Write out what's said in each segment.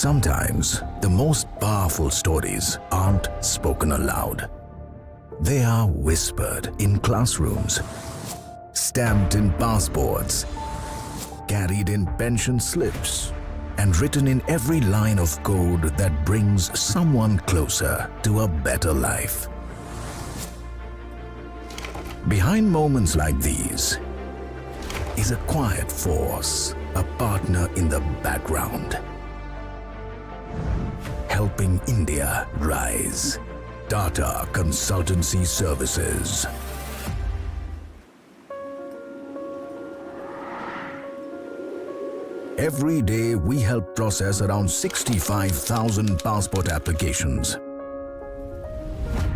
Sometimes the most powerful stories aren't spoken aloud. They are whispered in classrooms, stamped in passports, carried in pension slips, and written in every line of code that brings someone closer to a better life. Behind moments like these is a quiet force, a partner in the background, helping India rise. Tata Consultancy Services. Every day we help process around 65,000 passport applications.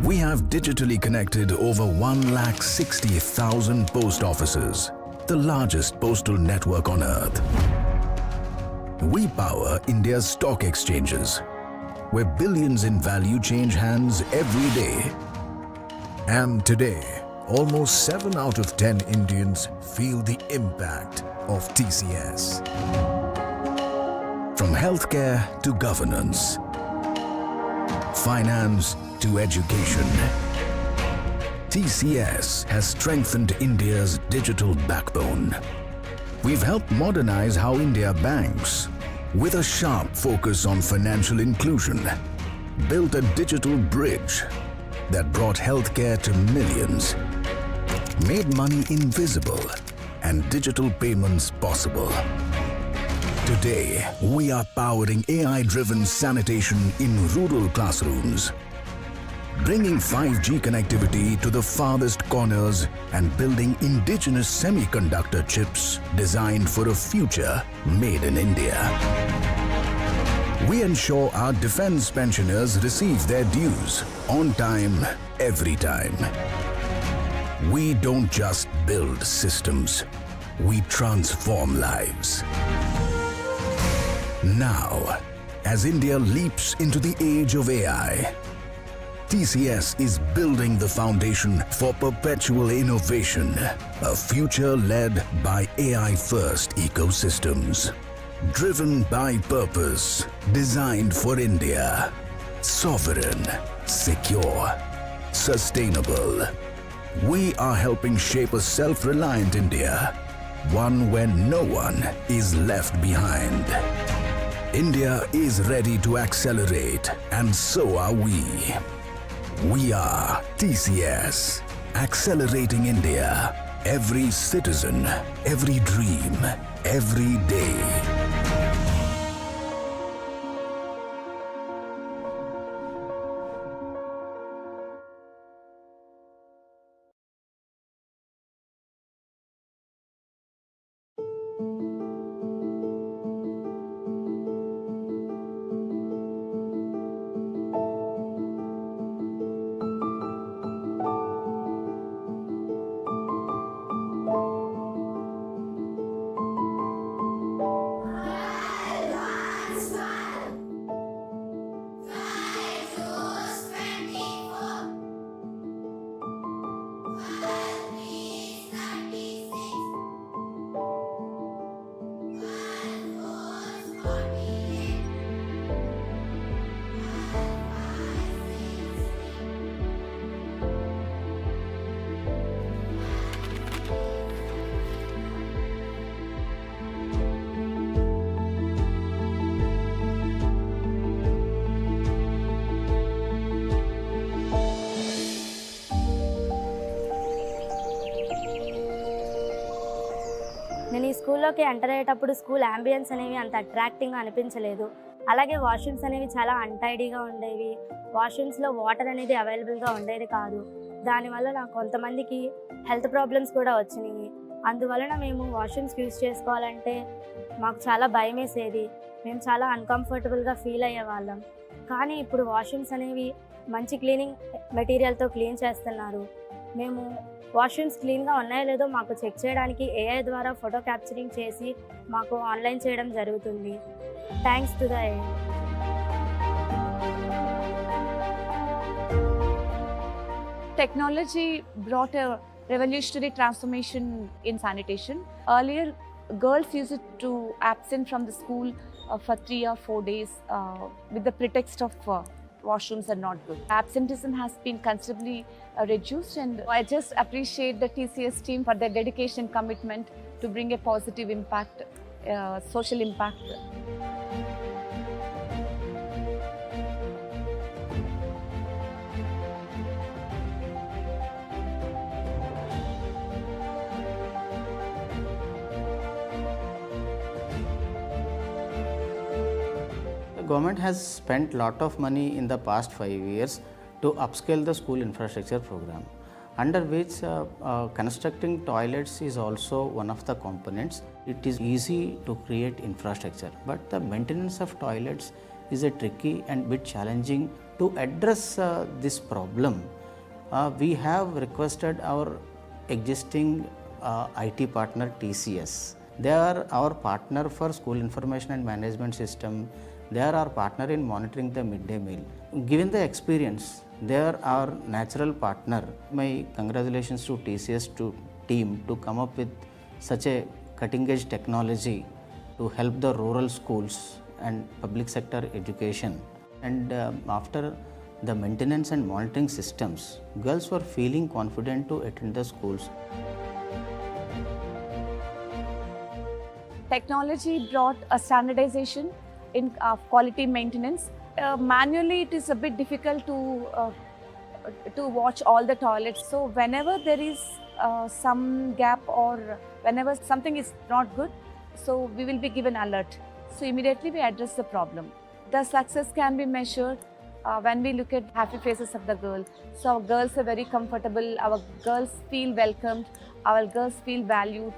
We have digitally connected over 160,000 post offices, the largest postal network on earth. We power India's stock exchanges, where billions in value change hands every day. And today, almost 7 out of 10 Indians feel the impact of TCS. From healthcare to governance, finance to education, TCS has strengthened India's digital backbone. We've helped modernize how India banks, with a sharp focus on financial inclusion, built a digital bridge that brought healthcare to millions, made money invisible and digital payments possible. Today, we are powering AI-driven sanitation in rural classrooms, bringing 5G connectivity to the farthest corners and building indigenous semiconductor chips designed for a future made in India. We ensure our defense pensioners receive their dues on time, every time. We don't just build systems, we transform lives. Now, as India leaps into the age of AI, TCS is building the foundation for perpetual innovation, a future led by AI-first ecosystems, driven by purpose, designed for India, sovereign, secure, sustainable. We are helping shape a self-reliant India, one where no one is left behind. India is ready to accelerate, and so are we. We are TCS, accelerating India. Every citizen, every dream, every day. నేను ఈ స్కూల్లోకి enter అయ్యేటప్పుడు school ambience అనేవి అంత అట్రాక్టింగ్గా అనిపించలేదు. అలాగే washrooms అనేవి చాలా అన్టైడీగా ఉండేవి. వాష్రూమ్స్లో వాటర్ అనేది అవైలబుల్గా ఉండేది కాదు. దానివల్ల నాకు కొంతమందికి హెల్త్ ప్రాబ్లమ్స్ కూడా వచ్చినాయి. అందువలన మేము వాష్రూమ్స్ యూజ్ చేసుకోవాలంటే మాకు చాలా భయం వేసేది. మేము చాలా అన్కంఫర్టబుల్గా ఫీల్ అయ్యేవాళ్ళం. కానీ ఇప్పుడు వాష్రూమ్స్ అనేవి మంచి క్లీనింగ్ మెటీరియల్తో క్లీన్ చేస్తున్నారు. మేము వాష్రూమ్స్ క్లీన్గా ఉన్నాయో లేదో మాకు చెక్ చేయడానికి AI ద్వారా ఫోటో క్యాప్చరింగ్ చేసి మాకు ఆన్లైన్ చేయడం జరుగుతుంది. Thanks to the AI. Technology brought a revolutionary transformation in sanitation. Earlier, girls used to absent from the school for 3 or 4 days with the pretext of washrooms are not good. Absenteeism has been considerably reduced, and I just appreciate the TCS team for their dedication, commitment to bring a positive impact, social impact. The government has spent lot of money in the past 5 years to upscale the school infrastructure program, under which constructing toilets is also one of the components. It is easy to create infrastructure, but the maintenance of toilets is a tricky and bit challenging. To address this problem, we have requested our existing IT partner TCS. They are our partner for school information and management system. They are our partner in monitoring the midday meal. Given the experience, they are our natural partner. My congratulations to TCS team to come up with such a cutting edge technology to help the rural schools and public sector education. And after the maintenance and monitoring systems, girls were feeling confident to attend the schools. Technology brought a standardization in quality maintenance. Manually, it is a bit difficult to watch all the toilets. So whenever there is some gap or whenever something is not good, so we will be given alert. So immediately we address the problem. The success can be measured when we look at happy faces of the girl. So our girls are very comfortable, our girls feel welcomed, our girls feel valued.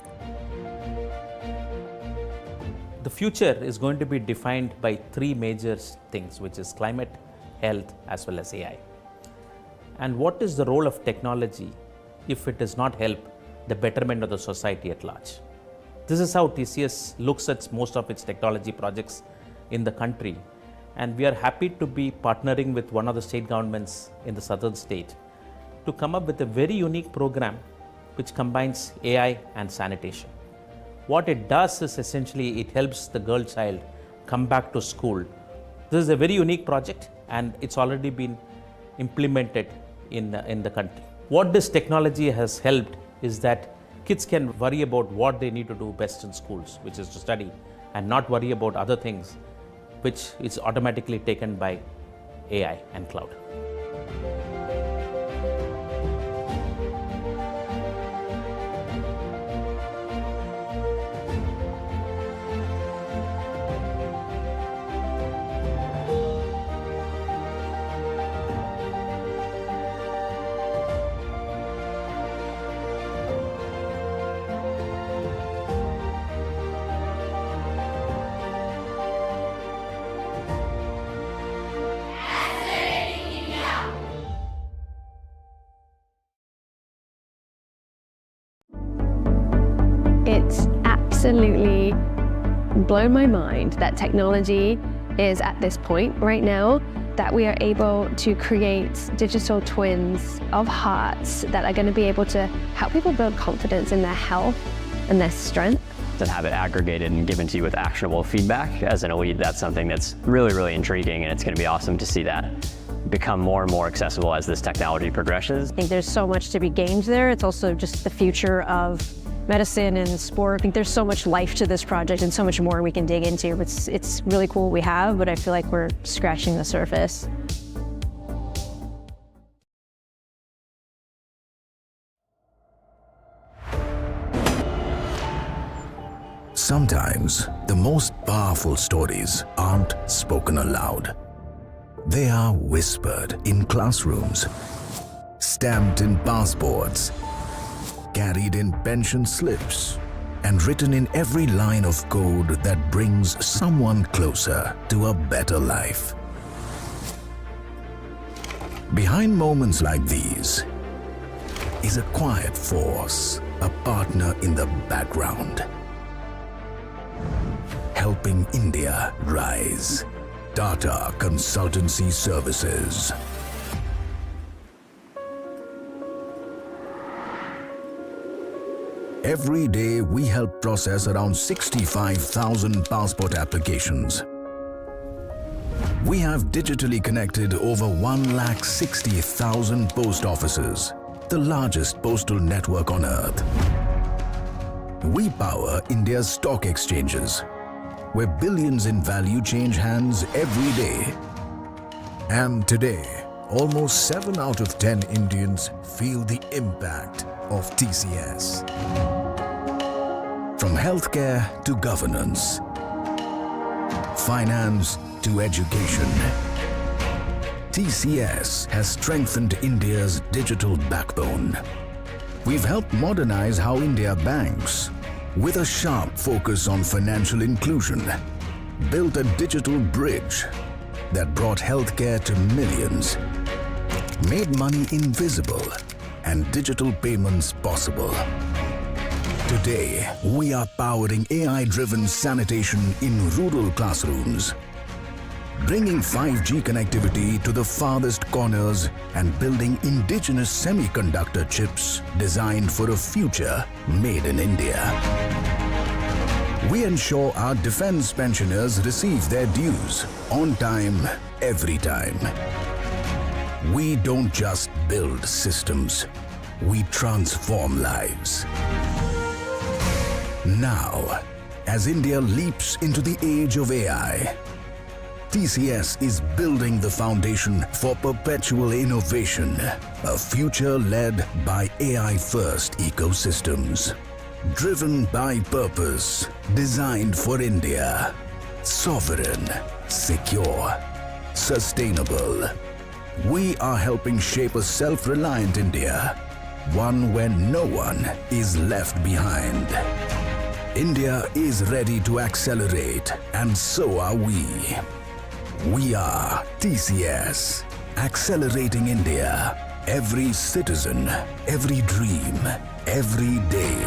The future is going to be defined by 3 major things, which is climate, health, as well as AI. And what is the role of technology if it does not help the betterment of the society at large? This is how TCS looks at most of its technology projects in the country. And we are happy to be partnering with one of the state governments in the southern state to come up with a very unique program which combines AI and sanitation. What it does is essentially it helps the girl child come back to school. This is a very unique project and it's already been implemented in the country. What this technology has helped is that kids can worry about what they need to do best in schools, which is to study, and not worry about other things, which is automatically taken by AI and cloud. It's absolutely blown my mind that technology is at this point right now, that we are able to create digital twins of hearts that are going to be able to help people build confidence in their health and their strength. And have it aggregated and given to you with actionable feedback. As an elite, that's something that's really, really intriguing, and it's going to be awesome to see that become more and more accessible as this technology progresses. I think there's so much to be gained there. It's also just the future of medicine and sport. I think there's so much life to this project and so much more we can dig into. It's really cool what we have, but I feel like we're scratching the surface. Sometimes the most powerful stories aren't spoken aloud. They are whispered in classrooms, stamped in passports, carried in pension slips, and written in every line of code that brings someone closer to a better life. Behind moments like these is a quiet force, a partner in the background, helping India rise. Tata Consultancy Services. Every day, we help process around 65,000 passport applications. We have digitally connected over 160,000 post offices, the largest postal network on earth. We power India's stock exchanges, where billions in value change hands every day. And today, almost 7 out of 10 Indians feel the impact of TCS. From healthcare to governance, finance to education, TCS has strengthened India's digital backbone. We've helped modernize how India banks, with a sharp focus on financial inclusion, built a digital bridge that brought healthcare to millions, made money invisible and digital payments possible. Today, we are powering AI-driven sanitation in rural classrooms, bringing 5G connectivity to the farthest corners and building indigenous semiconductor chips designed for a future made in India. We ensure our defense pensioners receive their dues on time, every time. We don't just build systems, we transform lives. Now, as India leaps into the age of AI, TCS is building the foundation for perpetual innovation, a future led by AI-first ecosystems. Driven by purpose, designed for India. Sovereign, secure, sustainable. We are helping shape a self-reliant India, one where no one is left behind. India is ready to accelerate, and so are we. We are TCS, accelerating India. Every citizen, every dream, every day.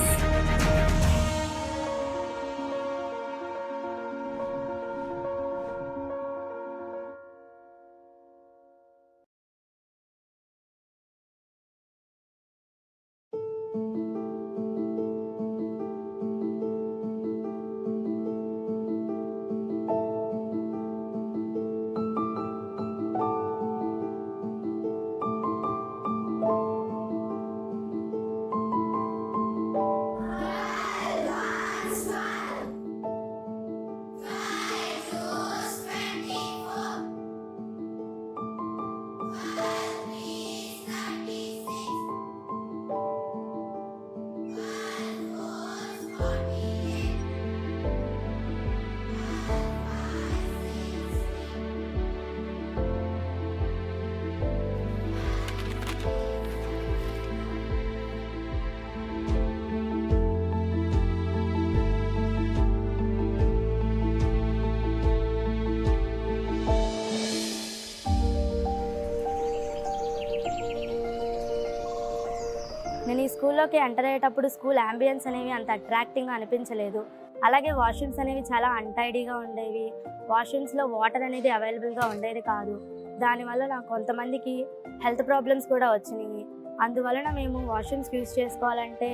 నేను ఈ స్కూల్లోకి enter అయ్యేటప్పుడు school ambience అనేవి అంత అట్రాక్టింగ్గా అనిపించలేదు. అలాగే washrooms అనేవి చాలా అన్టైడీగా ఉండేవి. వాష్రూమ్స్లో వాటర్ అనేది అవైలబుల్గా ఉండేది కాదు. దానివల్ల నాకు కొంతమందికి హెల్త్ ప్రాబ్లమ్స్ కూడా వచ్చినాయి. అందువలన మేము వాష్రూమ్స్ యూజ్ చేసుకోవాలంటే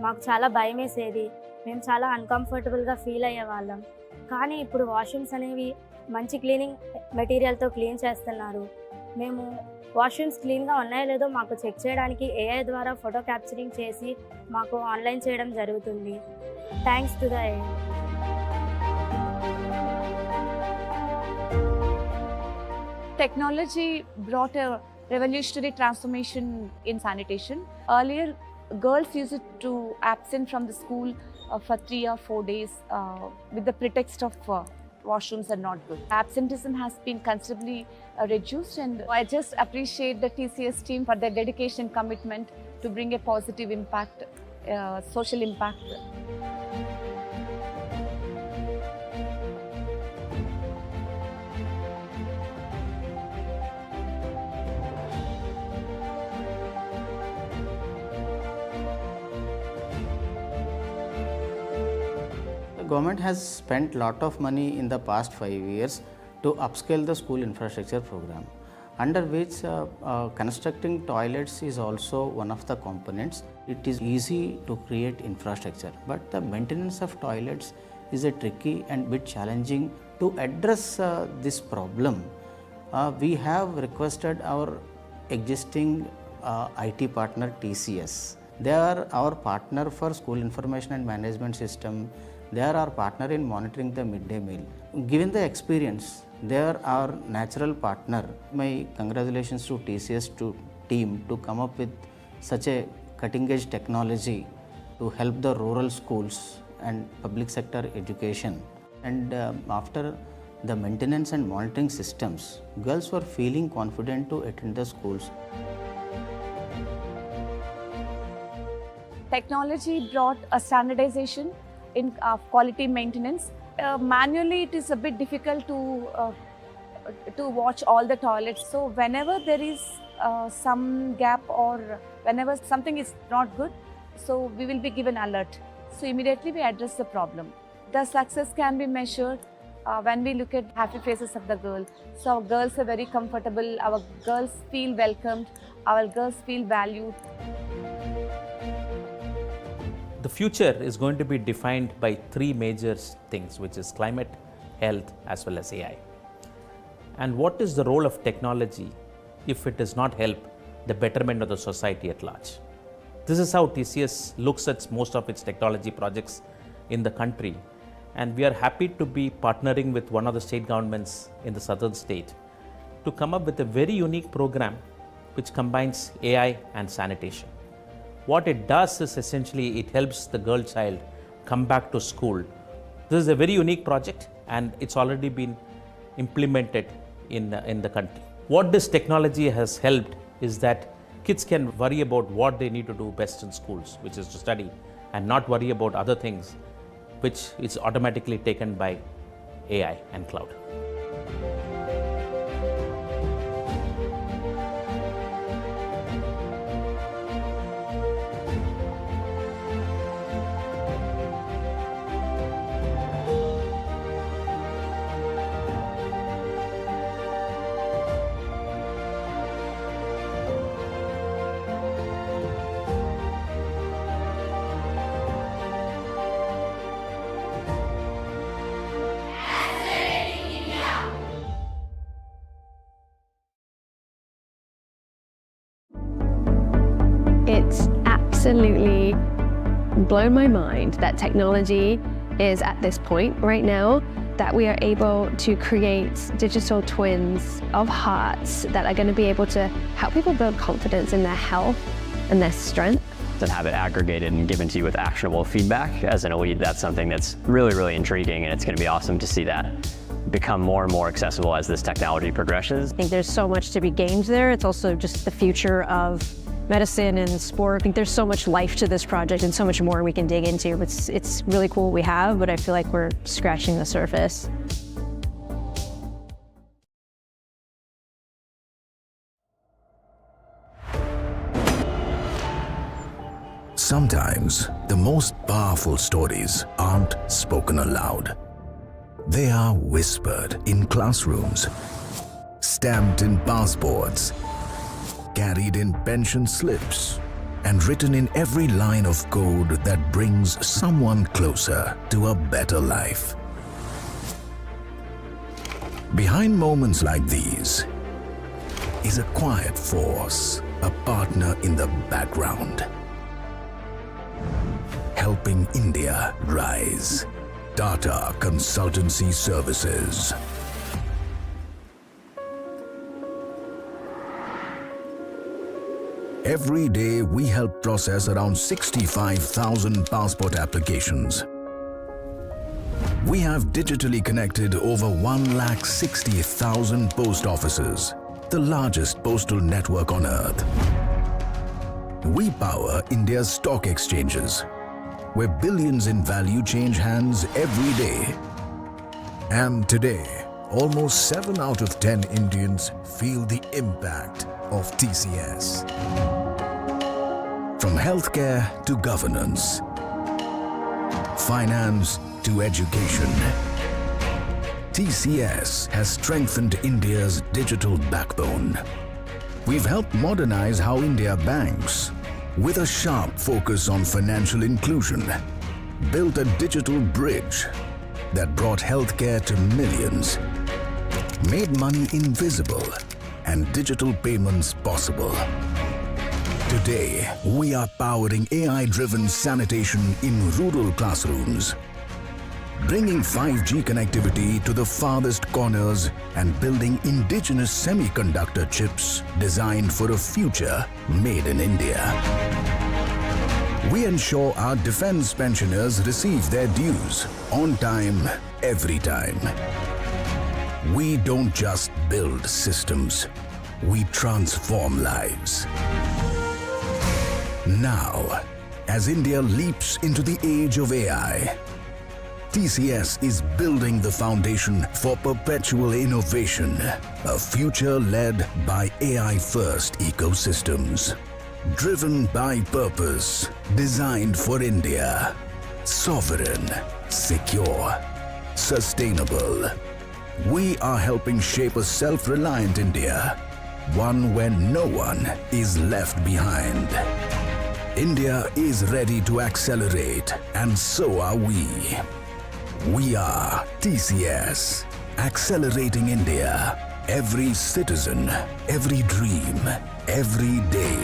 మాకు చాలా భయం వేసేది. మేము చాలా అన్కంఫర్టబుల్గా ఫీల్ అయ్యేవాళ్ళం. కానీ ఇప్పుడు వాష్రూమ్స్ అనేవి మంచి క్లీనింగ్ మెటీరియల్తో క్లీన్ చేస్తున్నారు. మేము వాష్రూమ్స్ క్లీన్గా ఉన్నాయో లేదో మాకు చెక్ చేయడానికి AI ద్వారా ఫోటో క్యాప్చరింగ్ చేసి మాకు ఆన్లైన్ చేయడం జరుగుతుంది. Thanks to the AI. Technology brought a revolutionary transformation in sanitation. Earlier, girls used to absent from the school for 3 or 4 days with the pretext of washrooms are not good. Absenteeism has been considerably reduced, and I just appreciate the TCS team for their dedication, commitment to bring a positive impact, social impact. The government has spent lot of money in the past 5 years to upscale the school infrastructure program, under which constructing toilets is also one of the components. It is easy to create infrastructure, but the maintenance of toilets is a tricky and bit challenging. To address this problem, we have requested our existing IT partner TCS. They are our partner for school information and management system. They are our partner in monitoring the midday meal. Given the experience, they are our natural partner. My congratulations to TCS team to come up with such a cutting edge technology to help the rural schools and public sector education. And after the maintenance and monitoring systems, girls were feeling confident to attend the schools. Technology brought a standardization in quality maintenance. Manually, it is a bit difficult to watch all the toilets. So whenever there is some gap or whenever something is not good, so we will be given alert. So immediately we address the problem. The success can be measured when we look at happy faces of the girl. So our girls are very comfortable, our girls feel welcomed, our girls feel valued. The future is going to be defined by three major things, which is climate, health, as well as AI. And what is the role of technology if it does not help the betterment of the society at large? This is how TCS looks at most of its technology projects in the country. And we are happy to be partnering with one of the state governments in the southern state to come up with a very unique program which combines AI and sanitation. What it does is essentially it helps the girl child come back to school. This is a very unique project and it's already been implemented in the country. What this technology has helped is that kids can worry about what they need to do best in schools, which is to study, and not worry about other things, which is automatically taken by AI and cloud. It's absolutely blown my mind that technology is at this point right now that we are able to create digital twins of hearts that are going to be able to help people build confidence in their health and their strength. And have it aggregated and given to you with actionable feedback. As an elite, that's something that's really, really intriguing, and it's going to be awesome to see that become more and more accessible as this technology progresses. I think there's so much to be gained there. It's also just the future of medicine and sport. I think there's so much life to this project and so much more we can dig into. It's really cool what we have, but I feel like we're scratching the surface. Sometimes the most powerful stories aren't spoken aloud. They are whispered in classrooms, stamped in passports, carried in pension slips, and written in every line of code that brings someone closer to a better life. Behind moments like these is a quiet force, a partner in the background, helping India rise. Tata Consultancy Services. Every day we help process around 65,000 passport applications. We have digitally connected over 160,000 post offices, the largest postal network on earth. We power India's stock exchanges, where billions in value change hands every day. And today, almost 7 out of 10 Indians feel the impact of TCS. From healthcare to governance, finance to education, TCS has strengthened India's digital backbone. We've helped modernize how India banks, with a sharp focus on financial inclusion, built a digital bridge that brought healthcare to millions, made money invisible, and digital payments possible. Today, we are powering AI-driven sanitation in rural classrooms, bringing 5G connectivity to the farthest corners and building indigenous semiconductor chips designed for a future made in India. We ensure our defense pensioners receive their dues on time, every time. We don't just build systems, we transform lives. Now, as India leaps into the age of AI, TCS is building the foundation for perpetual innovation, a future led by AI-first ecosystems. Driven by purpose, designed for India. Sovereign, secure, sustainable. We are helping shape a self-reliant India, one where no one is left behind. India is ready to accelerate, and so are we. We are TCS, accelerating India. Every citizen, every dream, every day.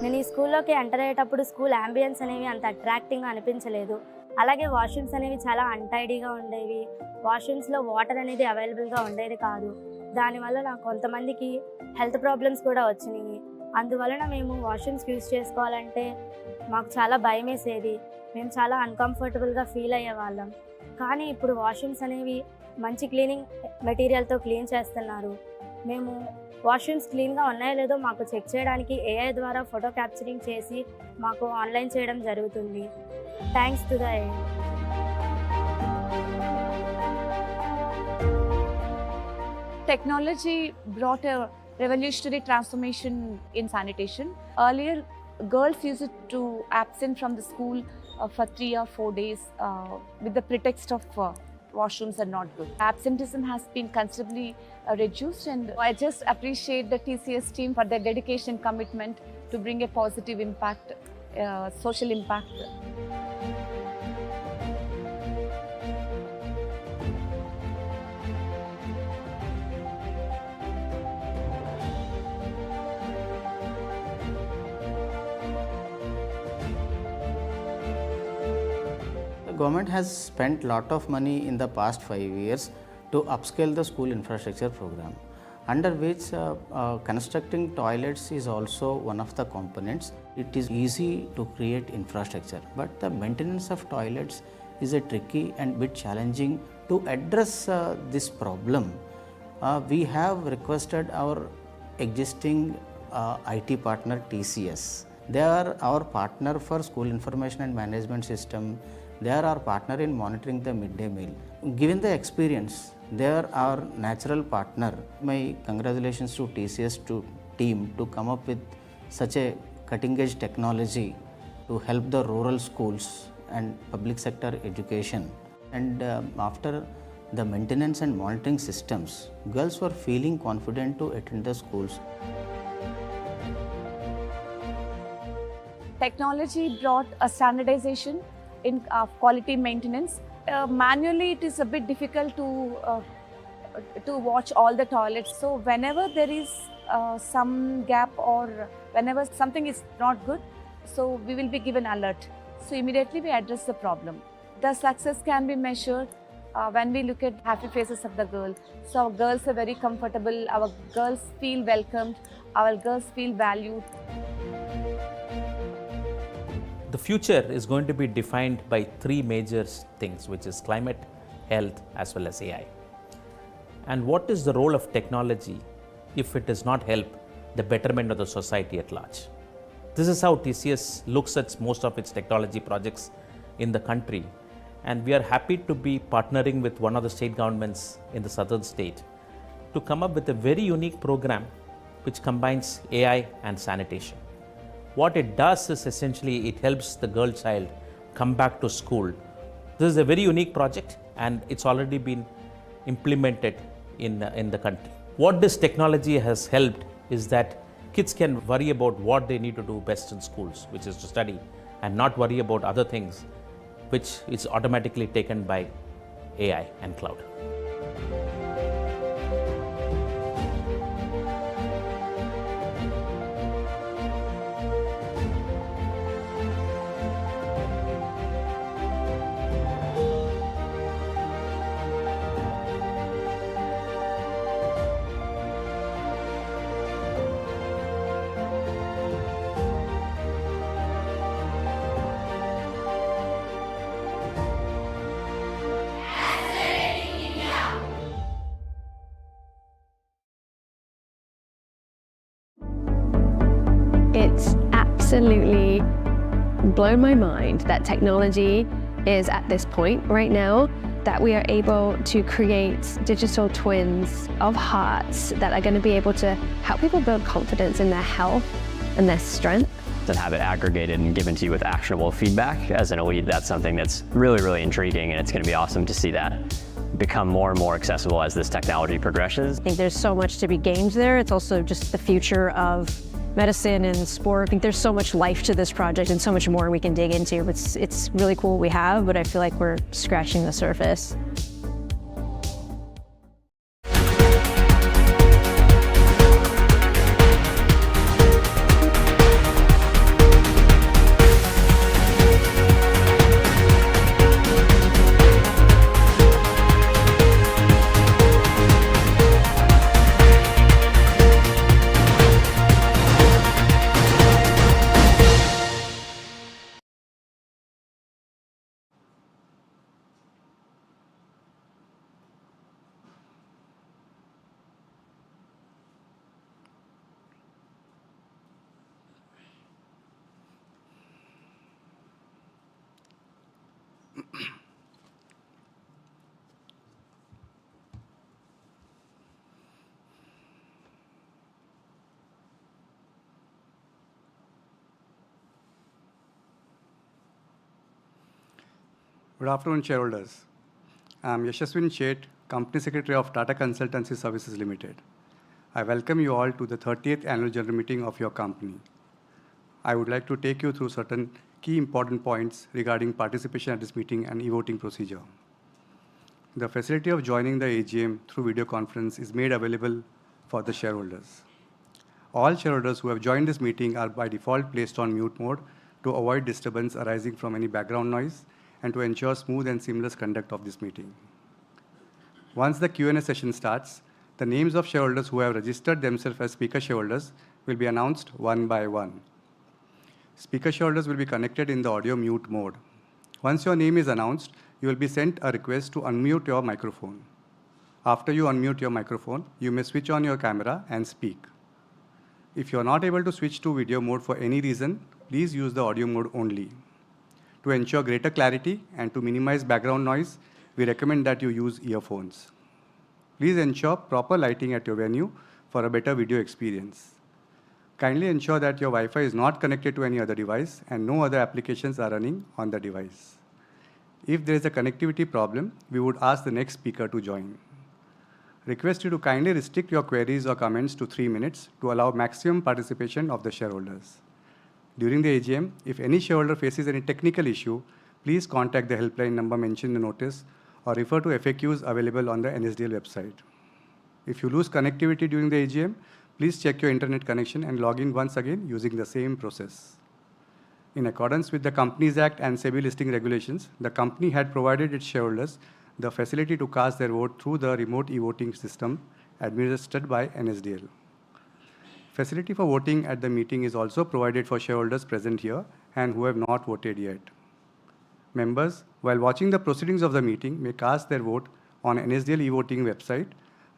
నేను ఈ స్కూల్లోకి enter అయ్యేటప్పుడు school ambience అనేవి అంత అట్రాక్టింగ్గా అనిపించలేదు. అలాగే washrooms అనేవి చాలా అన్టైడీగా ఉండేవి. వాష్రూమ్స్లో వాటర్ అనేది అవైలబుల్గా ఉండేది కాదు. దానివల్ల నాకు కొంతమందికి హెల్త్ ప్రాబ్లమ్స్ కూడా వచ్చినాయి. అందువలన మేము వాష్రూమ్స్ యూజ్ చేసుకోవాలంటే మాకు చాలా భయం వేసేది. మేము చాలా అన్కంఫర్టబుల్గా ఫీల్ అయ్యేవాళ్ళం. కానీ ఇప్పుడు వాష్రూమ్స్ అనేవి మంచి క్లీనింగ్ మెటీరియల్తో క్లీన్ చేస్తున్నారు. మేము వాష్రూమ్స్ క్లీన్గా ఉన్నాయో లేదో మాకు చెక్ చేయడానికి AI ద్వారా ఫోటో క్యాప్చరింగ్ చేసి మాకు ఆన్లైన్ చేయడం జరుగుతుంది. Thanks to the AI. Technology brought a revolutionary transformation in sanitation. Earlier, girls used to absent from the school for 3 or 4 days with the pretext of washrooms are not good. Absenteeism has been considerably reduced, and I just appreciate the TCS team for their dedication and commitment to bring a positive impact, social impact. The government has spent lot of money in the past 5 years to upscale the school infrastructure program, under which constructing toilets is also one of the components. It is easy to create infrastructure, but the maintenance of toilets is a tricky and bit challenging. To address this problem, we have requested our existing IT partner TCS. They are our partner for school information and management system. They are our partner in monitoring the midday meal. Given the experience, they are our natural partner. My congratulations to TCS team to come up with such a cutting edge technology to help the rural schools and public sector education. And after the maintenance and monitoring systems, girls were feeling confident to attend the schools. Technology brought a standardization in quality maintenance. Manually, it is a bit difficult to watch all the toilets. So whenever there is some gap or whenever something is not good, so we will be given alert. So immediately we address the problem. The success can be measured when we look at happy faces of the girl. So our girls are very comfortable, our girls feel welcomed, our girls feel valued. The future is going to be defined by three major things, which is climate, health, as well as AI. And what is the role of technology if it does not help the betterment of the society at large? This is how TCS looks at most of its technology projects in the country. And we are happy to be partnering with one of the state governments in the southern state to come up with a very unique program which combines AI and sanitation. What it does is essentially it helps the girl child come back to school. This is a very unique project and it's already been implemented in the country. What this technology has helped is that kids can worry about what they need to do best in schools, which is to study, and not worry about other things, which is automatically taken by AI and cloud. It's absolutely blown my mind that technology is at this point right now that we are able to create digital twins of hearts that are going to be able to help people build confidence in their health and their strength. And have it aggregated and given to you with actionable feedback. As an elite, that's something that's really, really intriguing, and it's going to be awesome to see that become more and more accessible as this technology progresses. I think there's so much to be gained there. It's also just the future of medicine and sport. I think there's so much life to this project and so much more we can dig into. It's really cool what we have, but I feel like we're scratching the surface. Good afternoon, shareholders. I am Yashaswin Sheth, Company Secretary of Tata Consultancy Services Limited. I welcome you all to the 30th Annual General Meeting of your company. I would like to take you through certain key important points regarding participation at this meeting and e-voting procedure. The facility of joining the AGM through video conference is made available for the shareholders. All shareholders who have joined this meeting are by default placed on mute mode to avoid disturbance arising from any background noise and to ensure smooth and seamless conduct of this meeting. Once the Q&A session starts, the names of shareholders who have registered themselves as speaker shareholders will be announced one by one. Speaker shareholders will be connected in the audio mute mode. Once your name is announced, you will be sent a request to unmute your microphone. After you unmute your microphone, you may switch on your camera and speak. If you are not able to switch to video mode for any reason, please use the audio mode only. To ensure greater clarity and to minimize background noise, we recommend that you use earphones. Please ensure proper lighting at your venue for a better video experience. Kindly ensure that your Wi-Fi is not connected to any other device and no other applications are running on the device. If there is a connectivity problem, we would ask the next speaker to join. Request you to kindly restrict your queries or comments to 3 minutes to allow maximum participation of the shareholders. During the AGM, if any shareholder faces any technical issue, please contact the helpline number mentioned in the notice or refer to FAQs available on the NSDL website. If you lose connectivity during the AGM, please check your internet connection and log in once again using the same process. In accordance with the Companies Act and SEBI listing regulations, the company had provided its shareholders the facility to cast their vote through the remote e-voting system administered by NSDL. Facility for voting at the meeting is also provided for shareholders present here and who have not voted yet. Members, while watching the proceedings of the meeting, may cast their vote on NSDL e-voting website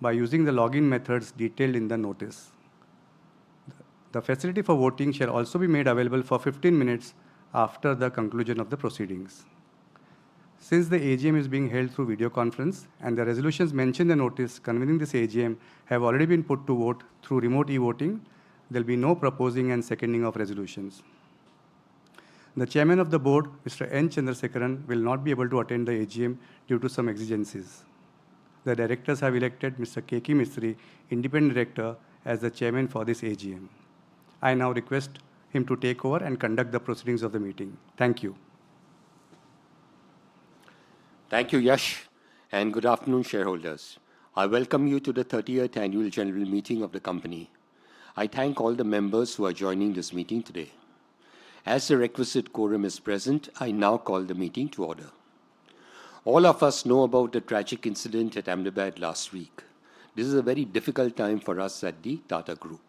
by using the login methods detailed in the notice. The facility for voting shall also be made available for 15 minutes after the conclusion of the proceedings. Since the AGM is being held through video conference and the resolutions mentioned in the notice convening this AGM have already been put to vote through remote e-voting, there will be no proposing and seconding of resolutions. The chairman of the board, Mr. N. Chandrasekaran, will not be able to attend the AGM due to some exigencies. The directors have elected Mr. K.K. Mistry, independent director, as the chairman for this AGM. I now request him to take over and conduct the proceedings of the meeting. Thank you. Thank you, Yash, and good afternoon, shareholders. I welcome you to the 30th Annual General Meeting of the company. I thank all the members who are joining this meeting today. As the requisite quorum is present, I now call the meeting to order. All of us know about the tragic incident at Ahmedabad last week. This is a very difficult time for us at the Tata Group.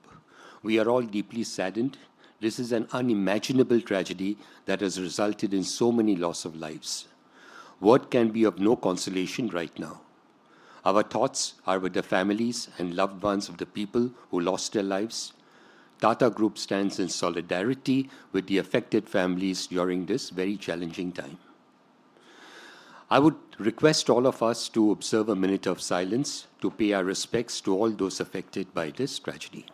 We are all deeply saddened. This is an unimaginable tragedy that has resulted in so many loss of lives. Word can be of no consolation right now. Our thoughts are with the families and loved ones of the people who lost their lives. Tata Group stands in solidarity with the affected families during this very challenging time. I would request all of us to observe a minute of silence to pay our respects to all those affected by this tragedy.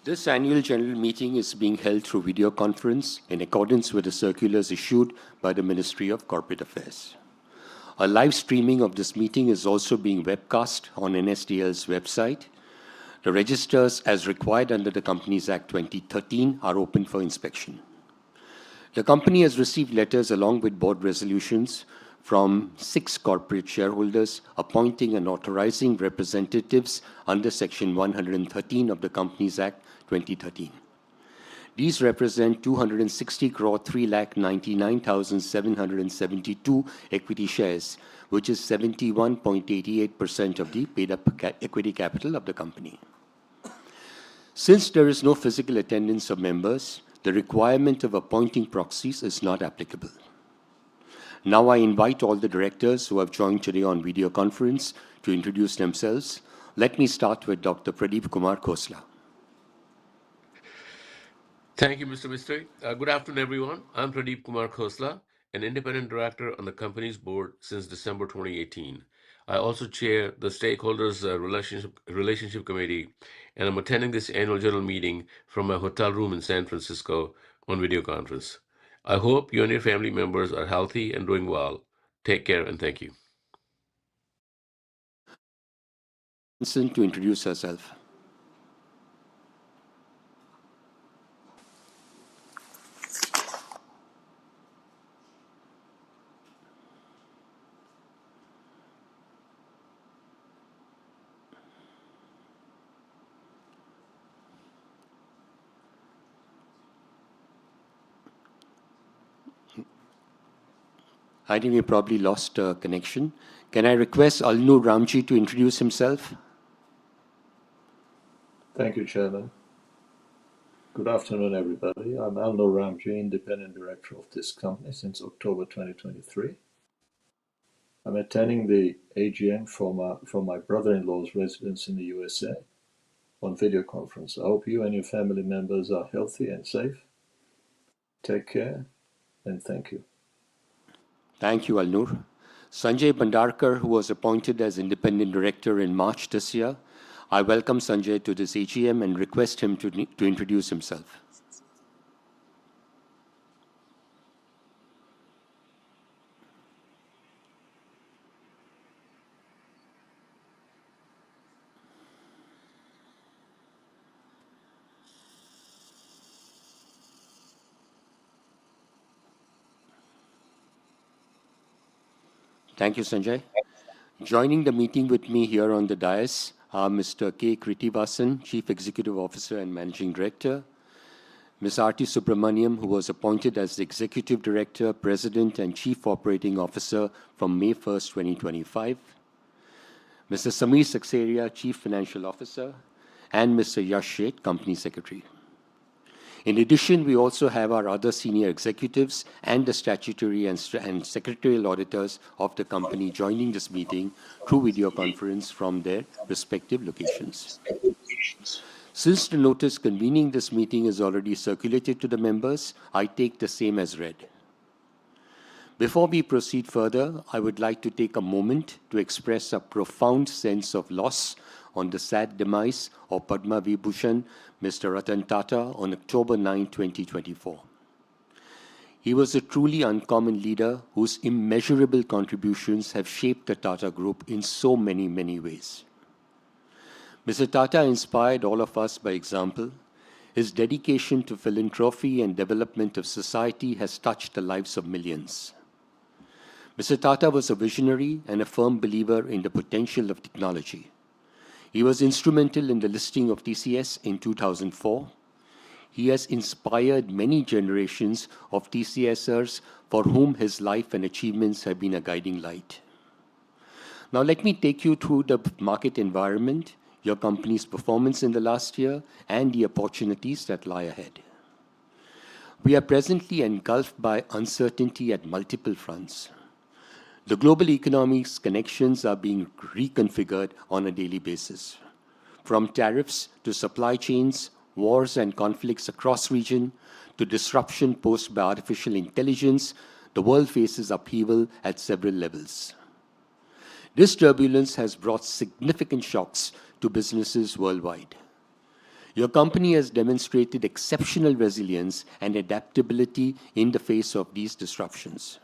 This annual general meeting is being held through video conference in accordance with the circulars issued by the Ministry of Corporate Affairs. A live streaming of this meeting is also being webcast on NSDL's website. The registers, as required under the Companies Act 2013, are open for inspection. The company has received letters along with board resolutions from 6 corporate shareholders appointing and authorizing representatives under Section 113 of the Companies Act 2013. These represent 260 crore 3,99,772 equity shares, which is 71.88% of the paid-up equity capital of the company. Since there is no physical attendance of members, the requirement of appointing proxies is not applicable. Now I invite all the directors who have joined today on video conference to introduce themselves. Let me start with Dr. Pradeep Kumar Khosla. Thank you, Mr. Mistry. Good afternoon, everyone. I'm Pradeep Kumar Khosla, an independent director on the company's board since December 2018. I also chair the Stakeholders Relationship Committee, and I'm attending this annual general meeting from my hotel room in San Francisco on video conference. I hope you and your family members are healthy and doing well. Take care and thank you. To introduce herself. I think we probably lost connection. Can I request Alnur Ramji to introduce himself? Thank you, Chairman. Good afternoon, everybody. I'm Alnur Ramji, Independent Director of this company since October 2023. I'm attending the AGM from my brother-in-law's residence in the USA on video conference. I hope you and your family members are healthy and safe. Take care, and thank you. Thank you, Alnur. Sanjay Bhandarkar, who was appointed as Independent Director in March this year. I welcome Sanjay to this AGM and request him to introduce himself. Thank you, Sanjay. Joining the meeting with me here on the dais are Mr. K. Kritivasan, Chief Executive Officer and Managing Director, Ms. Arti Subramaniam, who was appointed as the Executive Director, President, and Chief Operating Officer from May 1st, 2025, Mr. Samir Saxeria, Chief Financial Officer, and Mr. Yash Sheth, Company Secretary. In addition, we also have our other senior executives and the statutory and secretarial auditors of the company joining this meeting through video conference from their respective locations. Since the notice convening this meeting is already circulated to the members, I take the same as read. Before we proceed further, I would like to take a moment to express a profound sense of loss on the sad demise of Padma Vibhushan, Mr. Ratan Tata, on October 9, 2024. He was a truly uncommon leader whose immeasurable contributions have shaped the Tata Group in so many, many ways. Mr. Tata inspired all of us by example. His dedication to philanthropy and development of society has touched the lives of millions. Mr. Tata was a visionary and a firm believer in the potential of technology. He was instrumental in the listing of TCS in 2004. He has inspired many generations of TCSers for whom his life and achievements have been a guiding light. Now let me take you through the market environment, your company's performance in the last year, and the opportunities that lie ahead. We are presently engulfed by uncertainty at multiple fronts. The global economy's connections are being reconfigured on a daily basis. From tariffs to supply chains, wars and conflicts across region, to disruption posed by artificial intelligence, the world faces upheaval at several levels. This turbulence has brought significant shocks to businesses worldwide. Your company has demonstrated exceptional resilience and adaptability in the face of these disruptions.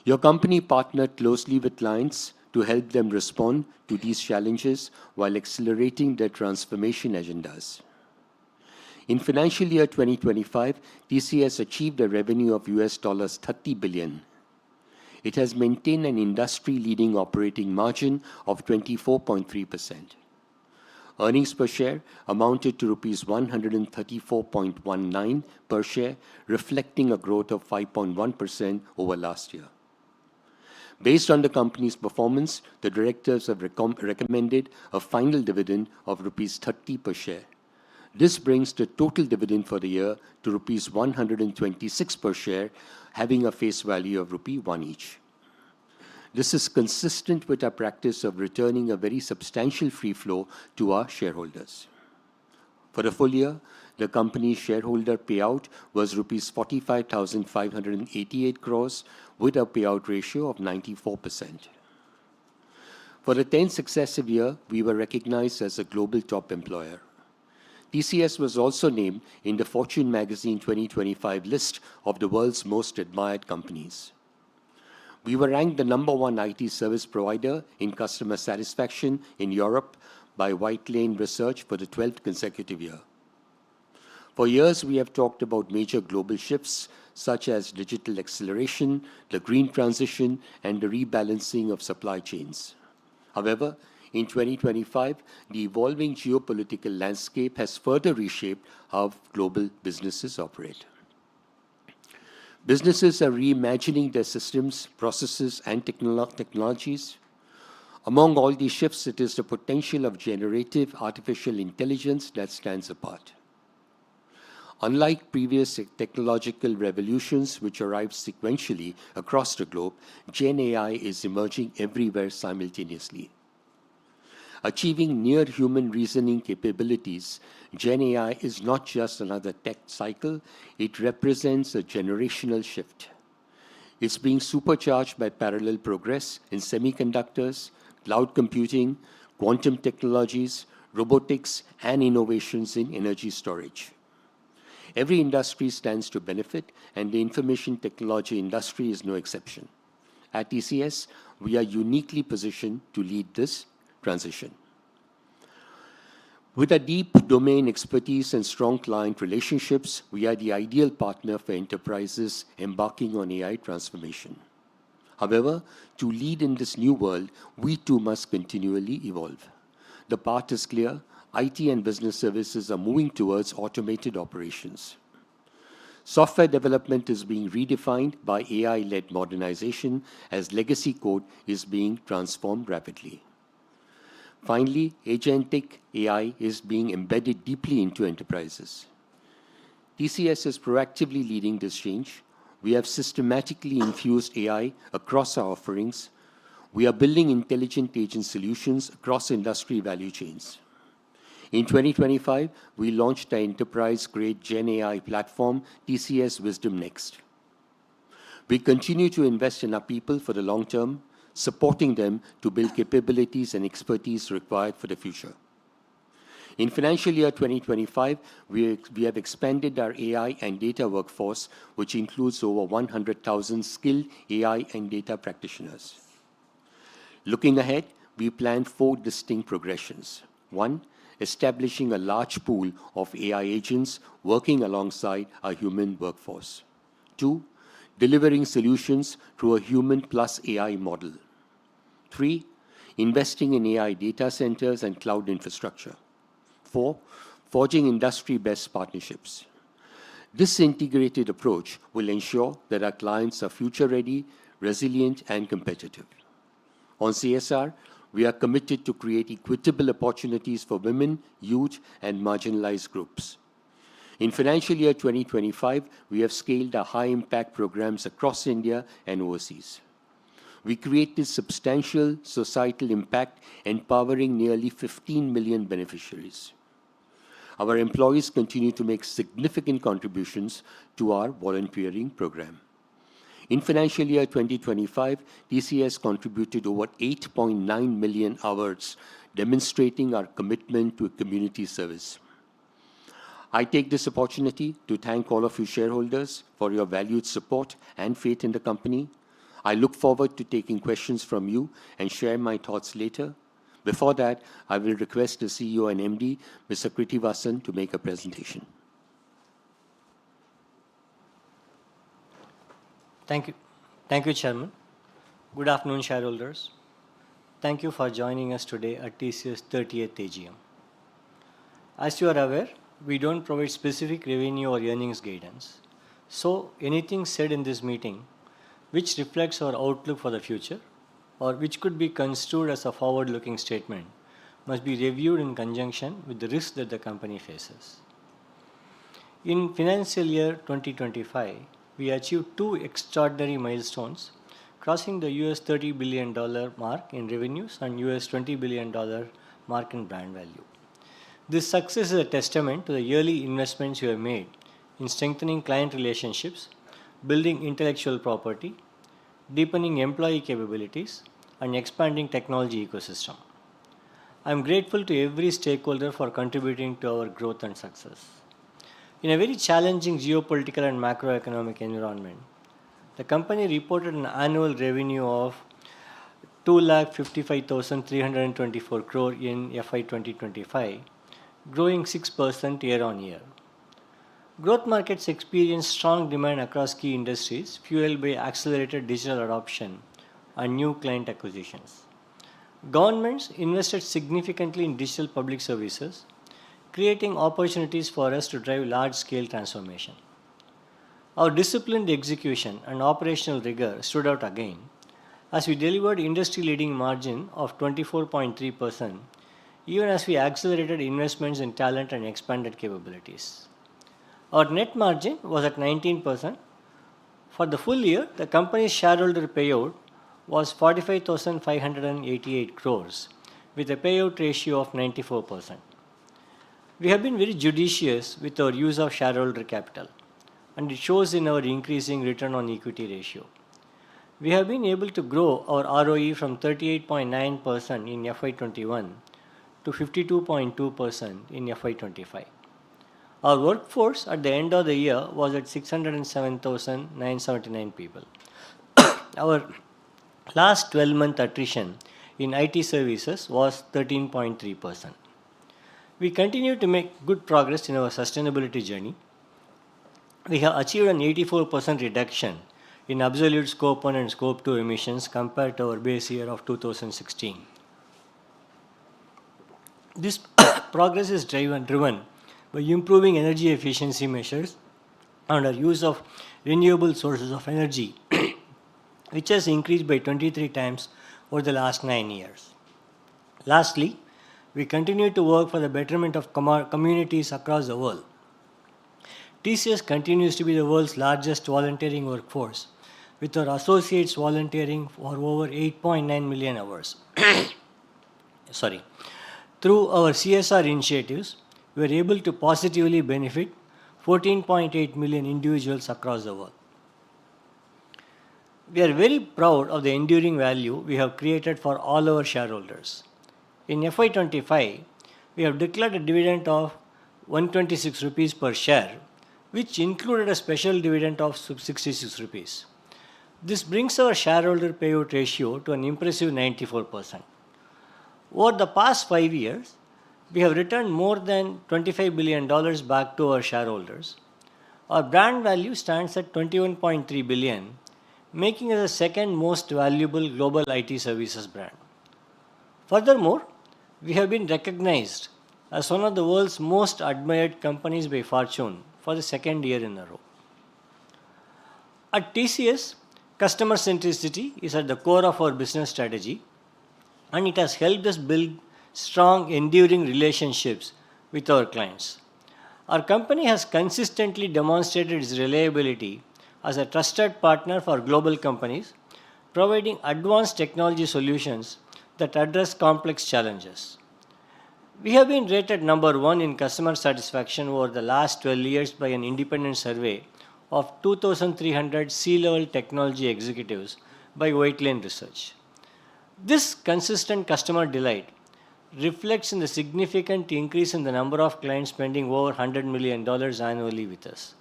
Your company partnered closely with clients to help them respond to these challenges while accelerating their transformation agendas. In financial year 2025, TCS achieved a revenue of $30 billion. It has maintained an industry-leading operating margin of 24.3%. Earnings per share amounted to rupees 134.19 per share, reflecting a growth of 5.1% over last year. Based on the company's performance, the directors have recommended a final dividend of rupees 30 per share. This brings the total dividend for the year to rupees 126 per share, having a face value of rupee 1 each. This is consistent with our practice of returning a very substantial free flow to our shareholders. For the full year, the company's shareholder payout was rupees 45,588 crores with a payout ratio of 94%. For the 10th successive year, we were recognized as a global top employer. TCS was also named in the Fortune magazine 2025 list of the world's most admired companies. We were ranked the #1 IT service provider in customer satisfaction in Europe by White Lane Research for the 12th consecutive year. For years, we have talked about major global shifts such as digital acceleration, the green transition, and the rebalancing of supply chains. However, in 2025, the evolving geopolitical landscape has further reshaped how global businesses operate. Businesses are reimagining their systems, processes, and technologies. Among all these shifts, it is the potential of generative artificial intelligence that stands apart. Unlike previous technological revolutions which arrived sequentially across the globe, Gen AI is emerging everywhere simultaneously. Achieving near-human reasoning capabilities, Gen AI is not just another tech cycle, it represents a generational shift. It's being supercharged by parallel progress in semiconductors, cloud computing, quantum technologies, robotics, and innovations in energy storage. Every industry stands to benefit, and the information technology industry is no exception. At TCS, we are uniquely positioned to lead this transition. With a deep domain expertise and strong client relationships, we are the ideal partner for enterprises embarking on AI transformation. However, to lead in this new world, we too must continually evolve. The path is clear. IT and business services are moving towards automated operations. Software development is being redefined by AI-led modernization as legacy code is being transformed rapidly. Finally, agentic AI is being embedded deeply into enterprises. TCS is proactively leading this change. We have systematically infused AI across our offerings. We are building intelligent agent solutions across industry value chains. In 2025, we launched our enterprise-grade Gen AI platform, TCS Wisdom Next. We continue to invest in our people for the long term, supporting them to build capabilities and expertise required for the future. In financial year 2025, we have expanded our AI and data workforce, which includes over 100,000 skilled AI and data practitioners. Looking ahead, we plan 4 distinct progressions. 1, establishing a large pool of AI agents working alongside our human workforce. 2, delivering solutions through a human plus AI model. 3, investing in AI data centers and cloud infrastructure. 4, forging industry-best partnerships. This integrated approach will ensure that our clients are future-ready, resilient, and competitive. On CSR, we are committed to create equitable opportunities for women, youth, and marginalized groups. In financial year 2025, we have scaled our high-impact programs across India and overseas. We created substantial societal impact, empowering nearly 15 million beneficiaries. Our employees continue to make significant contributions to our volunteering program. In financial year 2025, TCS contributed over 8.9 million hours, demonstrating our commitment to community service. I take this opportunity to thank all of you shareholders for your valued support and faith in the company. I look forward to taking questions from you and share my thoughts later. Before that, I will request the CEO and MD, Mr. Krithivasan, to make a presentation. Thank you. Thank you, Chairman. Good afternoon, shareholders. Thank you for joining us today at TCS 30th AGM. As you are aware, we don't provide specific revenue or earnings guidance. So anything said in this meeting which reflects our outlook for the future or which could be construed as a forward-looking statement must be reviewed in conjunction with the risks that the company faces. In financial year 2025, we achieved 2 extraordinary milestones, crossing the $30 billion mark in revenues and $20 billion mark in brand value. This success is a testament to the early investments we have made in strengthening client relationships, building intellectual property, deepening employee capabilities, and expanding technology ecosystem. I am grateful to every stakeholder for contributing to our growth and success. In a very challenging geopolitical and macroeconomic environment, the company reported an annual revenue of 2,55,324 crore in FY 2025, growing 6% year-on-year. Growth markets experienced strong demand across key industries, fueled by accelerated digital adoption and new client acquisitions. Governments invested significantly in digital public services, creating opportunities for us to drive large-scale transformation. Our disciplined execution and operational rigor stood out again as we delivered industry-leading margin of 24.3%, even as we accelerated investments in talent and expanded capabilities. Our net margin was at 19%. For the full year, the company's shareholder payout was 45,588 crores, with a payout ratio of 94%. We have been very judicious with our use of shareholder capital, and it shows in our increasing return on equity ratio. We have been able to grow our ROE from 38.9% in FY21 to 52.2% in FY25. Our workforce at the end of the year was at 607,979 people. Our last 12-month attrition in IT services was 13.3%. We continue to make good progress in our sustainability journey. We have achieved an 84% reduction in absolute Scope 1 and Scope 2 emissions compared to our base year of 2016. This progress is driven by improving energy efficiency measures and our use of renewable sources of energy, which has increased by 23 times over the last 9 years. Lastly, we continue to work for the betterment of communities across the world. TCS continues to be the world's largest volunteering workforce, with our associates volunteering for over 8.9 million hours. Through our CSR initiatives, we are able to positively benefit 14.8 million individuals across the world. We are very proud of the enduring value we have created for all our shareholders. In FY25, we have declared a dividend of 126 rupees per share, which included a special dividend of 66 rupees. This brings our shareholder payout ratio to an impressive 94%. Over the past 5 years, we have returned more than $25 billion back to our shareholders. Our brand value stands at $21.3 billion, making us the second most valuable global IT services brand. Furthermore, we have been recognized as one of the world's most admired companies by Fortune for the second year in a row. At TCS, customer centricity is at the core of our business strategy, and it has helped us build strong, enduring relationships with our clients. Our company has consistently demonstrated its reliability as a trusted partner for global companies, providing advanced technology solutions that address complex challenges. We have been rated number 1 in customer satisfaction over the last 12 years by an independent survey of 2,300 C-level technology executives by Whitelane Research. This consistent customer delight reflects in the significant increase in the number of clients spending over $100 million annually with us.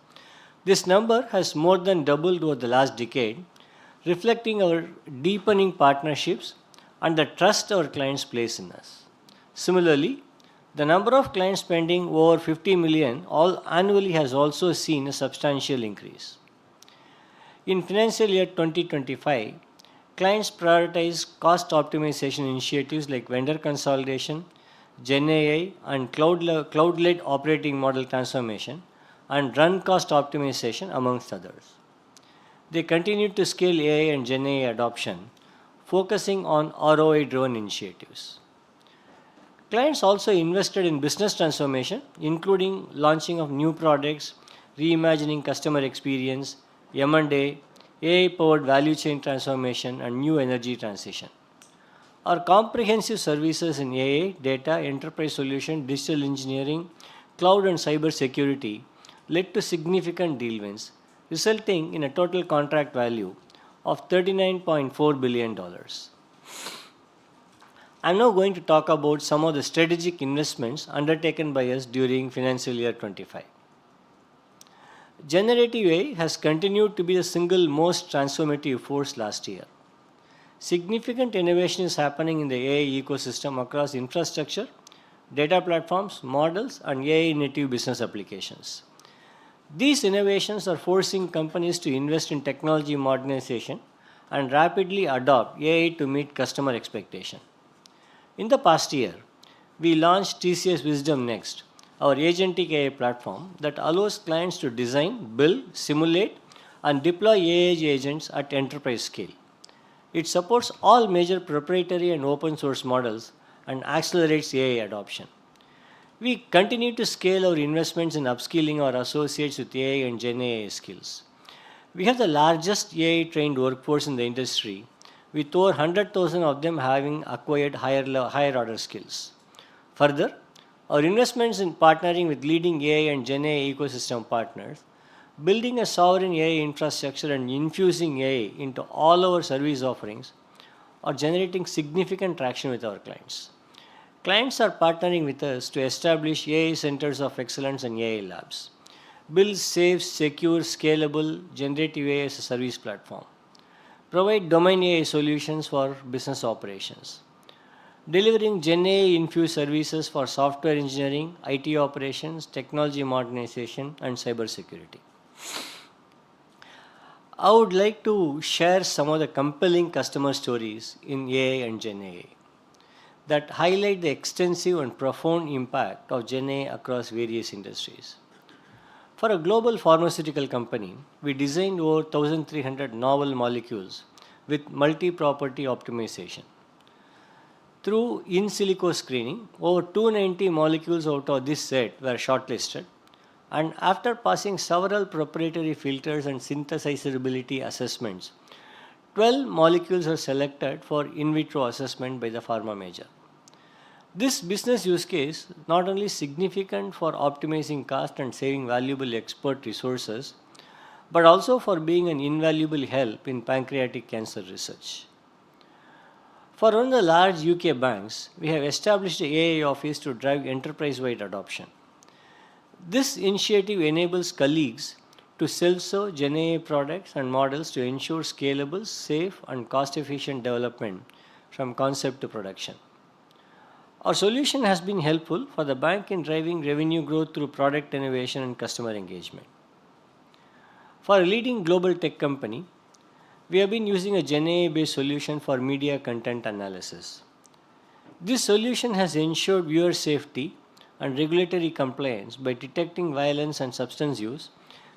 This number has more than doubled over the last decade, reflecting our deepening partnerships and the trust our clients place in us. Similarly, the number of clients spending over $50 million annually has also seen a substantial increase. In financial year 2025, clients prioritize cost optimization initiatives like vendor consolidation, GenAI, and cloud-led operating model transformation, and run cost optimization, amongst others. They continue to scale AI and GenAI adoption, focusing on ROI-driven initiatives. Clients also invested in business transformation, including launching of new products, reimagining customer experience, M&A, AI-powered value chain transformation, and new energy transition. Our comprehensive services in AI, data, enterprise solution, digital engineering, cloud, and cyber security led to significant deal wins, resulting in a total contract value of $39.4 billion. I'm now going to talk about some of the strategic investments undertaken by us during financial year 25. Generative AI has continued to be the single most transformative force last year. Significant innovation is happening in the AI ecosystem across infrastructure, data platforms, models, and AI-native business applications. These innovations are forcing companies to invest in technology modernization and rapidly adopt AI to meet customer expectations. In the past year, we launched TCS Wisdom Next, our agentic AI platform that allows clients to design, build, simulate, and deploy AI agents at enterprise scale. It supports all major proprietary and open source models and accelerates AI adoption. We continue to scale our investments in upskilling our associates with AI and Gen AI skills. We have the largest AI trained workforce in the industry, with over 100,000 of them having acquired higher order skills. Further, our investments in partnering with leading AI and Gen AI ecosystem partners, building a sovereign AI infrastructure and infusing AI into all our service offerings are generating significant traction with our clients. Clients are partnering with us to establish AI centers of excellence and AI labs, build safe, secure, scalable, generative AI as a service platform, provide domain AI solutions for business operations, delivering Gen AI infused services for software engineering, IT operations, technology modernization, and cybersecurity. I would like to share some of the compelling customer stories in AI and Gen AI that highlight the extensive and profound impact of Gen AI across various industries. For a global pharmaceutical company, we designed over 1,300 novel molecules with multi-property optimization. Through in silico screening, over 290 molecules out of this set were shortlisted, and after passing several proprietary filters and synthesizability assessments, 12 molecules are selected for in vitro assessment by the pharma major. This business use case not only significant for optimizing cost and saving valuable expert resources, but also for being an invaluable help in pancreatic cancer research. For one of the large UK banks, we have established an AI office to drive enterprise-wide adoption. This initiative enables colleagues to self-serve Gen AI products and models to ensure scalable, safe, and cost-efficient development from concept to production. Our solution has been helpful for the bank in driving revenue growth through product innovation and customer engagement. For a leading global tech company, we have been using a Gen AI-based solution for media content analysis. This solution has ensured viewer safety and regulatory compliance by detecting violence and substance use,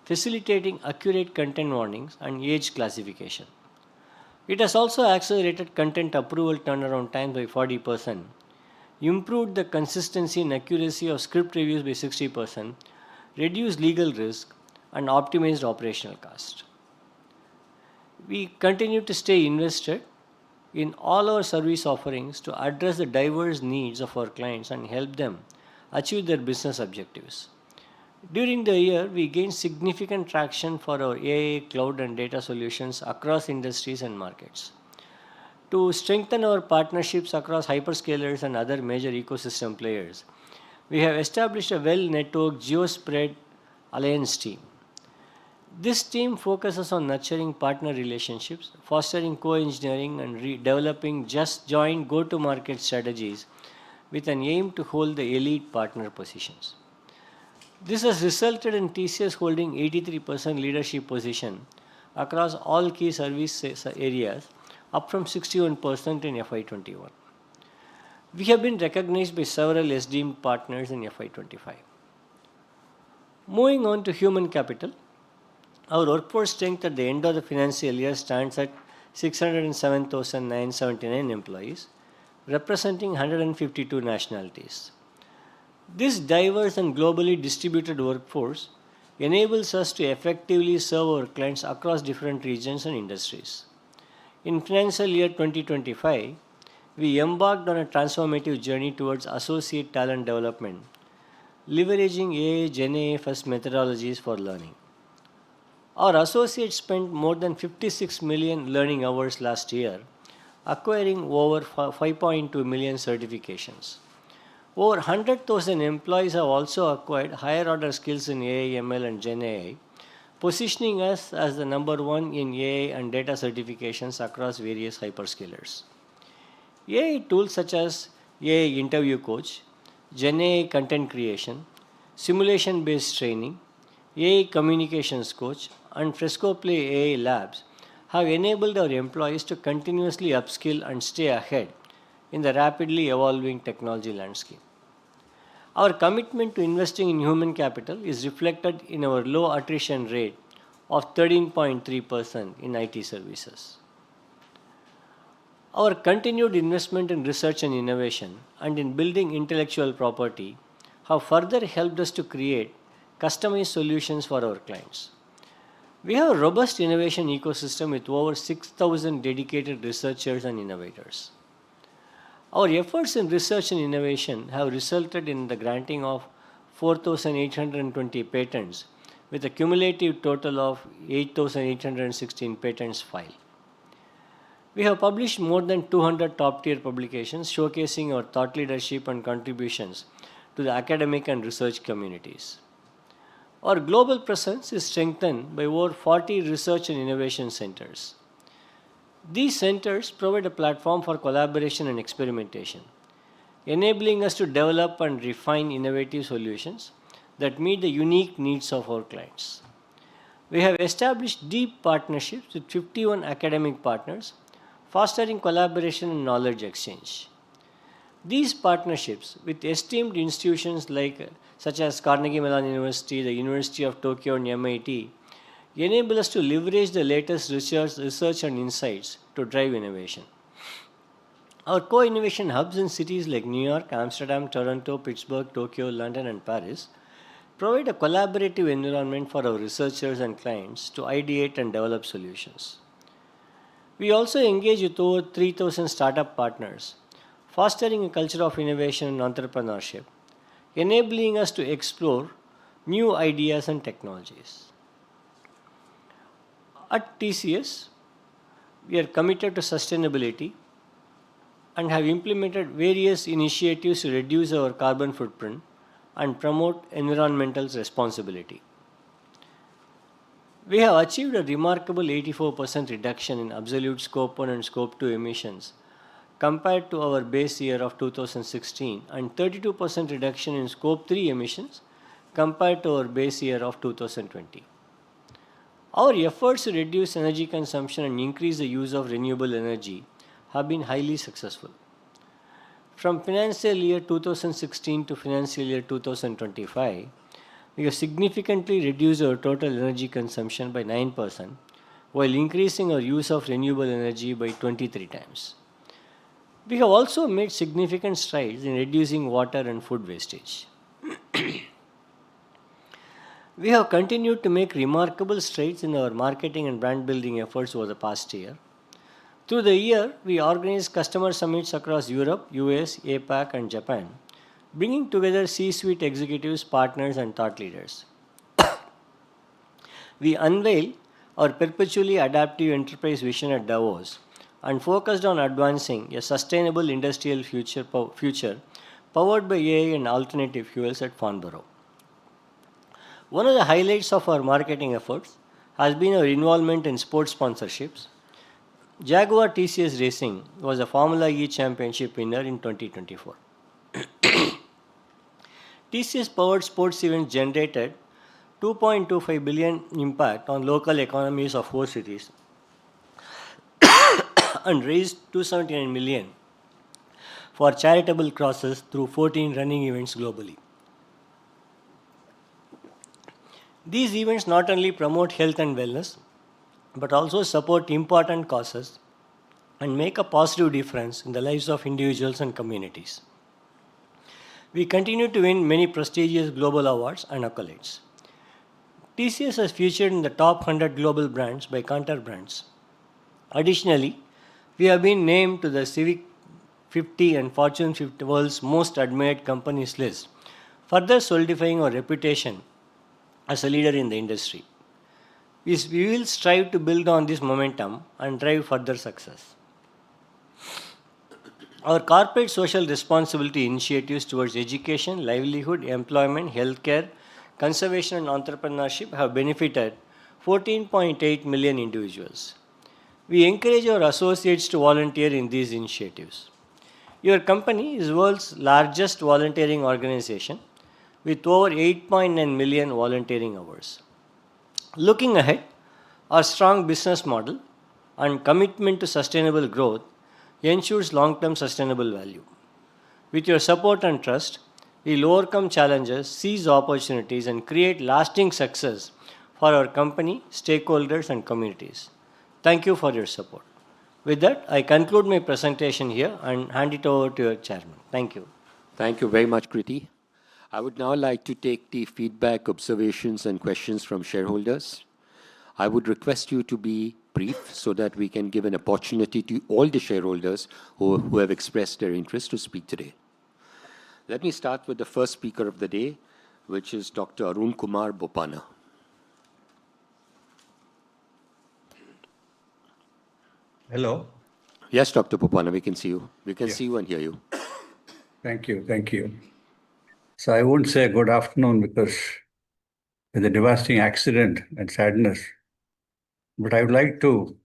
facilitating accurate content warnings and age classification. It has also accelerated content approval turnaround time by 40%, improved the consistency and accuracy of script reviews by 60%, reduced legal risk, and optimized operational cost. We continue to stay invested in all our service offerings to address the diverse needs of our clients and help them achieve their business objectives. During the year, we gained significant traction for our AI, cloud, and data solutions across industries and markets. To strengthen our partnerships across hyperscalers and other major ecosystem players, we have established a well-networked GeoSpread Alliance team. This team focuses on nurturing partner relationships, fostering co-engineering, and developing joint go-to-market strategies with an aim to hold the elite partner positions. This has resulted in TCS holding 83% leadership position across all key service areas, up from 61% in FY21. We have been recognized by several esteemed partners in FY25. Moving on to human capital, our workforce strength at the end of the financial year stands at 607,979 employees, representing 152 nationalities. This diverse and globally distributed workforce enables us to effectively serve our clients across different regions and industries. In financial year 2025, we embarked on a transformative journey towards associate talent development, leveraging AI Gen AI first methodologies for learning. Our associates spent more than 56 million learning hours last year, acquiring over 5.2 million certifications. Over 100,000 employees have also acquired higher order skills in AI, ML, and Gen AI, positioning us as the number one in AI and data certifications across various hyperscalers. AI tools such as AI Interview Coach, Gen AI Content Creation, Simulation-Based Training, AI Communications Coach, and Fresco Play AI Labs have enabled our employees to continuously upskill and stay ahead in the rapidly evolving technology landscape. Our commitment to investing in human capital is reflected in our low attrition rate of 13.3% in IT services. Our continued investment in research and innovation and in building intellectual property have further helped us to create customized solutions for our clients. We have a robust innovation ecosystem with over 6,000 dedicated researchers and innovators. Our efforts in research and innovation have resulted in the granting of 4,820 patents with a cumulative total of 8,816 patents filed. We have published more than 200 top-tier publications showcasing our thought leadership and contributions to the academic and research communities. Our global presence is strengthened by over 40 research and innovation centers. These centers provide a platform for collaboration and experimentation, enabling us to develop and refine innovative solutions that meet the unique needs of our clients. We have established deep partnerships with 51 academic partners, fostering collaboration and knowledge exchange. These partnerships with esteemed institutions such as Carnegie Mellon University, the University of Tokyo, and MIT enable us to leverage the latest research and insights to drive innovation. Our co-innovation hubs in cities like New York, Amsterdam, Toronto, Pittsburgh, Tokyo, London, and Paris provide a collaborative environment for our researchers and clients to ideate and develop solutions. We also engage with over 3,000 startup partners, fostering a culture of innovation and entrepreneurship, enabling us to explore new ideas and technologies. At TCS, we are committed to sustainability and have implemented various initiatives to reduce our carbon footprint and promote environmental responsibility. We have achieved a remarkable 84% reduction in absolute Scope 1 and Scope 2 emissions compared to our base year of 2016 and 32% reduction in Scope 3 emissions compared to our base year of 2020. Our efforts to reduce energy consumption and increase the use of renewable energy have been highly successful. From financial year 2016 to financial year 2025, we have significantly reduced our total energy consumption by 9%, while increasing our use of renewable energy by 23 times. We have also made significant strides in reducing water and food wastage. We have continued to make remarkable strides in our marketing and brand building efforts over the past year. Through the year, we organized customer summits across Europe, US, APAC, and Japan, bringing together C-suite executives, partners, and thought leaders. We unveiled our perpetually adaptive enterprise vision at Davos and focused on advancing a sustainable industrial future powered by AI and alternative fuels at Farnborough. One of the highlights of our marketing efforts has been our involvement in sports sponsorships. Jaguar TCS Racing was a Formula E championship winner in 2024. TCS powered sports events generated 2.25 billion impact on local economies of 4 cities and raised 279 million for charitable causes through 14 running events globally. These events not only promote health and wellness, but also support important causes and make a positive difference in the lives of individuals and communities. We continue to win many prestigious global awards and accolades. TCS has featured in the top 100 global brands by Kantar Brands. Additionally, we have been named to the Civic 50 and Fortune 50 World's Most Admired Companies list, further solidifying our reputation as a leader in the industry. We will strive to build on this momentum and drive further success. Our corporate social responsibility initiatives towards education, livelihood, employment, healthcare, conservation, and entrepreneurship have benefited 14.8 million individuals. We encourage our associates to volunteer in these initiatives. Your company is the world's largest volunteering organization with over 8.9 million volunteering hours. Looking ahead, our strong business model and commitment to sustainable growth ensures long-term sustainable value. With your support and trust, we will overcome challenges, seize opportunities, and create lasting success for our company, stakeholders, and communities. Thank you for your support. With that, I conclude my presentation here and hand it over to your chairman. Thank you. Thank you very much, Kriti. I would now like to take the feedback, observations, and questions from shareholders. I would request you to be brief so that we can give an opportunity to all the shareholders who have expressed their interest to speak today. Let me start with the first speaker of the day, which is Dr. Arun Kumar Bopana. Hello. Yes, Dr. Bopana, we can see you. We can see you and hear you. Thank you. Thank you. So I won't say good afternoon because with a devastating accident and sadness, but I would like to,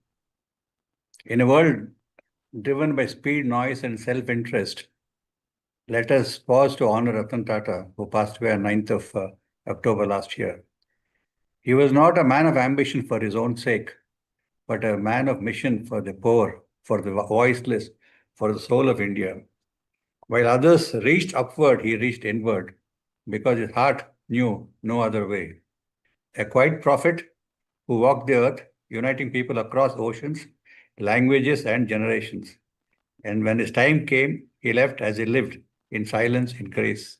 in a world driven by speed, noise, and self-interest, let us pause to honor Ratan Tata, who passed away on 9th of October last year. He was not a man of ambition for his own sake, but a man of mission for the poor, for the voiceless, for the soul of India. While others reached upward, he reached inward, because his heart knew no other way. A quiet prophet who walked the earth, uniting people across oceans, languages, and generations. And when his time came, he left as he lived, in silence, in grace.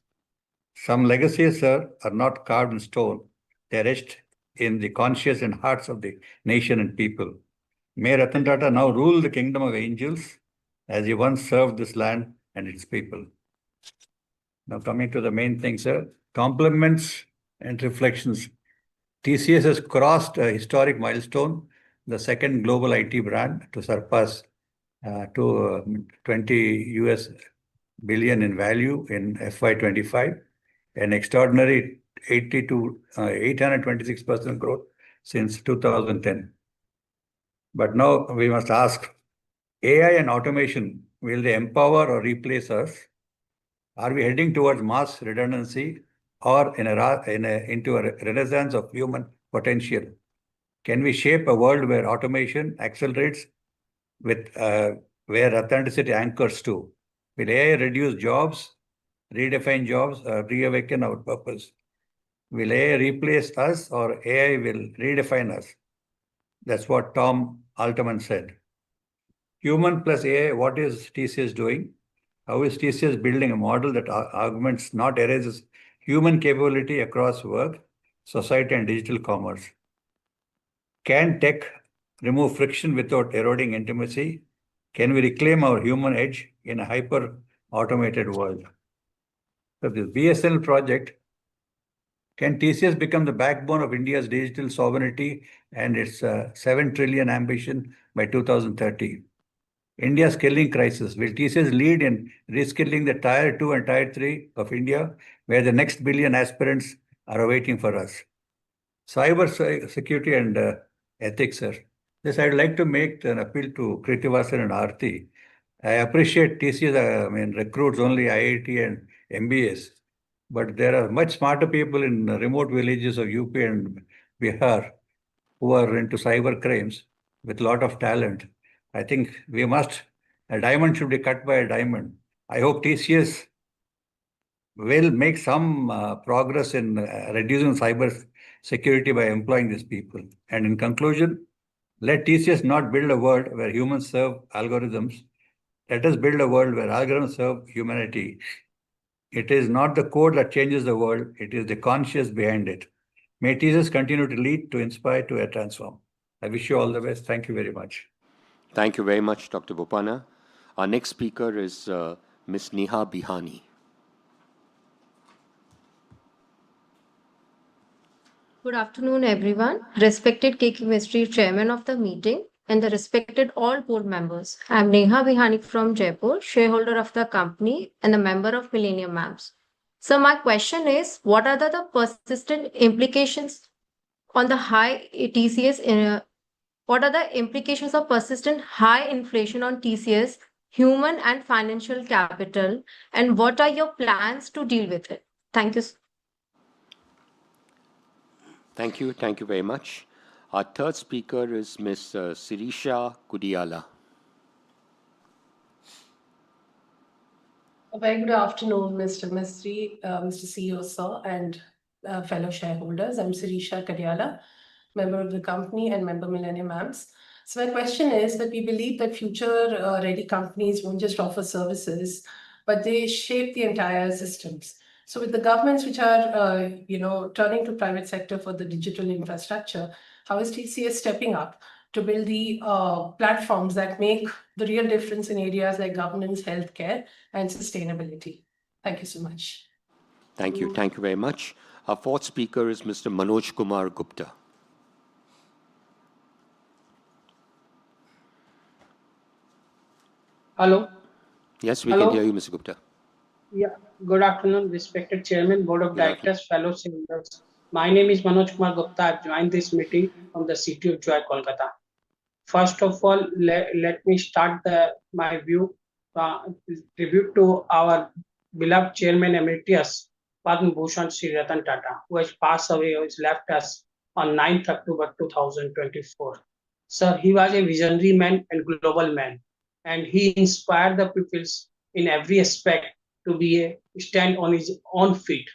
Some legacies, sir, are not carved in stone. They are etched in the conscience and hearts of the nation and people. May Ratan Tata now rule the kingdom of angels as he once served this land and its people. Now coming to the main thing, sir, compliments and reflections. TCS has crossed a historic milestone, the second global IT brand to surpass to 20 US billion in value in FY25, an extraordinary 826% growth since 2010. But now we must ask, AI and automation, will they empower or replace us? Are we heading towards mass redundancy or into a renaissance of human potential? Can we shape a world where automation accelerates with where authenticity anchors to? Will AI reduce jobs, redefine jobs, reawaken our purpose? Will AI replace us or AI will redefine us? That's what Tom Altman said. Human plus AI, what is TCS doing? How is TCS building a model that augments, not erases, human capability across work, society, and digital commerce? Can tech remove friction without eroding intimacy? Can we reclaim our human edge in a hyper-automated world? So this BSNL project, can TCS become the backbone of India's digital sovereignty and its 7 trillion ambition by 2030? India's skilling crisis. Will TCS lead in reskilling the Tier 2 and Tier 3 of India, where the next billion aspirants are awaiting for us? Cyber security and ethics, sir. This I'd like to make an appeal to Kritivasan and Aarti. I appreciate TCS, recruits only IIT and MBAs, but there are much smarter people in remote villages of UP and Bihar who are into cyber crimes with a lot of talent. I think a diamond should be cut by a diamond. I hope TCS will make some progress in reducing cyber security by employing these people. And in conclusion, let TCS not build a world where humans serve algorithms. Let us build a world where algorithms serve humanity. It is not the code that changes the world, it is the conscience behind it. May TCS continue to lead, to inspire, to transform. I wish you all the best. Thank you very much. Thank you very much, Dr. Bopana. Our next speaker is Ms. Neha Bihani. Good afternoon, everyone. Respected KK Mystery Chairman of the meeting and the respected all board members. I am Neha Bihani from Jaipur, shareholder of the company and a member of Millennium Maps. So my question is, what are the persistent implications on the high TCS? What are the implications of persistent high inflation on TCS, human and financial capital, and what are your plans to deal with it? Thank you. Thank you. Thank you very much. Our third speaker is Ms. Sirisha Kudiala. A very good afternoon, Mr. Mistry, Mr. CEO, sir, and fellow shareholders. I'm Sirisha Kadiala. member of the company, and member Millennium Amps. So my question is that we believe that future-ready companies won't just offer services, but they shape the entire systems. So with the governments which are, turning to private sector for the digital infrastructure, how is TCS stepping up to build the platforms that make the real difference in areas like governance, healthcare, and sustainability? Thank you so much. Thank you. Thank you very much. Our fourth speaker is Mr. Manoj Kumar Gupta. Hello. Yes, we Hello. can hear you, Mr. Gupta. Yeah. Good afternoon, respected Chairman, Board of Directors, fellow shareholders. My name is Manoj Kumar Gupta. I've joined this meeting from the city of Joy, Kolkata. First of all, let me start my tribute to our beloved Chairman Emeritus, Padma Bhushan Sri Ratan Tata, who has passed away, who has left us on 9th October 2024. Sir, he was a visionary man and global man, and he inspired the peoples in every aspect to stand on his own feet,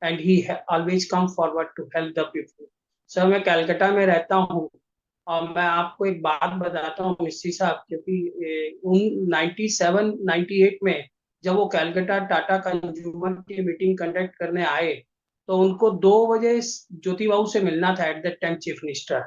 and he always come forward to help the people. Sir मैं कलकत्ता में रहता हूँ और मैं आपको एक बात बताता हूँ मिस्त्री साहब, क्योंकि 97 98 में जब वो कलकत्ता टाटा कंज्यूमर की मीटिंग कंडक्ट करने आए तो उनको 2 बजे ज्योति बाबू से मिलना था, eight that time chief minister.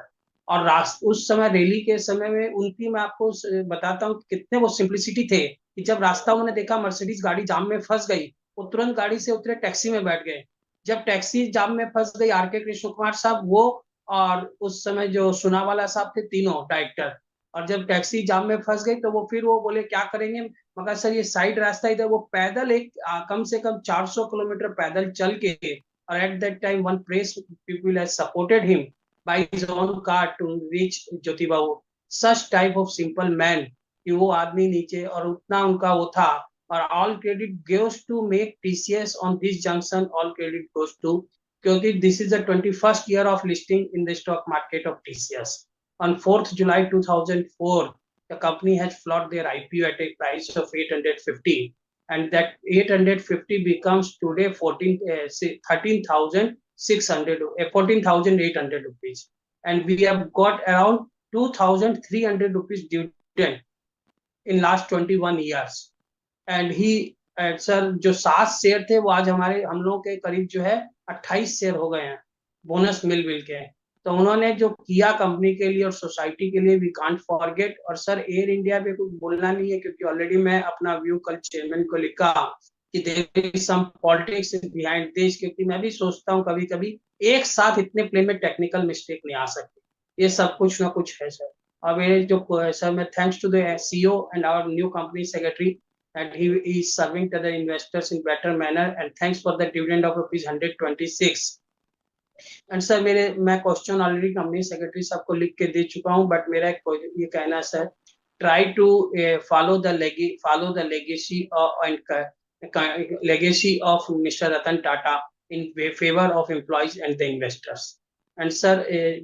और उस समय रैली के समय में उनकी मैं आपको बताता हूँ कितने वो सिंप्लिसिटी थे कि जब रास्ता उन्होंने देखा मर्सिडीज गाड़ी जाम में फंस गई, वो तुरंत गाड़ी से उतरे, टैक्सी में बैठ गए। जब टैक्सी जाम में फंस गई, आर.के. कृष्ण कुमार साहब, वो और उस समय जो सुनावाला साहब थे, तीनों डायरेक्टर, और जब टैक्सी जाम में फंस गई तो वो फिर वो बोले क्या करेंगे, मगर सर ये साइड रास्ता इधर, वो पैदल कम से कम 400 किलोमीटर पैदल चल के, और at that time one press people has supported him by his own car to reach Jyoti Babu. Such type of simple man कि वो आदमी नीचे, और उतना उनका वो था, और all credit goes to make TCS on this junction, all credit goes to, क्योंकि this is the 21st year of listing in the stock market of TCS. On 4th July 2004, the company has floated their IPO at a price of 850, and that 850 becomes today 14,800 rupees, and we have got around 2,300 rupees dividend in last 21 years. And he sir जो 7 share थे वो आज हम लोगों के करीब जो है 28 शेयर हो गए हैं, बोनस मिल के। तो उन्होंने जो किया कंपनी के लिए और सोसाइटी के लिए, वी कांट फॉरगेट। और सर एयर इंडिया पे कुछ बोलना नहीं है, क्योंकि ऑलरेडी मैं अपना व्यू कल चेयरमैन को लिखा कि there is some politics behind this, क्योंकि मैं भी सोचता हूँ कभी कभी एक साथ इतने प्लेन में टेक्निकल मिस्टेक नहीं आ सकती, ये सब कुछ ना कुछ है सर। और मेरे जो सर, मैं thanks to the CEO and our new company secretary, and he is serving to the investors in better manner, and thanks for the dividend of rupees 126. And sir, मैं क्वेश्चन ऑलरेडी कंपनी सेक्रेटरी साहब को लिख के दे चुका हूं, but मेरा ये कहना sir, try to follow the legacy of Mr. Ratan Tata in favor of employees and the investors. And sir,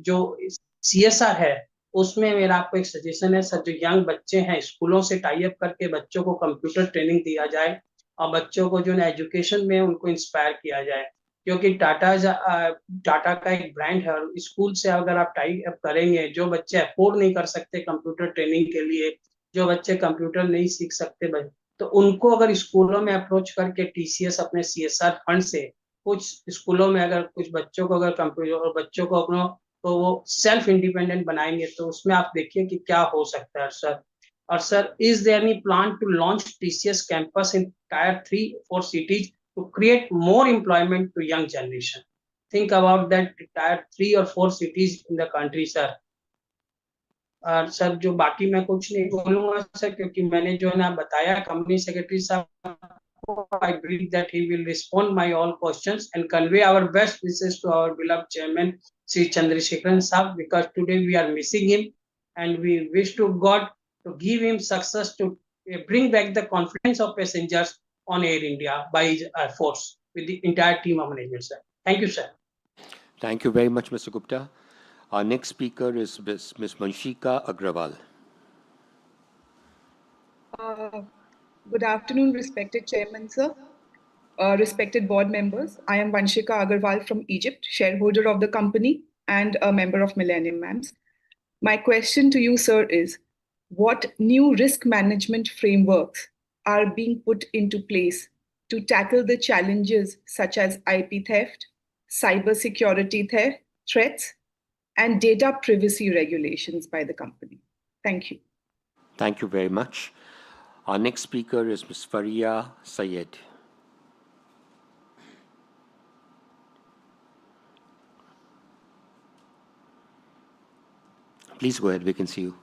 जो CSR है उसमें मेरा आपको एक सजेशन है सर, जो यंग बच्चे हैं स्कूलों से टाई अप करके बच्चों को कंप्यूटर ट्रेनिंग दिया जाए, और बच्चों को जो है एजुकेशन में उनको इंस्पायर किया जाए, क्योंकि टाटा का एक ब्रांड है, और स्कूल से अगर आप टाई अप करेंगे, जो बच्चे अफोर्ड नहीं कर सकते कंप्यूटर ट्रेनिंग के लिए, जो बच्चे कंप्यूटर नहीं सीख सकते, तो उनको अगर स्कूलों में अप्रोच करके TCS अपने CSR फंड से कुछ स्कूलों में अगर कुछ बच्चों को अगर कंप्यूटर और बच्चों को अपना तो वो सेल्फ इंडिपेंडेंट बनाएंगे, तो उसमें आप देखिए कि क्या हो सकता है सर। और sir, is there any plan to launch TCS campus in Tier 3-4 cities to create more employment to young generation? Think about that, Tier 3 or 4 cities in the country, sir. और सर जो बाकी मैं कुछ नहीं बोलूंगा sir, क्योंकि मैंने जो है ना बताया कंपनी सेक्रेटरी साहब, I believe that he will respond my all questions and convey our best wishes to our beloved chairman Sri Chandrasekharan Saab, because today we are missing him, and we wish to God to give him success to bring back the confidence of passengers on Air India by his efforts with the entire team of management, sir. Thank you, sir. Thank you very much, Mr. Gupta. Our next speaker is Ms. Manshika Agrawal. Good afternoon, respected Chairman, sir. Respected board members, I am Vanshika Agarwal from Egypt, shareholder of the company. and a member of Millennium MAMS. My question to you, sir, is what new risk management frameworks are being put into place to tackle the challenges such as IP theft, cybersecurity threats, and data privacy regulations by the company? Thank you. Thank you very much. Our next speaker is Ms. Faria Sayed. Please go ahead, we can see you.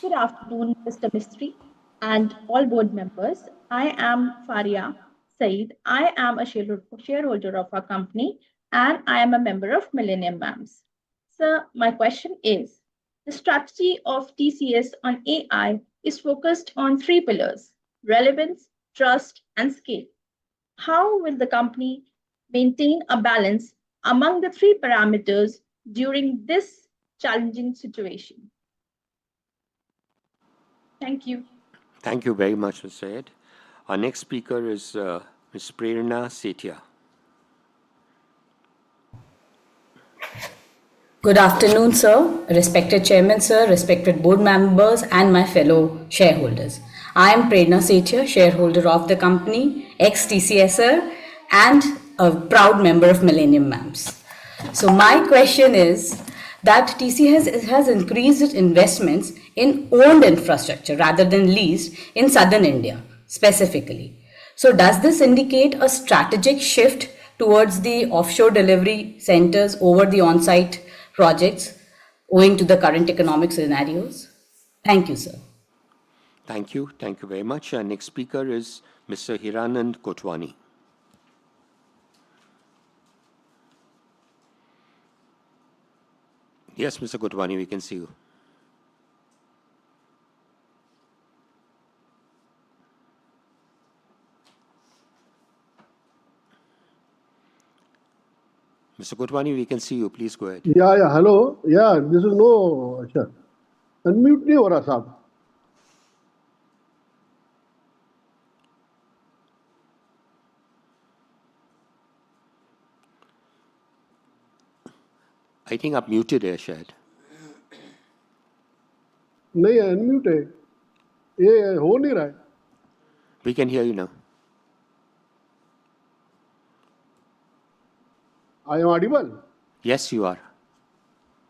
Good afternoon, Mr. Mistry and all board members. I am Faria Saeed. I am a shareholder of our company and I am a member of Millennium MAMS. Sir, my question is, the strategy of TCS on AI is focused on 3 pillars: relevance, trust, and scale. How will the company maintain a balance among the 3 parameters during this challenging situation? Thank you. Thank you very much, Ms. Sayed. Our next speaker is Ms. Prerna Setia. Good afternoon, sir. Respected Chairman, sir, respected board members, and my fellow shareholders. I am Prerna Setia, shareholder of the company, ex-TCSer, and a proud member of Millennium MAMS. So my question is that TCS has increased its investments in owned infrastructure rather than leased in southern India, specifically. So does this indicate a strategic shift towards the offshore delivery centers over the on-site projects owing to the current economic scenarios? Thank you, sir. Thank you. Thank you very much. Our next speaker is Mr. Hiranand Kotwani. Yes, Mr. Kotwani, we can see you. Mr. Kotwani, we can see you. Please go ahead. Yeah, hello. Yeah, this is no, sir. Unmute नहीं हो रहा साहब. I think आप muted है शायद. नहीं है, unmute है. ये हो नहीं रहा है. We can hear you now. I am audible? Yes, you are.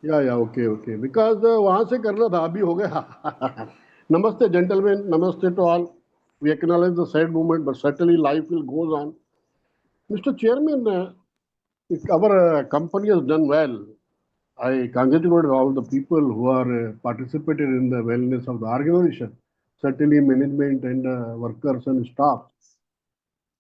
Yeah, okay. Because वहाँ से करना था, अभी हो गया. Namaste, gentlemen. Namaste to all. We acknowledge the sad moment, but certainly life will go on. Mr. Chairman, if our company has done well, I congratulate all the people who are participated in the wellness of the organization, certainly management and workers and staff.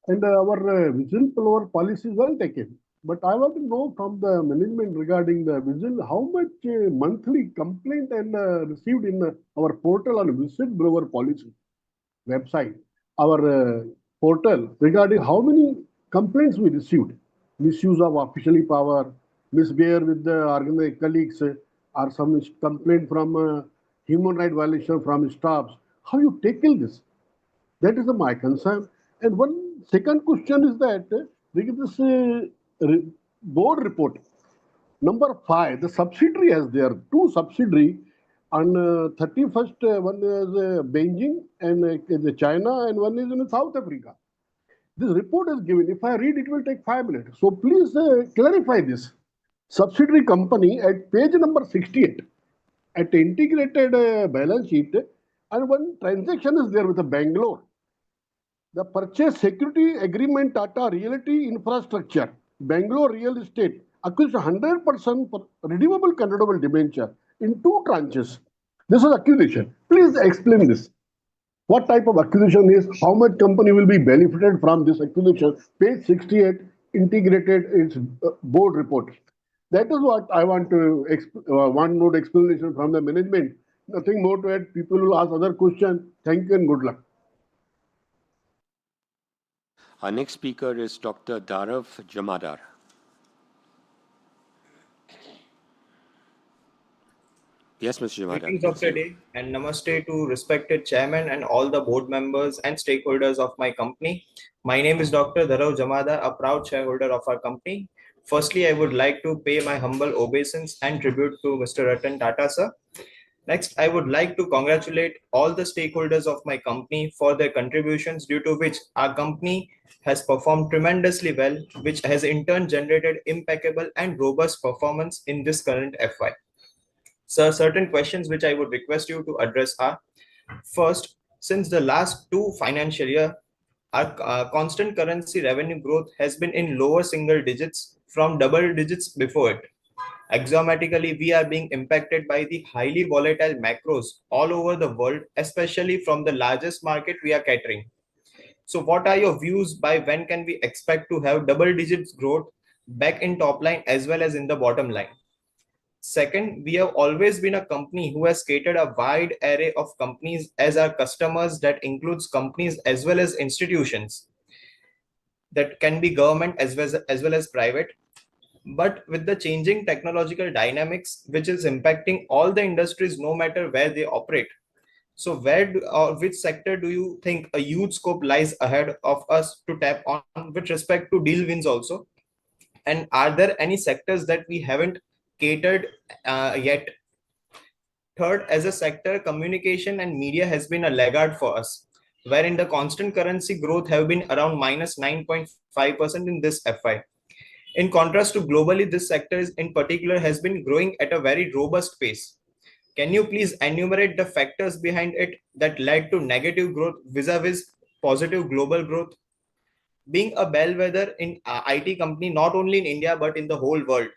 And our whistleblower policy is well taken. But I want to know from the management regarding the how much monthly complaint and received in our portal on whistleblower policy website, our portal regarding how many complaints we received, misuse of officially power, misbehavior with the organized colleagues, or some complaint from human right violation from staffs. How you tackle this? That is my concern. And one second question is that this board report, number 5, the subsidiary has there, 2 subsidiary on 31st, one is Beijing and China, and one is in South Africa. This report is given. If I read, it will take 5 minutes. So please clarify this. Subsidiary company at page number 68, at integrated balance sheet, and one transaction is there with the Bangalore. The purchase security agreement Tata Realty Infrastructure, Bangalore Real Estate, acquisition 100% redeemable convertible debenture in 2 tranches. This is acquisition. Please explain this. What type of acquisition is, how much company will be benefited from this acquisition? Page 68, integrated its board report. That is what I want to one note explanation from the management. Nothing more to add. People will ask other questions. Thank you and good luck. Our next speaker is Dr. Dharav Jamadar. Yes, Mr. Jamadar. Greetings of the day and namaste to respected chairman and all the board members and stakeholders of my company. My name is Dr. Dharav Jamadar, a proud shareholder of our company. Firstly, I would like to pay my humble obeisance and tribute to Mr. Ratan Tata, sir. Next, I would like to congratulate all the stakeholders of my company for their contributions, due to which our company has performed tremendously well, which has in turn generated impeccable and robust performance in this current FY. Sir, certain questions which I would request you to address are: first, since the last two financial year, our constant currency revenue growth has been in lower single digits from double digits before it. Axiomatically, we are being impacted by the highly volatile macros all over the world, especially from the largest market we are catering. So what are your views by when can we expect to have double digits growth back in top line as well as in the bottom line? Second, we have always been a company who has catered a wide array of companies as our customers, that includes companies as well as institutions, that can be government as well as private. But with the changing technological dynamics, which is impacting all the industries no matter where they operate, so or which sector do you think a huge scope lies ahead of us to tap on with respect to deal wins also? And are there any sectors that we haven't catered yet? Third, as a sector, communication and media has been a laggard for us, wherein the constant currency growth have been around minus 9.5% in this FI. In contrast to globally, this sector in particular has been growing at a very robust pace. Can you please enumerate the factors behind it that led to negative growth vis-a-vis positive global growth? Being a bellwether in IT company, not only in India, but in the whole world,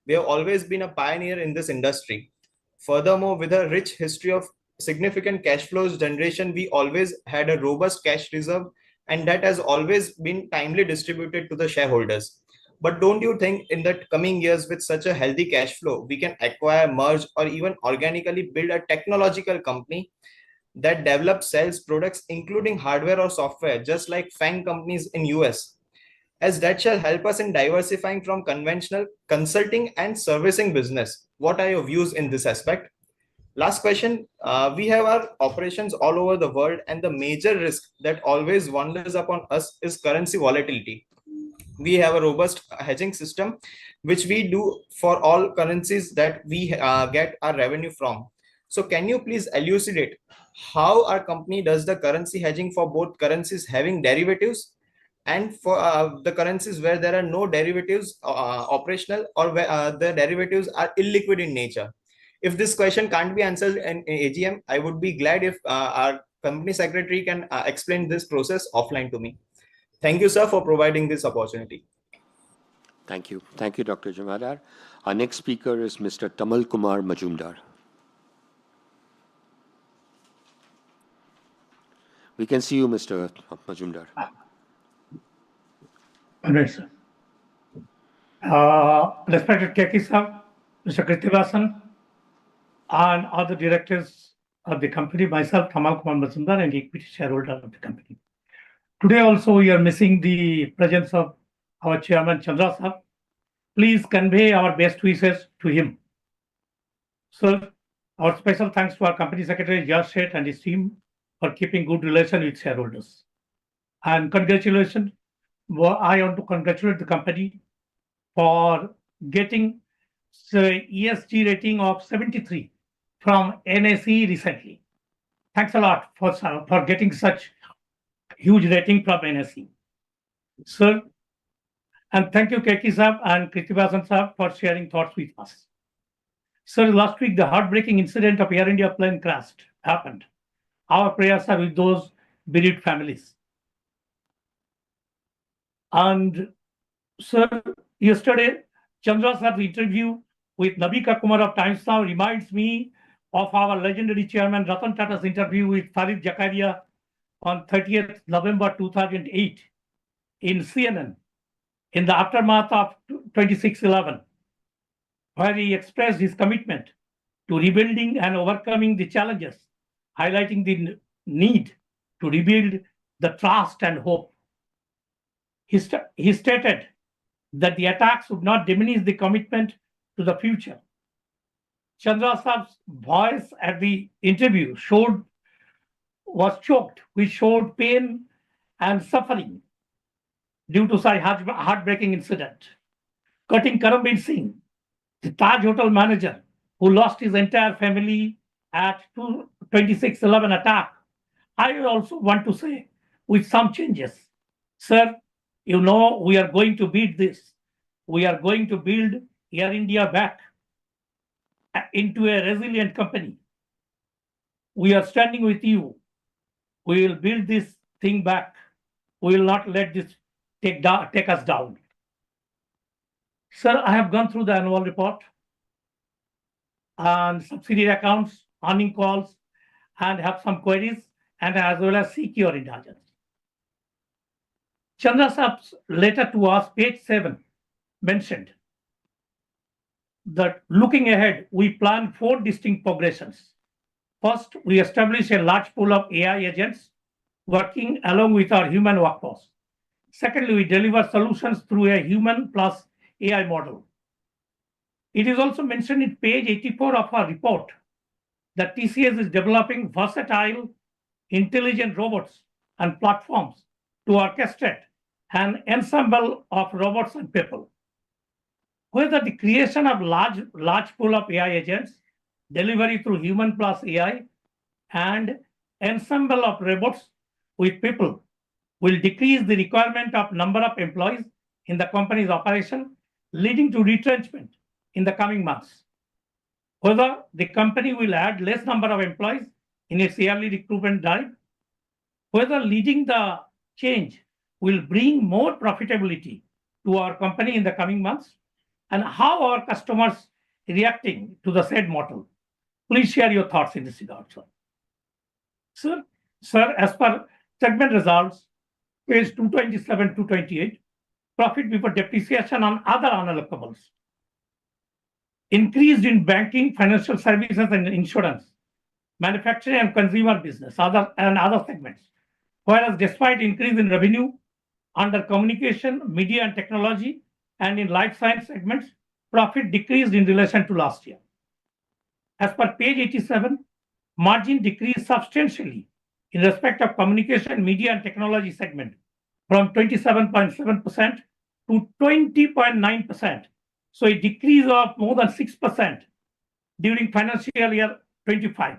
we have always been a pioneer in this industry. Furthermore, with a rich history of significant cash flows generation, we always had a robust cash reserve, and that has always been timely distributed to the shareholders. But don't you think in the coming years, with such a healthy cash flow, we can acquire, merge, or even organically build a technological company that develops, sells products, including hardware or software, just like FANG companies in US, as that shall help us in diversifying from conventional consulting and servicing business? What are your views in this aspect? Last question. We have our operations all over the world, and the major risk that always wanders upon us is currency volatility. We have a robust hedging system, which we do for all currencies that we get our revenue from. So can you please elucidate how our company does the currency hedging for both currencies having derivatives and for the currencies where there are no derivatives operational, or where the derivatives are illiquid in nature? If this question can't be answered in AGM, I would be glad if our company secretary can explain this process offline to me. Thank you, sir, for providing this opportunity. Thank you. Thank you, Dr. Jamadar. Our next speaker is Mr. Tamal Kumar Majumdar. We can see you, Mr. Majumdar. Right, sir. Respected KK sir, Mr. Kritivasan, and other directors of the company, myself, Tamal Kumar Majumdar, and equity shareholder of the company. Today also we are missing the presence of our chairman Chandra sir. Please convey our best wishes to him. Sir, our special thanks to our company secretary Yash Sheth and his team for keeping good relation with shareholders. And congratulations. I want to congratulate the company for getting the ESG rating of 73 from NSE recently. Thanks a lot for getting such huge rating from NSE. Sir, and thank you Keki Saab and Kritivasan Saab for sharing thoughts with us. Sir, last week the heartbreaking incident of Air India plane crashed happened. Our prayers are with those bereaved families. And sir, yesterday, Chandra sir's interview with Nabika Kumar of Times Now reminds me of our legendary chairman Ratan Tata's interview with Farid Zakaria on 30th November 2008 in CNN in the aftermath of 26/11, where he expressed his commitment to rebuilding and overcoming the challenges, highlighting the need to rebuild the trust and hope. He stated that the attacks would not diminish the commitment to the future. Chandra Saab's voice at the interview was choked, which showed pain and suffering due to such heartbreaking incident. cutting Karambir Singh, the Taj Hotel manager who lost his entire family at 26/11 attack. I also want to say with some changes, sir, you know we are going to beat this. We are going to build Air India back into a resilient company. We are standing with you. We will build this thing back. We will not let this take us down. Sir, I have gone through the annual report and subsidiary accounts, earning calls, and have some queries, and as well as seek your indulgence. Chandra Saab's letter to us, page 7, mentioned that looking ahead, we plan 4 distinct progressions. First, we establish a large pool of AI agents working along with our human workforce. Secondly, we deliver solutions through a human plus AI model. It is also mentioned in page 84 of our report that TCS is developing versatile, intelligent robots and platforms to orchestrate an ensemble of robots and people. Whether the creation of large pool of AI agents, delivery through human plus AI, and ensemble of robots with people will decrease the requirement of number of employees in the company's operation, leading to retrenchment in the coming months. Whether the company will add less number of employees in its yearly recruitment drive, whether leading the change will bring more profitability to our company in the coming months, and how our customers reacting to the said model. Please share your thoughts in this regard, sir. Sir, as per segment results, page 227 to 28, profit before depreciation on other unallocables increased in banking, financial services, and insurance, manufacturing and consumer business, other segments. Whereas despite increase in revenue under communication, media and technology, and in life science segments, profit decreased in relation to last year. As per page 87, margin decreased substantially in respect of communication, media and technology segment from 27.7% to 20.9%. So a decrease of more than 6% during financial year 25.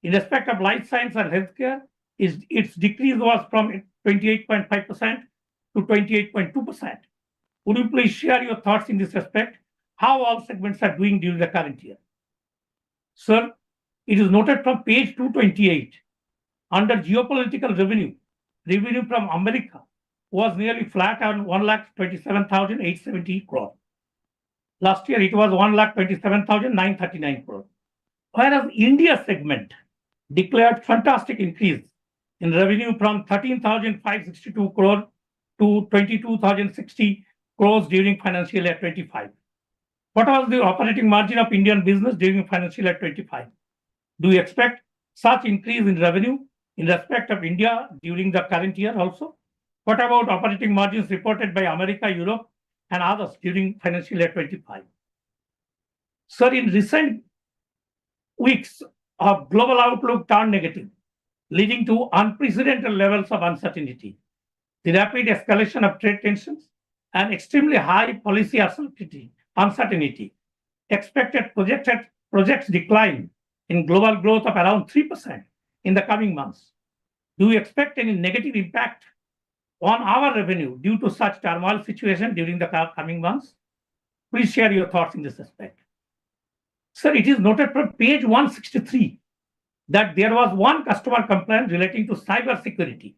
In respect of life science and healthcare, its decrease was from 28.5% to 28.2%. Would you please share your thoughts in this respect, how all segments are doing during the current year? Sir, it is noted from page 228, under geopolitical revenue from America was nearly flat on 1,27,870 crore. Last year, it was 1,27,939 crore. Whereas India segment declared fantastic increase in revenue from 13,562 crore to 22,060 crores during financial year 25. What was the operating margin of Indian business during financial year 25? Do you expect such increase in revenue in respect of India during the current year also? What about operating margins reported by America, Europe, and others during financial year 25? Sir, in recent weeks, our global outlook turned negative, leading to unprecedented levels of uncertainty. The rapid escalation of trade tensions and extremely high policy uncertainty expected projects decline in global growth of around 3% in the coming months. Do you expect any negative impact on our revenue due to such turmoil situation during the coming months? Please share your thoughts in this respect. Sir, it is noted from page 163 that there was one customer complaint relating to cyber security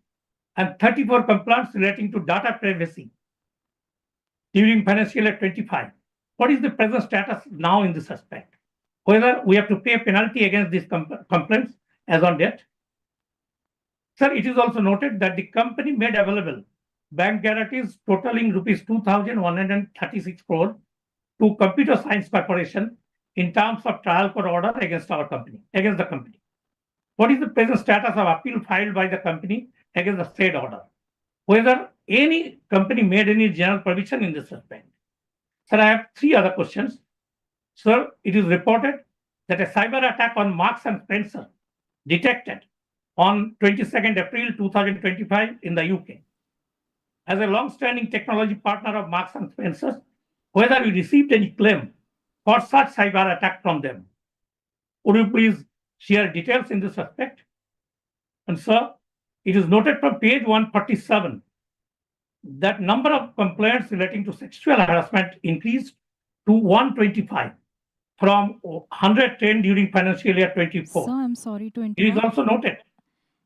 and 34 complaints relating to data privacy during financial year 25. What is the present status now in this aspect? Whether we have to pay a penalty against these complaints as on date? Sir, it is also noted that the company made available bank guarantees totaling rupees 2,136 crore to Computer Science Corporation in terms of trial court order against the company. What is the present status of appeal filed by the company against the said order? Whether any company made any general provision in this respect? Sir, I have 3 other questions. Sir, it is reported that a cyber attack on Marks and Spencer detected on 22nd April 2025 in the UK. As a long-standing technology partner of Marks and Spencer, whether you received any claim for such cyber attack from them. Would you please share details in this respect? And sir, it is noted from page 147 that number of complaints relating to sexual harassment increased to 125 from 110 during financial year 24. Sir, I'm sorry to interrupt. It is also noted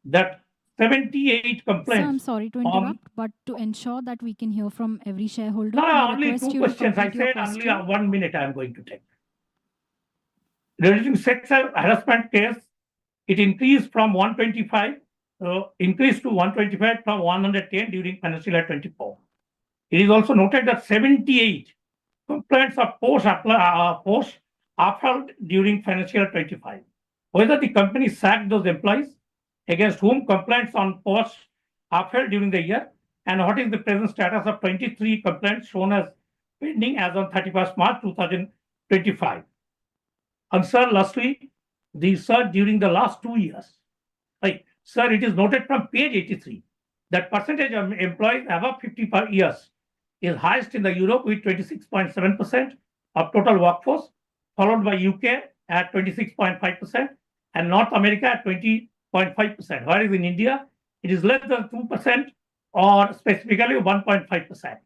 that 78 complaints. Sir, I'm sorry to interrupt, but to ensure that we can hear from every shareholder, No, I only request two you to questions. I complete your said only question. 1 minute I am going to take. Relating sexual harassment case, it increased from 125, increased to 125 from 110 during financial year 24. It is also noted that 78 complaints are post upheld during financial year 25. Whether the company sacked those employees against whom complaints on post upheld during the year, and what is the present status of 23 complaints shown as pending as on 31st March 2025. And sir, lastly, during the last 2 years, sir, it is noted from page 83 that percentage of employees above 55 years is highest in the Europe with 26.7% of total workforce, followed by UK at 26.5% and North America at 20.5%. Whereas in India, it is less than 2% or specifically 1.5%.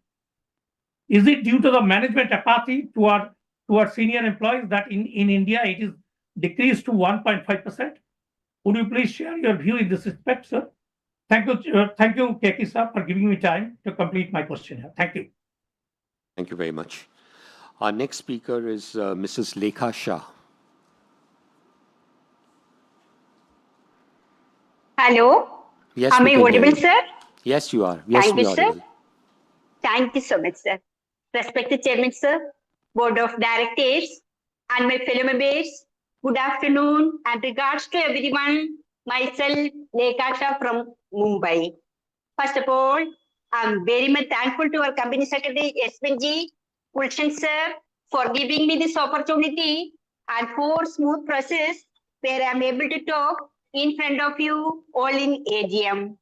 Is it due to the management apathy toward senior employees that in India it is decreased to 1.5%? Would you please share your view in this respect, sir? Thank you, Keki sir, for giving me time to complete my question here. Thank you. Thank you very much. Our next speaker is Mrs. Lekha Shah. Hello. Yes, Am we I can hear audible, you. sir? Yes, you are. Yes, Thank we you, are sir. audible. Thank you so much, sir. Respected Chairman, sir, Board of Directors, and my fellow members, good afternoon and regards to everyone. Myself, Lekha Shah from Mumbai. First of all, I'm very much thankful to our Company Secretary, SPG, Kulshan sir, for giving me this opportunity and for smooth process where I'm able to talk in front of you all in AGM.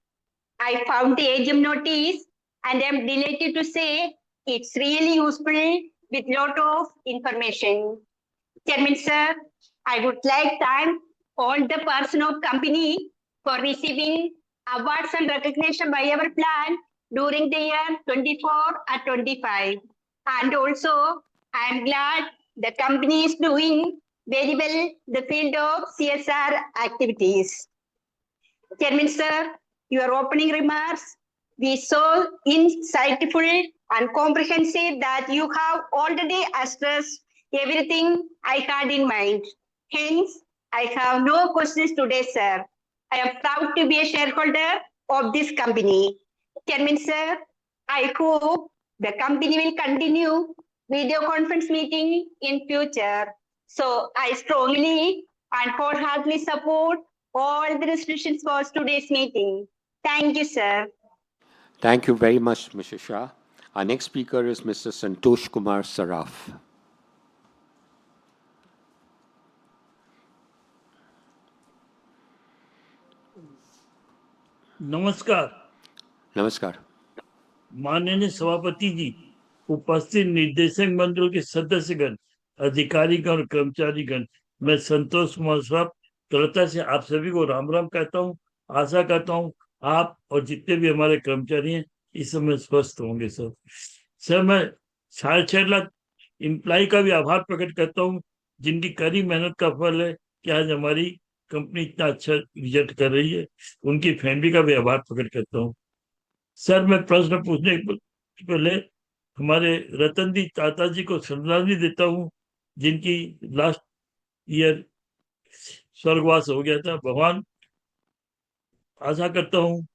I found the AGM notice and I'm delighted to say it's really useful with lot of information. Chairman sir, I would like to thank all the person of company for receiving awards and recognition by our plan during the year 24 and 25. And also, I am glad the company is doing very well the field of CSR activities. Chairman sir, your opening remarks we so insightful and comprehensive that you have already addressed everything I had in mind. Hence, I have no questions today, sir. I am proud to be a shareholder of this company. Chairman, sir, I hope the company will continue video conference meeting in future. So I strongly and wholeheartedly support all the resolutions for today's meeting. Thank you, sir. Thank you very much, Mr. Shah. Our next speaker is Mr. Santosh Kumar Saraf. नमस्कार। नमस्कार। माननीय सभापति जी, उपस्थित निर्देशक मंडल के सदस्यगण, अधिकारीगण और कर्मचारीगण, मैं संतोष कुमार साहब कलकत्ता से आप सभी को राम राम कहता हूँ। आशा करता हूँ आप और जितने भी हमारे कर्मचारी हैं इस समय स्वस्थ होंगे। सर मैं 6.5 लाख एम्प्लॉय का भी आभार प्रकट करता हूँ जिनकी कड़ी मेहनत का फल है कि आज हमारी कंपनी इतना अच्छा रिजल्ट कर रही है। उनकी फैमिली का भी आभार प्रकट करता हूँ। सर मैं प्रश्न पूछने के पहले हमारे रतन दी टाटा जी को श्रद्धांजलि देता हूँ जिनकी लास्ट ईयर स्वर्गवास हो गया था। भगवान आशा करता हूँ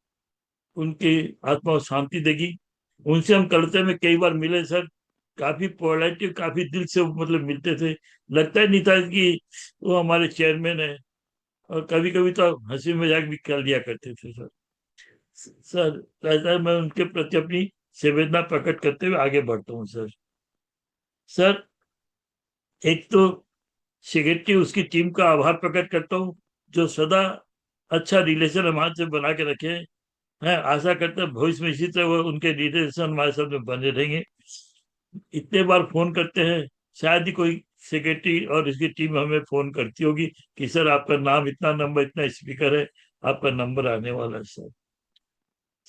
उनकी आत्मा को शांति देगी। उनसे हम कलकत्ते में कई बार मिले सर, काफी पोलाइट, काफी दिल से मतलब मिलते थे। लगता ही नहीं था कि वो हमारे चेयरमैन है, और कभी कभी तो हंसी मजाक भी कर लिया करते थे सर मैं उनके प्रति अपनी संवेदना प्रकट करते हुए आगे बढ़ता हूँ। सर एक तो सेक्रेटरी उसकी टीम का आभार प्रकट करता हूँ जो सदा अच्छा रिलेशन हमारे से बना के रखे हैं। आशा करता हूँ भविष्य में इसी तरह वो उनके रिलेशन हमारे साथ में बने रहेंगे। इतने बार फोन करते हैं, शायद ही कोई सेक्रेटरी और इसकी टीम हमें फोन करती होगी कि सर आपका नाम इतना, नंबर इतना, स्पीकर है, आपका नंबर आने वाला है सर।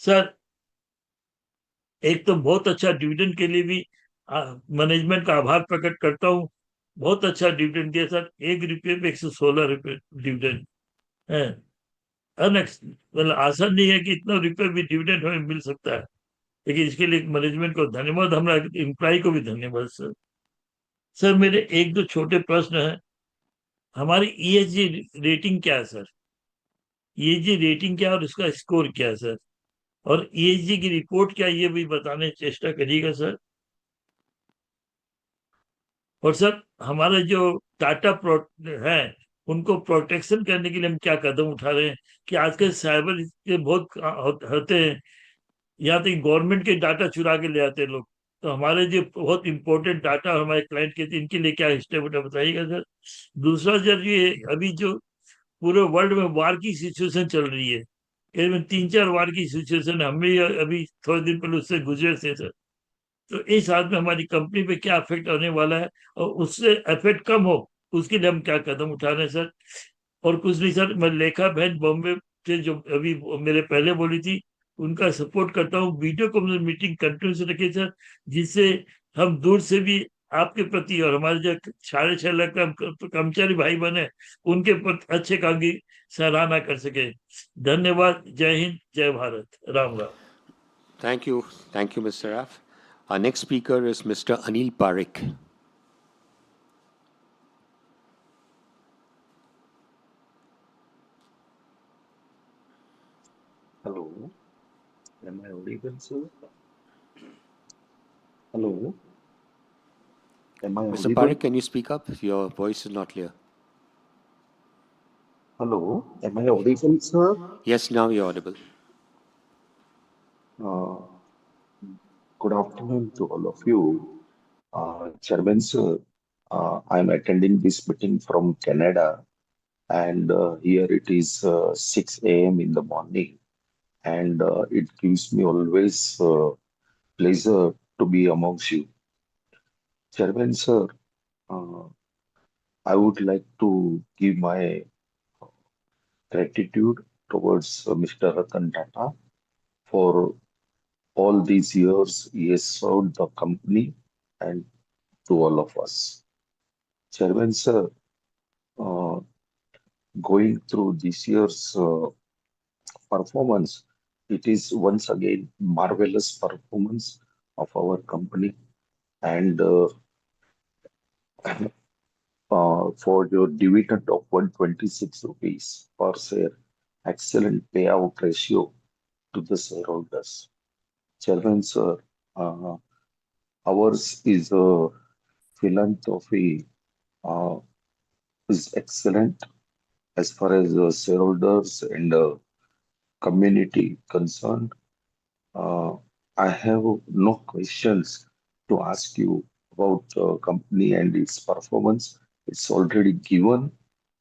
सर एक तो बहुत अच्छा डिविडेंड के लिए भी मैनेजमेंट का आभार प्रकट करता हूँ। बहुत अच्छा डिविडेंड दिया सर, ₹1 पे 116 डिविडेंड है। मतलब आसान नहीं है कि इतना रुपये भी डिविडेंड हमें मिल सकता है, लेकिन इसके लिए मैनेजमेंट को धन्यवाद, हमारे एम्प्लॉय को भी धन्यवाद सर। सर मेरे एक दो छोटे प्रश्न हैं। हमारी ईएसजी रेटिंग क्या है सर? ईएसजी रेटिंग क्या है और उसका स्कोर क्या है सर? और ईएसजी की रिपोर्ट क्या है, ये भी बताने की चेष्टा करिएगा सर। और सर हमारा जो टाटा है, उनको प्रोटेक्शन करने के लिए हम क्या कदम उठा रहे हैं? कि आजकल साइबर के बहुत होते हैं, यहाँ तक गवर्नमेंट के डाटा चुरा के ले आते हैं लोग। तो हमारे जो बहुत इंपॉर्टेंट डाटा हमारे क्लाइंट के थे, इनके लिए क्या स्टेप बताइएगा सर। दूसरा सर, ये अभी जो पूरे वर्ल्ड में वार की सिचुएशन चल रही है, करीबन 3-4 वार की सिचुएशन, हम भी अभी थोड़े दिन पहले उससे गुजरे थे सर। तो इस हाथ में हमारी कंपनी पे क्या इफेक्ट आने वाला है, और उससे इफेक्ट कम हो उसके लिए हम क्या कदम उठा रहे हैं सर। और कुछ नहीं सर, मैं लेखा बहन बॉम्बे से जो अभी मेरे पहले बोली थी, उनका सपोर्ट करता हूँ। वीडियो कॉन्फ्रेंस मीटिंग कंटिन्यू से रखिए सर, जिससे हम दूर से भी आपके प्रति और हमारे जो 6.5 लाख कर्मचारी भाई बहन, उनके प्रति अच्छे काम की सराहना कर सके। धन्यवाद। जय हिंद, जय Bharat, Ram Ram. Thank you. Thank you, Mr. Raf. Our next speaker is Mr. Anil Parekh. Hello, am I audible, sir? Hello, am I Mr. audible? Parekh, can you speak up? Your voice is not clear. Hello, am I audible, sir? Yes, now you're audible. Uh, Good afternoon to all of you. Chairman, sir, I'm attending this meeting from Canada, and here it is 6 a.m. in the morning, and it gives me always pleasure to be amongst you. Chairman, sir, uh, I would like to give my gratitude towards Mr. Ratan Tata for all these years he has served the company and to all of us. Chairman, sir, uh, going through this year's performance, it is once again marvelous performance of our company, and for your dividend of 126 rupees per share, excellent payout ratio to the shareholders. Chairman, sir, ours is a philanthropy is excellent as far as shareholders and community concerned. Uh, I have no questions to ask you about the company and its performance. It's already given,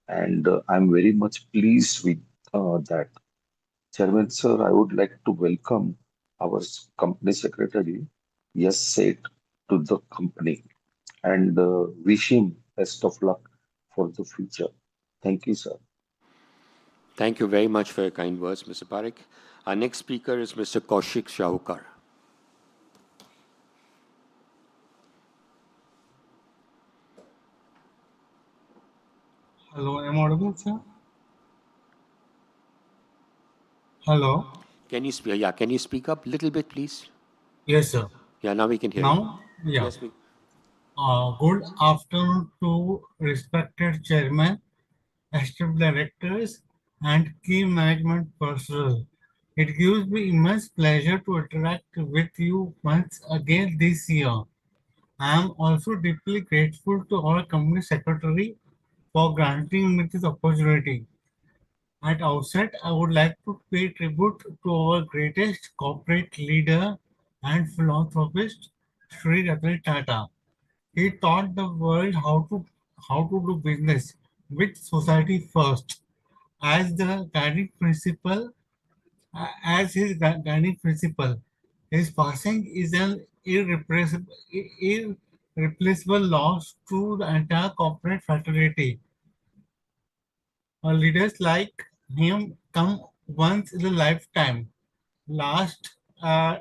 and I'm very much pleased with that. Chairman, sir, I would like to welcome our company secretary, yes, said to the company, and wish him best of luck for the future. Thank you, sir. Thank you very much for your kind words, Mr. Parekh. Our next speaker is Mr. Kaushik Shahukar. Hello, am I audible, sir? Hello. Can you speak? Yeah, can you speak up a little bit, please? Yes, sir. Yeah, now we can hear you. Now, yeah. Yes, we. Good afternoon to respected chairman, esteemed directors, and key management personnel. It gives me immense pleasure to interact with you once again this year. I am also deeply grateful to our company secretary for granting me this opportunity. At outset, I would like to pay tribute to our greatest corporate leader and philanthropist, Sri Ratan Tata. He taught the world how to do business with society first as the guiding principle as his guiding principle. His passing is an irreplaceable loss to the entire corporate fraternity. Leaders like him come once in a lifetime. Lifetime.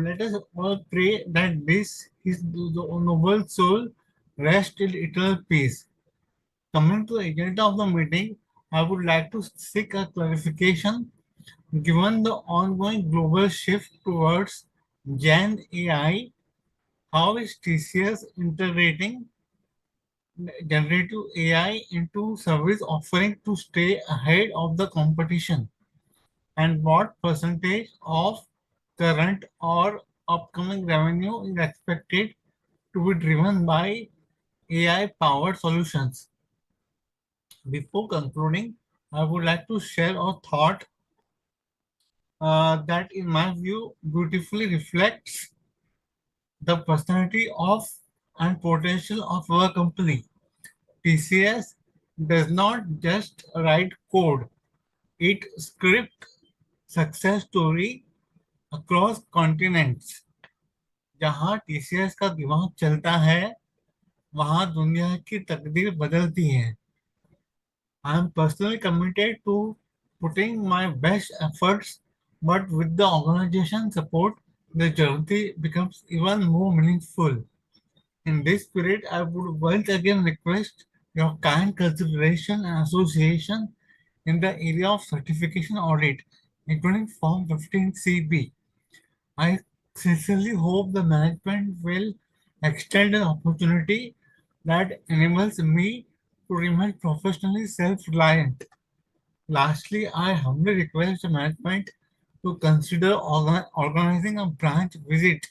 Let us all pray that his noble soul rest in eternal peace. Coming to the agenda of the meeting, I would like to seek a clarification. Given the ongoing global shift towards Gen AI, how is TCS integrating generative AI into service offering to stay ahead of the competition? And what percentage of current or upcoming revenue is expected to be driven by AI-powered solutions? Before concluding, I would like to share a thought that, in my view, beautifully reflects the personality of and potential of our company. TCS does not just write code, it scripts success story across continents. जहाँ TCS का दिमाग चलता है वहाँ दुनिया की तकदीर बदलती है. I am personally committed to putting my best efforts, but with the organization support, the journey becomes even more meaningful. In this spirit, I would once again request your kind consideration and association in the area of certification audit, including Form 15CB. I sincerely hope the management will extend an opportunity that enables me to remain professionally self-reliant. Lastly, I humbly request the management to consider organizing a branch visit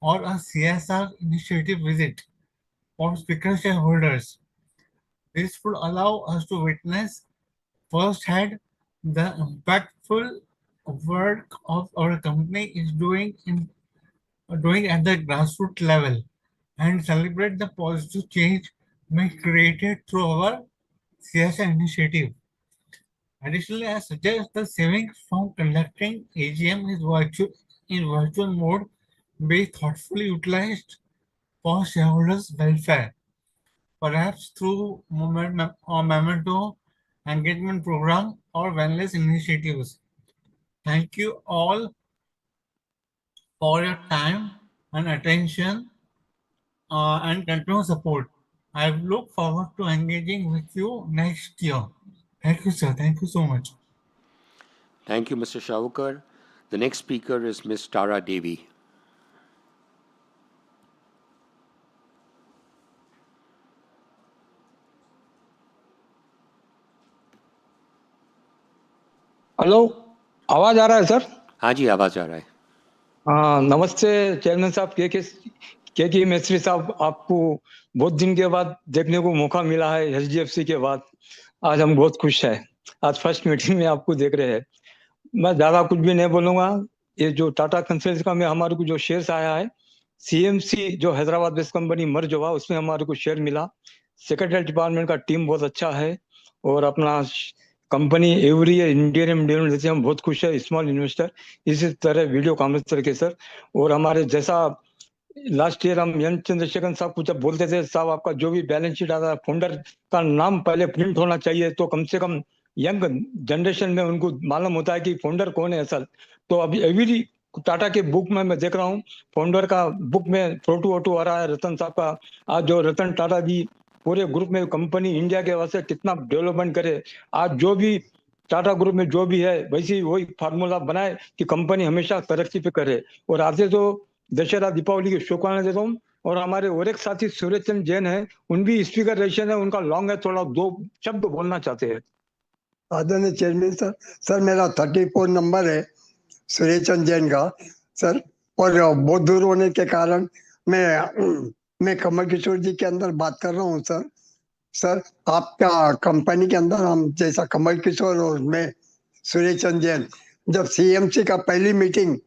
or a CSR initiative visit for speaker shareholders. This would allow us to witness firsthand the impactful work of our company is doing at the grassroots level and celebrate the positive change being created through our CSR initiative. Additionally, I suggest the savings from conducting AGM in virtual mode be thoughtfully utilized for shareholders' welfare, perhaps through memento engagement program or wellness initiatives. Thank you all for your time and attention and continued support. I look forward to engaging with you next year. Thank you, sir. Thank you so much. Thank you, Mr. Shavukar. The next speaker is Ms. Tara Devi. Hello, आवाज आ रहा है sir? हाँ जी, आवाज आ रहा है. हाँ, नमस्ते chairman साहब, के मिस्त्री साहब, आपको बहुत दिन के बाद देखने को मौका मिला है एचडीएफसी के बाद. आज हम बहुत खुश हैं. आज फर्स्ट मीटिंग में आपको देख रहे हैं. मैं ज्यादा कुछ भी नहीं बोलूंगा. ये जो टाटा कंसल्टेंसी का में हमारे को जो शेयर्स आया है, सीएमसी जो हैदराबाद बेस्ड कंपनी मर्ज हुआ, उसमें हमारे को शेयर मिला. सेक्रेटरी डिपार्टमेंट का टीम बहुत अच्छा है और अपना कंपनी एवरी इंडियन जैसे हम बहुत खुश है. स्मॉल इन्वेस्टर इसी तरह वीडियो कॉन्फ्रेंस करके सर. और हमारे जैसा लास्ट ईयर हम एन चंद्रशेखर साहब कुछ बोलते थे, साहब आपका जो भी बैलेंस शीट आता है फाउंडर का नाम पहले प्रिंट होना चाहिए, तो कम से कम यंग जनरेशन में उनको मालूम होता है कि फाउंडर कौन है असल. तो अभी एवरी टाटा के बुक में मैं देख रहा हूँ फाउंडर का बुक में फोटो आ रहा है रतन साहब का. आज जो रतन टाटा जी पूरे ग्रुप में कंपनी इंडिया के वास्ते कितना डेवलपमेंट करे. आज जो भी टाटा ग्रुप में जो भी है वैसे वही फार्मूला बनाए कि कंपनी हमेशा तरक्की पे करे. और आज से तो दशहरा दीपावली की शुभकामनाएं देता हूँ. और हमारे और एक साथी सूर्य चंद जैन है, उन भी स्पीकर रेशन है, उनका लॉन्ग है, थोड़ा 2 शब्द बोलना चाहते हैं. आदरणीय चेयरमैन सर, सर मेरा 34 नंबर है सूर्य चंद जैन का सर. और बहुत दूर होने के कारण मैं कमल किशोर जी के अंदर बात कर रहा हूँ सर. सर आपका कंपनी के अंदर हम जैसा कमल किशोर और मैं सूर्य चंद जैन, जब सीएमसी का पहली मीटिंग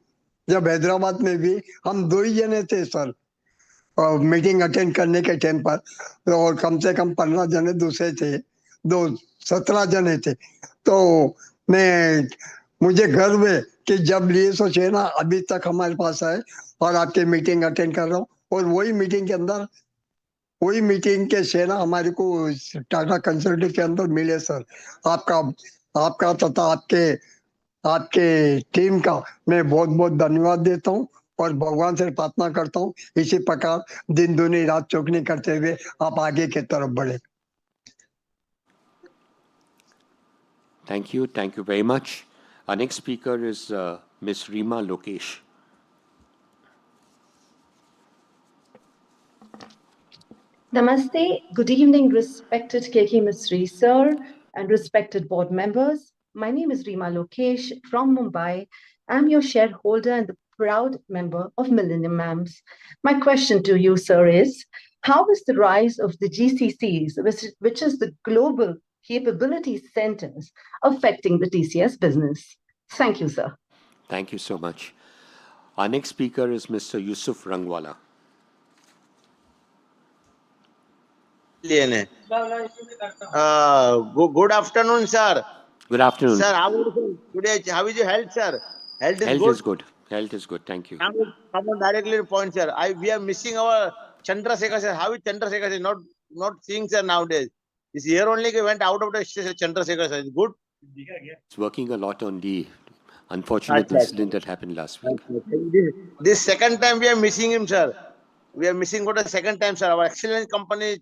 जब हैदराबाद में भी हम 2 ही जने थे सर और मीटिंग अटेंड करने के टाइम पर. और कम से कम 15 जने दूसरे थे, 17 जने थे. तो मैं मुझे गर्व है कि जब लिए सोचे ना अभी तक हमारे पास है और आपके मीटिंग अटेंड कर रहा हूँ और वही मीटिंग के अंदर वही मीटिंग के सेना हमारे को टाटा कंसल्टेंसी के अंदर मिले सर। आपका आपका तथा आपके आपके टीम का मैं बहुत बहुत धन्यवाद देता हूँ और भगवान से प्रार्थना करता हूँ इसी प्रकार दिन दुनी रात चौकनी करते हुए आप आगे की तरफ बढ़े। Thank you. Thank you very much. Our next speaker is Ms. Rima Lokesh. Namaste. Good evening, respected KK Mistry sir and respected board members. My name is Rima Lokesh from Mumbai. I'm your shareholder and the proud member of Millennium Mams. My question to you, sir, is how is the rise of the GCCs, which is the global capability centers, affecting the TCS business? Thank you, sir. Thank you so much. Our next speaker is Mr. Yusuf Rangwala. Good afternoon, sir. Good afternoon. Sir, how is it today? How is your health, sir? Health is Health good. is good. Health is good. Thank you. Come on directly to point, sir. We are missing our Chandrasekhar, sir. How is Chandrasekhar, sir? Not seeing, sir, nowadays. This year only he went out of the Chandrasekhar, sir. It's good. It's working a lot on the unfortunate incident that happened last week. This second time we are missing him, sir. We are missing for the second time, sir. Our excellent company,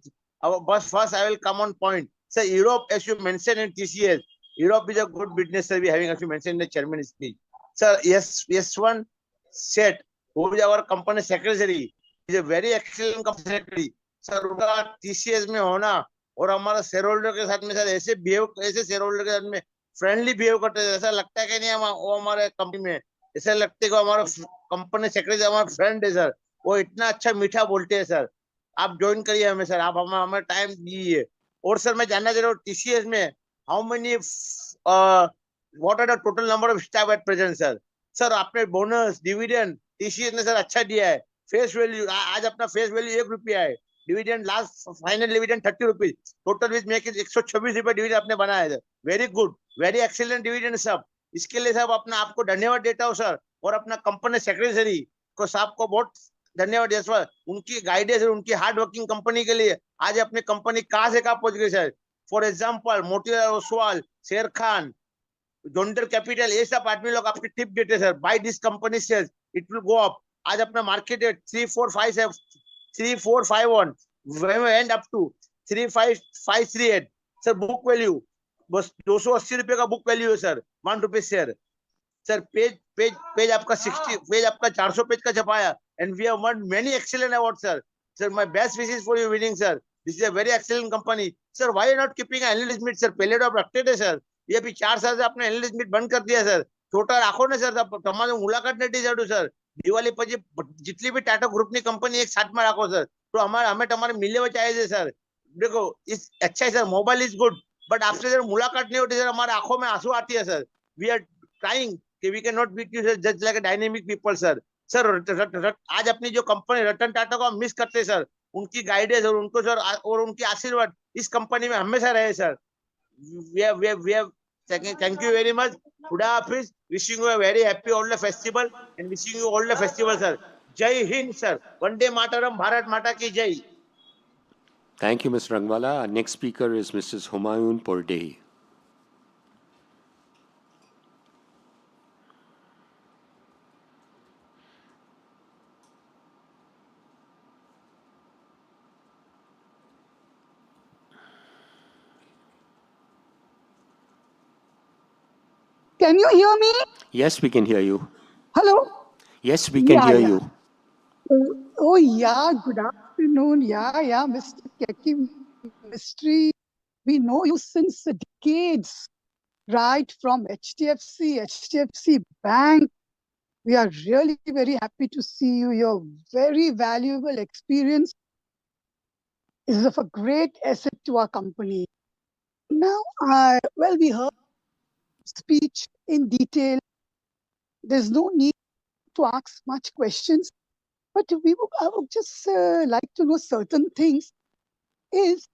first I will come on point. Sir, Europe, as you mentioned in TCS, Europe is a good business, sir. We are having, as you mentioned in the chairman's speech. Sir, yes, one said, who is our company secretary, is a very excellent company secretary. Sir, उनका TCS में होना और हमारा shareholder के साथ में sir ऐसे shareholder के साथ में फ्रेंडली बिहेव करते हैं, ऐसा लगता है कि नहीं वो हमारे कंपनी में, ऐसा लगता है कि हमारा कंपनी सेक्रेटरी हमारा फ्रेंड है सर, वो इतना अच्छा मीठा बोलते हैं सर। आप ज्वाइन करिए हमें सर, आप हमें टाइम दीजिए। और सर मैं जानना चाह रहा हूँ टीसीएस में how many what are the total number of staff at present sir. सर आपने बोनस डिविडेंड टीसीएस ने सर अच्छा दिया है। फेस वैल्यू आज अपना फेस वैल्यू 1 रुपया है, dividend last final dividend 30 rupees, total which make 126 रुपये डिविडेंड आपने बनाया है। Very good, very excellent dividend सब। इसके लिए सब अपना आपको धन्यवाद देता हूँ सर, और अपना कंपनी सेक्रेटरी को साहब को बहुत धन्यवाद है सर, उनकी गाइडेंस और उनकी हार्ड वर्किंग कंपनी के लिए आज अपनी कंपनी कहां से कहां पहुंच गई sir. For example Motilal Oswal, शेर खान, जोंडर कैपिटल, ये सब आदमी लोग आपकी टिप देते sir, by this company shares it will go up. आज अपना मार्केट है 3451 and up to 35538 sir. Book value बस 280 रुपए का बुक वैल्यू है सर, 1 रुपए शेयर सर। पेज आपका 60 पेज आपका 400 पेज का छपाया, and we have won many excellent awards sir. Sir, my best wishes for you winning sir. This is a very excellent company sir. Why are you not keeping an analyst meet sir? पहले तो आप रखते थे sir, ये अभी 4 साल से आपने एनालिस्ट मीट बंद कर दिया सर। छोटा રાખો ને સર, તમારે મુલાકાત નથી જડું સર। દિવાળી પછી જેટલી भी टाटा ग्रुप ની कंपनी एक साथ में રાખો सर, तो हमें તમારે मिलने चाहिए છે सर। देखो इस अच्छा है sir, mobile is good, but आपसे सर मुलाकात नहीं होती सर, हमारे आंखों में आंसू आती है सर। वी आर ट्राइंग कि we can not beat you sir, just like a dynamic people sir. Sir आज अपनी जो कंपनी रतन टाटा को हम मिस करते हैं सर, उनकी गाइडेंस और उनको सर और उनकी आशीर्वाद इस कंपनी में हमेशा रहे sir. Thank you very much. Good Hafiz. Wishing you a very happy all the festival and wishing you all the festival sir. Jai Hind sir. Vande Mataram, Bharat Mata ki Jai. Thank you, Mr. Rangwala. Our next speaker is Mrs. Humayun Pordehi. Can you hear me? Yes, we can hear you. Hello? Yes, we can hear you. Oh, yeah, good afternoon. Yeah, Mr. Keki Mystery. We know you since decades, right? From HDFC Bank. We are really very happy to see you. Your very valuable experience is of a great asset to our company. Now, we heard speech in detail. There's no need to ask much questions, but I would just like to know certain things. Is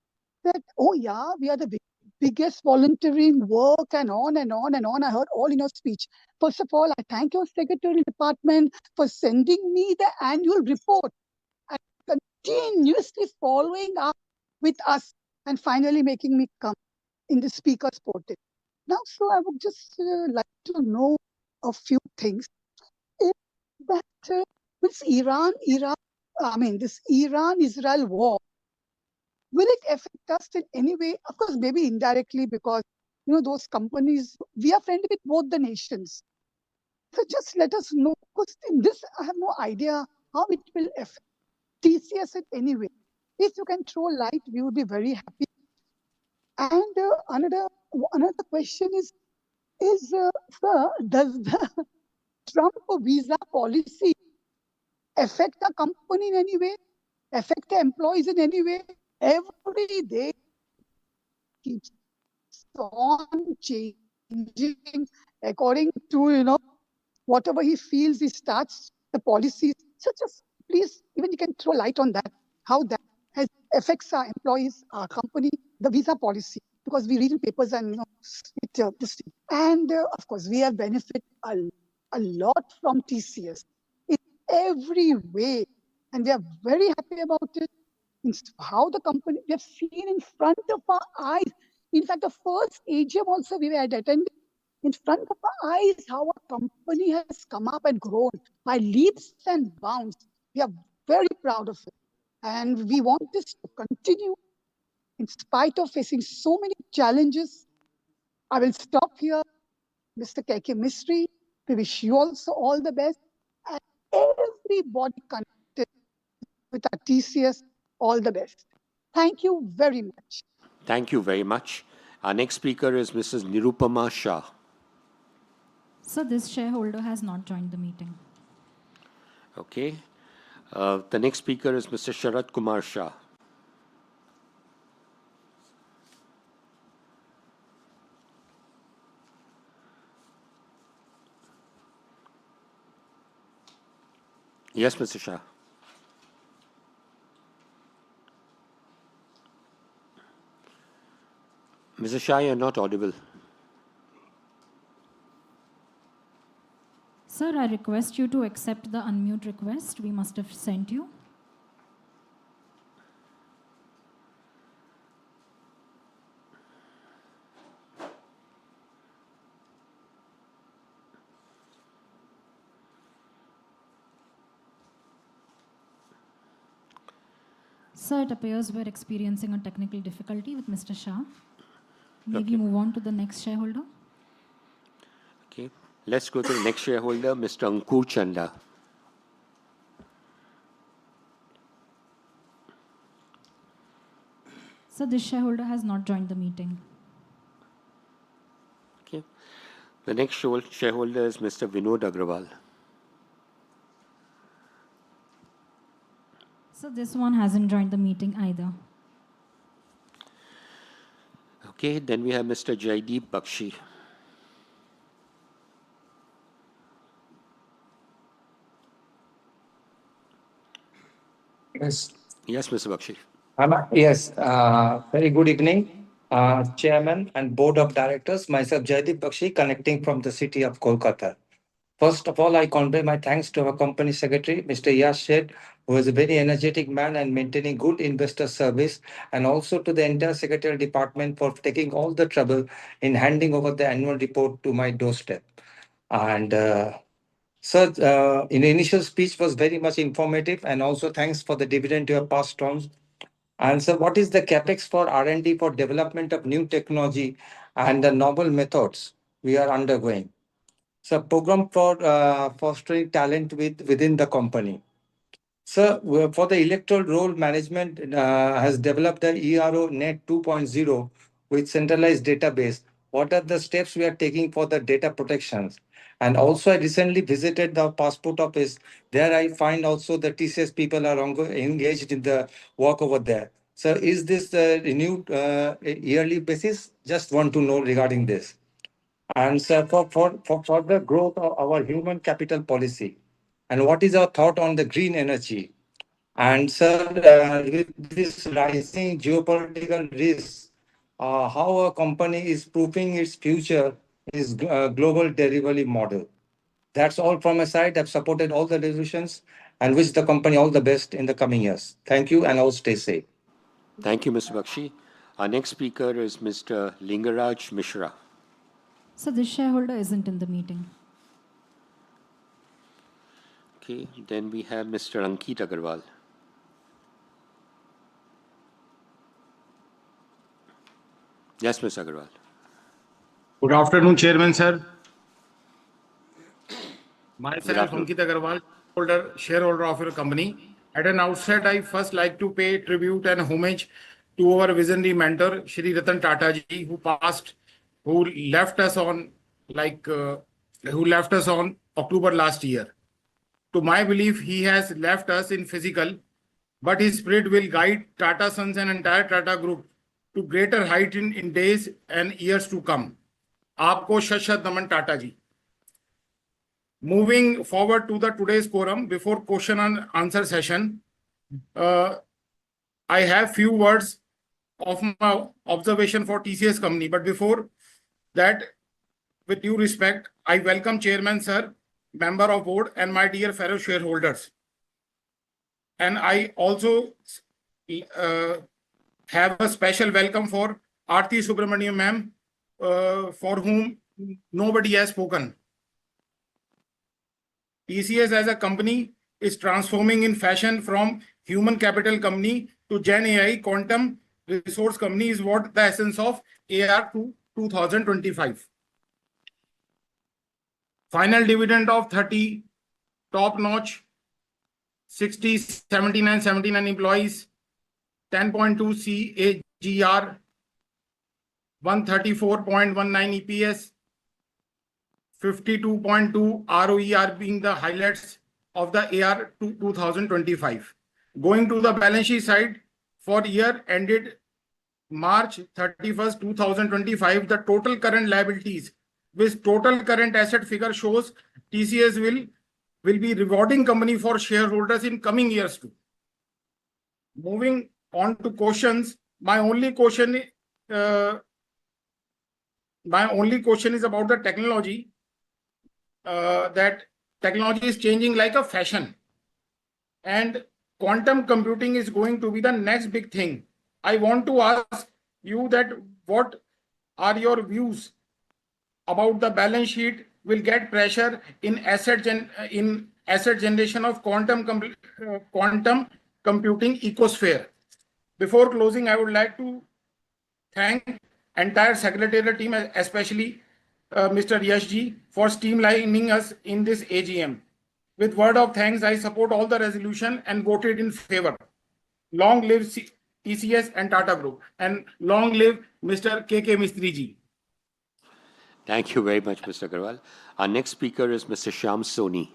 that, oh yeah, we are the big biggest volunteering work and on and on and on. I heard all in your speech. First of all, I thank your secretary department for sending me the annual report and continuously following up with us and finally making me come in the speaker's portal. Now, so I would just like to know a few things. Is that this Iran-Israel war, will it affect us in any way? Of course, maybe indirectly, because those companies, we are friendly with both the nations. So just let us know, because in this I have no idea how it will affect TCS in any way. If you can throw light, we would be very happy. And another question is sir, does the Trump visa policy affect the company in any way? Affect the employees in any way? Every day keeps on changing according to whatever he feels. He starts the policies. So just please, even you can throw light on that, how that affects our employees, our company, the visa policy, because we read in papers and this thing. And of course, we have benefited a lot from TCS in every way, and we are very happy about it. How the company, we have seen in front of our eyes. In fact, the first AGM also we had attended, in front of our eyes, how our company has come up and grown by leaps and bounds. We are very proud of it. And we want this to continue in spite of facing so many challenges. I will stop here, Mr. KK Mistry. We wish you also all the best, and everybody connected with our TCS, all the best. Thank you very much. Thank you very much. Our next speaker is Mrs. Nirupama Shah. So this shareholder has not joined the meeting. Okay. The next speaker is Mr. Sharat Kumar Shah. Yes, Mr. Shah. Mr. Shah, you're not audible. Sir, I request you to accept the unmute request we must have sent you. Sir, it appears we're experiencing a technical difficulty with Mr. Shah. May we move on to the next shareholder? Okay. Let's go to the next shareholder, Mr. Ankur Chanda. So this shareholder has not joined the meeting. Okay. The next shareholder is Mr. Vinod Agrawal. So this one hasn't joined the meeting either. Okay, then we have Mr. Jaideep Bakshi. Yes. Yes, Mr. Bakshi. Yes. Very good evening, Chairman and Board of Directors. Myself, Jaideep Bakshi, connecting from the city of Kolkata. First of all, I convey my thanks to our company secretary, Mr. Yash Shed, who is a very energetic man and maintaining good investor service, and also to the entire secretarial department for taking all the trouble in handing over the annual report to my doorstep. And Sir, in the initial speech was very much informative, and also thanks for the dividend you have passed on. And so what is the capex for R&D for development of new technology and the novel methods we are undergoing? So program for fostering talent within the company. So for the electoral roll management has developed the ERO Net 2.0 with centralized database. What are the steps we are taking for the data protections? And also I recently visited the passport office. There I find also the TCS people are engaged in the work over there. So is this renewed yearly basis? Just want to know regarding this. And so for the growth of our human capital policy. And what is our thought on the green energy? And sir, with this rising geopolitical risks, how a company is proofing its future in its global delivery model. That's all from my side. I've supported all the resolutions and wish the company all the best in the coming years. Thank you and all stay safe. Thank you, Mr. Bakshi. Our next speaker is Mr. Lingaraj Mishra. So this shareholder isn't in the meeting. Okay, then we have Mr. Ankit Agarwal. Yes, Mr. Agarwal. Good afternoon, Chairman, sir. Myself, afternoon. Ankit Agarwal, shareholder of your company. At an outset, I first like to pay tribute and homage to our visionary mentor, Shri Ratan Tata ji, who left us on October last year. To my belief, he has left us in physical, but his spirit will guide Tata Sons and entire Tata Group to greater height in days and years to come. Aapko shashat naman, Tata ji. Moving forward to the today's quorum, before question and answer session, I have few words of my observation for TCS company. But before that, with due respect, I welcome Chairman Sir, member of board, and my dear fellow shareholders. And I also have a special welcome for Aarti Subramaniam ma'am, for whom nobody has spoken. TCS as a company is transforming in fashion from human capital company to Gen AI quantum resource company is what the essence of AR 2025. Final dividend of 30, top notch, 60, 79 employees, 10.2 CAGR, 134.19 EPS, 52.2 ROE are being the highlights of the AR 2025. Going to the balance sheet side, for year ended March 31st, 2025, the total current liabilities with total current asset figure shows TCS will be rewarding company for shareholders in coming years too. Moving on to questions, my only question is about the technology. That technology is changing like a fashion, and quantum computing is going to be the next big thing. I want to ask you that what are your views about the balance sheet will get pressure in asset generation of quantum computing ecosphere. Before closing, I would like to thank entire secretariat team, especially Mr. Yash ji, for streamlining us in this AGM. With word of thanks, I support all the resolution and voted in favor. Long live TCS and Tata Group, and long live Mr. KK Mistry ji. Thank you very much, Mr. Agarwal. Our next speaker is Mr. Shyam Soni.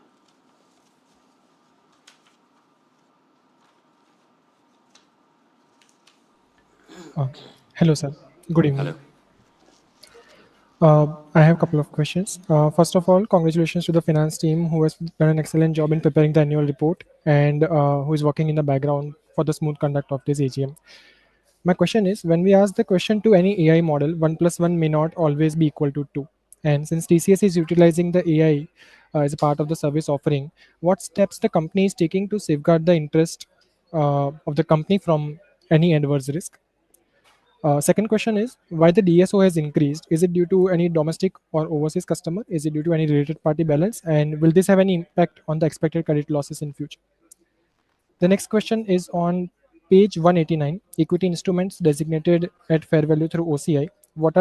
Hello, sir. Good evening. Hello. I have a couple of questions. First of all, congratulations to the finance team who has done an excellent job in preparing the annual report and who is working in the background for the smooth conduct of this AGM. My question is, when we ask the question to any AI model, 1 plus 1 may not always be equal to 2. And since TCS is utilizing the AI as a part of the service offering, what steps the company is taking to safeguard the interest of the company from any adverse risk? Second question is, why the DSO has increased? Is it due to any domestic or overseas customer? Is it due to any related party balance? And will this have any impact on the expected credit losses in future? The next question is on page 189, equity instruments designated at fair value through OCI. What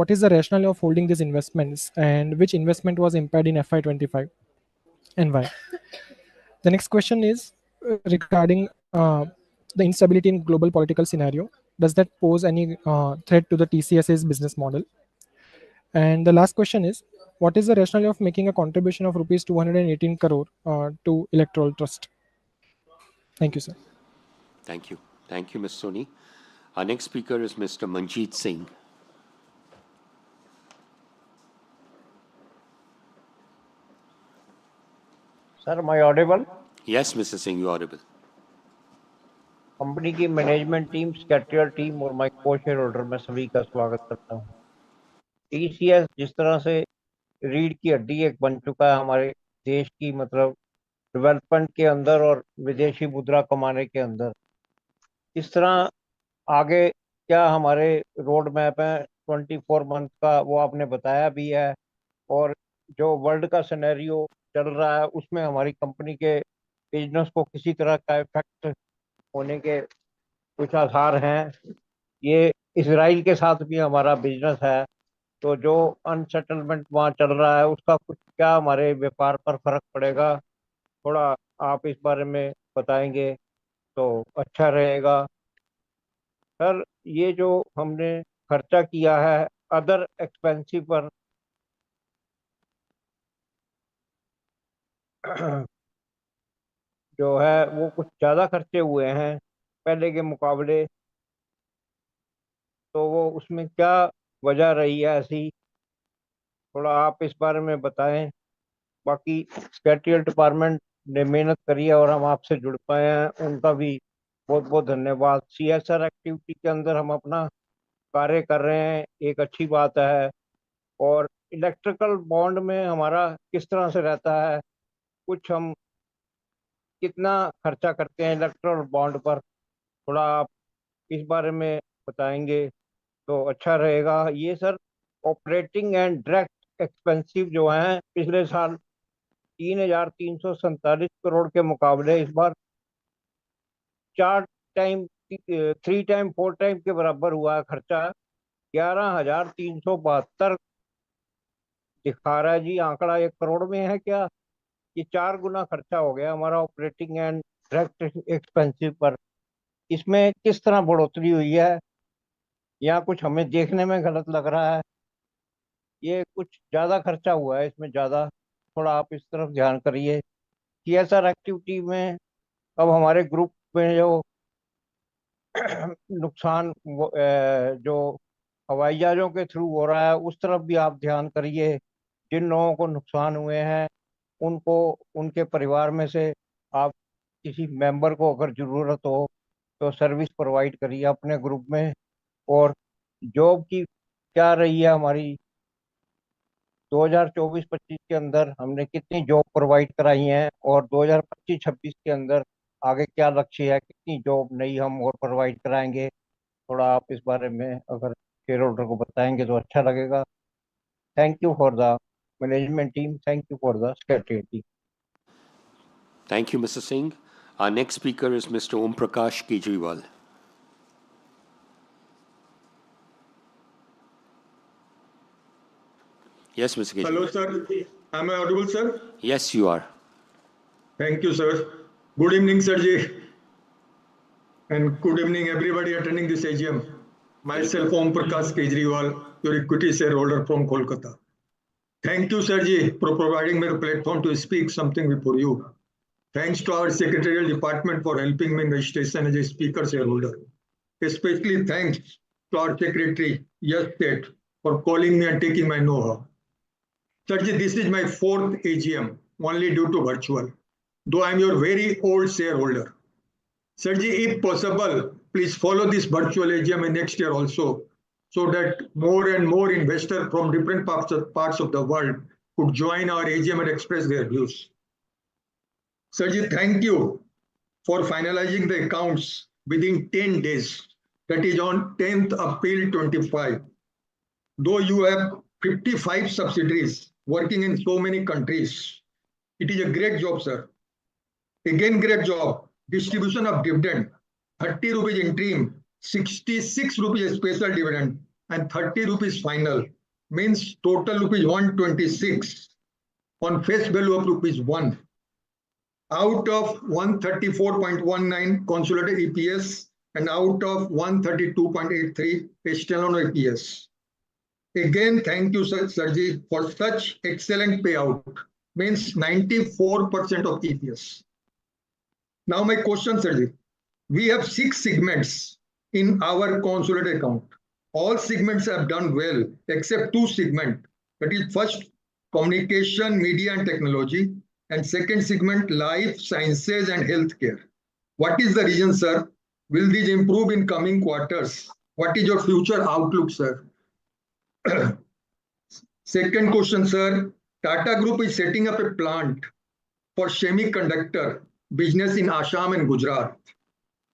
is the rationale of holding these investments, and which investment was impaired in FY25 and why? The next question is regarding the instability in global political scenario. Does that pose any threat to the TCS's business model? And the last question is, what is the rationale of making a contribution of rupees 218 crore to Electoral Trust? Thank you, sir. Thank you. Thank you, Ms. Soni. Our next speaker is Mr. Manjeet Singh. Sir, am I audible? Yes, Mr. Singh, you're audible. Company की management team, secretarial team और my को share holder, मैं सभी का स्वागत करता हूँ। TCS जिस तरह से रीढ़ की हड्डी एक बन चुका है हमारे देश की, मतलब डेवलपमेंट के अंदर और विदेशी मुद्रा कमाने के अंदर, इस तरह आगे क्या हमारे रोड मैप है 24 मंथ का, वो आपने बताया भी है। और जो वर्ल्ड का सिनेरियो चल रहा है उसमें हमारी कंपनी के बिजनेस को किसी तरह का इफेक्ट होने के कुछ आसार हैं। ये इसराइल के साथ भी हमारा बिजनेस है, तो जो अनसेटलमेंट वहाँ चल रहा है उसका कुछ क्या हमारे व्यापार पर फर्क पड़ेगा, थोड़ा आप इस बारे में बताएंगे तो अच्छा रहेगा। सर, ये जो हमने खर्चा किया है अदर एक्सपेंसिव पर जो है वो कुछ ज़्यादा खर्चे हुए हैं पहले के मुकाबले, तो वो उसमें क्या वजह रही है ऐसी, थोड़ा आप इस बारे में बताएं। बाकी सेक्रेटरियल डिपार्टमेंट ने मेहनत करी है और हम आपसे जुड़ पाए हैं, उनका भी बहुत बहुत धन्यवाद। सीएसआर एक्टिविटी के अंदर हम अपना कार्य कर रहे हैं, एक अच्छी बात है। और इलेक्ट्रिकल बॉन्ड में हमारा किस तरह से रहता है, कुछ हम कितना खर्चा करते हैं इलेक्ट्रिकल बॉन्ड पर, थोड़ा आप इस बारे में बताएंगे तो अच्छा रहेगा। ये sir operating and direct expensive जो हैं पिछले साल 3,347 करोड़ के मुकाबले इस बार 4 टाइम 3 टाइम 4 टाइम के बराबर हुआ है खर्चा। 11,372 दिखा रहा है जी, आंकड़ा 1 करोड़ में है क्या? ये 4 गुना खर्चा हो गया हमारा ऑपरेटिंग एंड डायरेक्ट एक्सपेंसिव पर। इसमें किस तरह बढ़ोतरी हुई है या कुछ हमें देखने में गलत लग रहा है? ये कुछ ज्यादा खर्चा हुआ है इसमें ज्यादा, थोड़ा आप इस तरफ ध्यान करिए। सीएसआर एक्टिविटी में अब हमारे ग्रुप में जो नुकसान जो हवाई जहाजों के थ्रू हो रहा है उस तरफ भी आप ध्यान करिए। जिन लोगों को नुकसान हुए हैं उनको, उनके परिवार में से आप किसी मेंबर को अगर जरूरत हो तो सर्विस प्रोवाइड करिए अपने ग्रुप में। और जॉब की क्या रही है हमारी 2024-25 के अंदर, हमने कितनी जॉब प्रोवाइड कराई हैं, और 2025-26 के अंदर आगे क्या लक्ष्य है, कितनी जॉब नई हम और प्रोवाइड कराएंगे, थोड़ा आप इस बारे में अगर शेयर होल्डर को बताएंगे तो अच्छा लगेगा। Thank you for the management team, thank you for the secretary. Thank you, Mr. Singh. Our next speaker is Mr. Om Prakash Kejriwal. Yes, Mr. Kejriwal. Hello, sir. Am I audible, sir? Yes, you are. Thank you, sir. Good evening, sir ji. And good evening, everybody attending this AGM. Myself, Om Prakash Kejriwal, your equity shareholder from Kolkata. Thank you, sir ji, for providing me a platform to speak something before you. Thanks to our secretarial department for helping me in registration as a speaker shareholder. Especially thanks to our secretary, Yes State, for calling me and taking my know-how. Sir ji, this is my 4th AGM, only due to virtual, though I am your very old shareholder. Sir ji, if possible, please follow this virtual AGM in next year also, so that more and more investors from different parts of the world could join our AGM and express their views. Sir ji, thank you for finalizing the accounts within 10 days, that is on 10th April 25. Though you have 55 subsidiaries working in so many countries, it is a great job, sir. Again, great job. Distribution of dividend, 30 rupees interim, 66 rupees special dividend, and 30 rupees final, means total rupees 126 on face value of rupees 1. Out of 134.19 consolidated EPS and out of 132.83 standalone EPS. Again, thank you, Sir ji, for such excellent payout, means 94% of EPS. Now my question, Sir ji. We have 6 segments in our consolidated account. All segments have done well except 2 segments. That is first, communication, media and technology, and second segment, life sciences and healthcare. What is the reason, sir? Will these improve in coming quarters? What is your future outlook, sir? Second question, sir. Tata Group is setting up a plant for semiconductor business in Assam and Gujarat.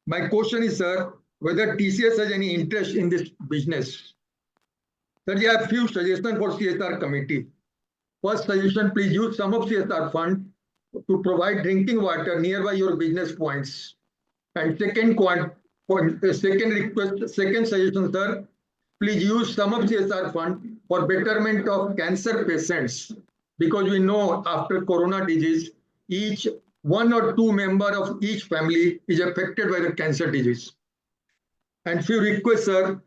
My question is, sir, whether TCS has any interest in this business. Sir, I have few suggestions for CSR committee. First suggestion, please use some of CSR fund to provide drinking water nearby your business points. And second suggestion, sir, please use some of CSR fund for betterment of cancer patients, because we know after corona disease, each 1 or 2 member of each family is affected by the cancer disease. And few requests, sir.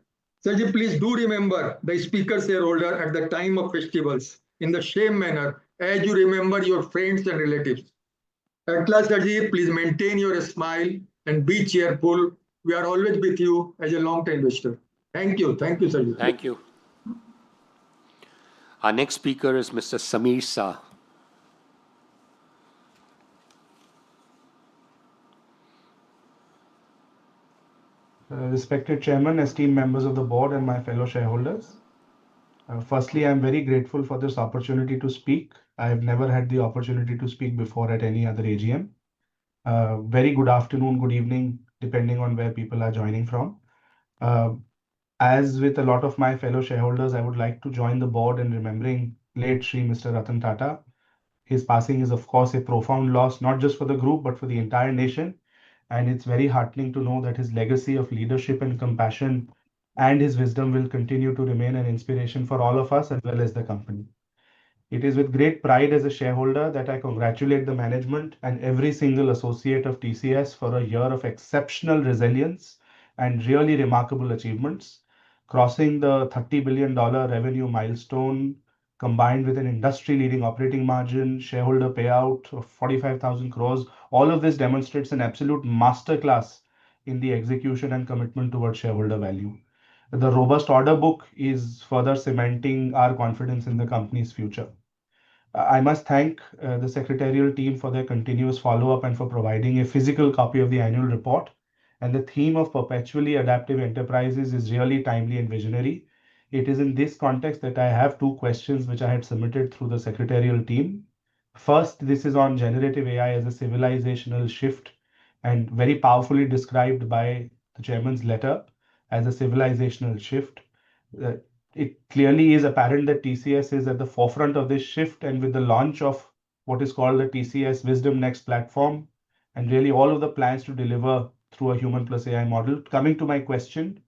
Sirji, please do remember the speaker shareholder at the time of festivals in the same manner as you remember your friends and relatives. At last, Sirji, please maintain your smile and be cheerful. We are always with you as a long-time investor. Thank you. Thank you, Sirji. Thank you. Our next speaker is Mr. Samir Shah. Respected Chairman, esteemed members of the board, and my fellow shareholders. Firstly, I am very grateful for this opportunity to speak. I have never had the opportunity to speak before at any other AGM. Very good afternoon, good evening, depending on where people are joining from. As with a lot of my fellow shareholders, I would like to join the board in remembering late Shri Mr. Ratan Tata. His passing is, of course, a profound loss, not just for the group, but for the entire nation. And it's very heartening to know that his legacy of leadership and compassion and his wisdom will continue to remain an inspiration for all of us as well as the company. It is with great pride as a shareholder that I congratulate the management and every single associate of TCS for a year of exceptional resilience and really remarkable achievements. Crossing the $30 billion revenue milestone, combined with an industry-leading operating margin, shareholder payout of 45,000 crores, all of this demonstrates an absolute masterclass in the execution and commitment towards shareholder value. The robust order book is further cementing our confidence in the company's future. I must thank the secretarial team for their continuous follow-up and for providing a physical copy of the annual report. And the theme of perpetually adaptive enterprises is really timely and visionary. It is in this context that I have 2 questions which I had submitted through the secretarial team. First, this is on generative AI as a civilizational shift and very powerfully described by the chairman's letter as a civilizational shift. It clearly is apparent that TCS is at the forefront of this shift, and with the launch of what is called the TCS Wisdom Next platform and really all of the plans to deliver through a human plus AI model. Coming to my question,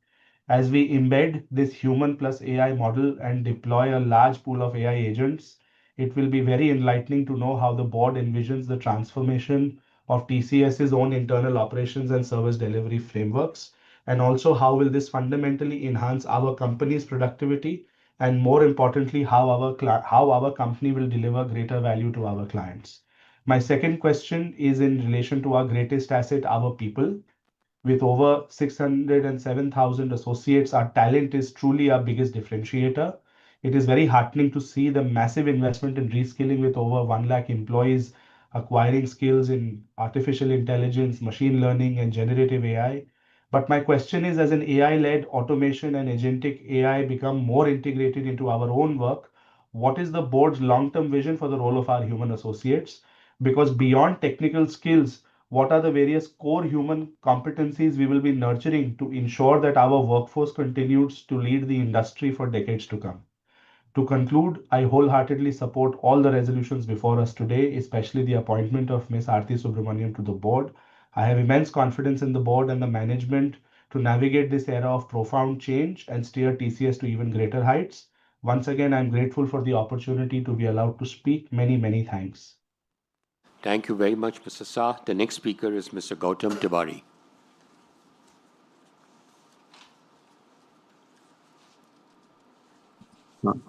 as we embed this human plus AI model and deploy a large pool of AI agents, it will be very enlightening to know how the board envisions the transformation of TCS's own internal operations and service delivery frameworks, and also how will this fundamentally enhance our company's productivity, and more importantly, how our company will deliver greater value to our clients. My second question is in relation to our greatest asset, our people. With over 607,000 associates, our talent is truly our biggest differentiator. It is very heartening to see the massive investment in reskilling with over 1 lakh employees acquiring skills in artificial intelligence, machine learning, and generative AI. But my question is, as an AI-led automation and agentic AI become more integrated into our own work, what is the board's long-term vision for the role of our human associates? Because beyond technical skills, what are the various core human competencies we will be nurturing to ensure that our workforce continues to lead the industry for decades to come? To conclude, I wholeheartedly support all the resolutions before us today, especially the appointment of Ms. Aarti Subramaniam to the board. I have immense confidence in the board and the management to navigate this era of profound change and steer TCS to even greater heights. Once again, I'm grateful for the opportunity to be allowed to speak. Many, many thanks. Thank you very much, Mr. Shah. The next speaker is Mr. Gautam Tiwari.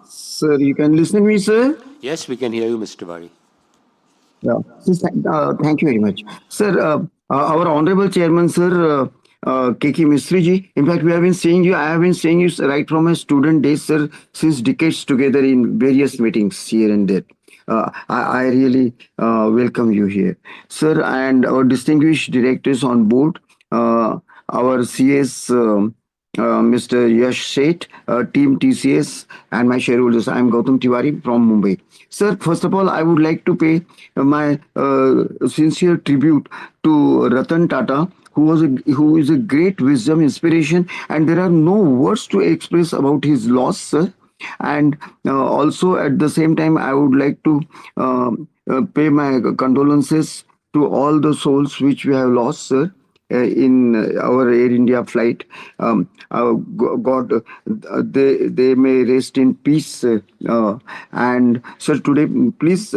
Sir, you can listen to me, sir? Yes, we can hear you, Mr. Tiwari. Yeah. Thank you very much. Sir, our Honorable Chairman, sir, KK Mistry ji, in fact, I have been seeing you right from my student days, sir, since decades together in various meetings here and there. I really welcome you here. Sir, and our distinguished directors on board, our CS, Mr. Yash Sheth, team TCS, and my shareholders. I am Gautam Tiwari from Mumbai. Sir, first of all, I would like to pay my sincere tribute to Ratan Tata, who is a great wisdom, inspiration, and there are no words to express about his loss, sir. And also at the same time, I would like to pay my condolences to all the souls which we have lost, sir, in our Air India flight. God, they may rest in peace. And sir, today, please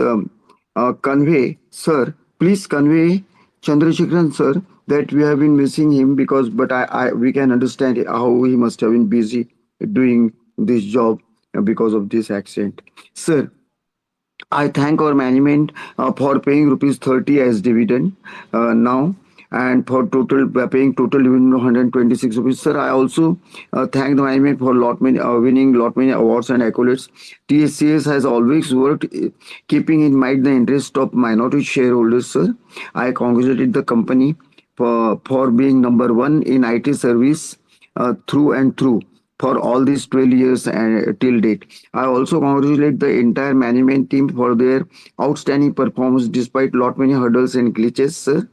please convey Chandrasekharan sir that we have been missing him because, but we can understand how he must have been busy doing this job because of this accident. Sir, I thank our management for paying rupees 30 as dividend now, and for paying total dividend of 126 rupees. Sir, I also thank the management for winning lot many awards and accolades. TCS has always worked keeping in mind the interest of minority shareholders, sir. I congratulate the company for being number one in IT service through and through for all these 12 years and till date. I also congratulate the entire management team for their outstanding performance despite lot many hurdles and glitches, sir,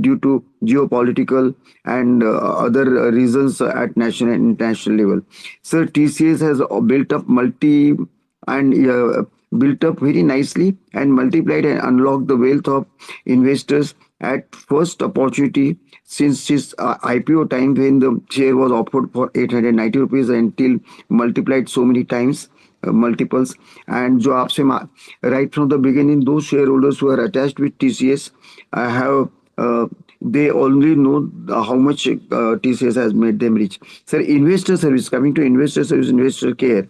due to geopolitical and other reasons at national and international level. Sir, TCS has built up built up very nicely and multiplied and unlocked the wealth of investors at first opportunity since his IPO time when the share was offered for 890 rupees until multiplied so many times, multiples. And jo aapse right from the beginning, those shareholders who are attached with TCS have they only know how much TCS has made them rich. Sir, investor service, coming to investor service, investor care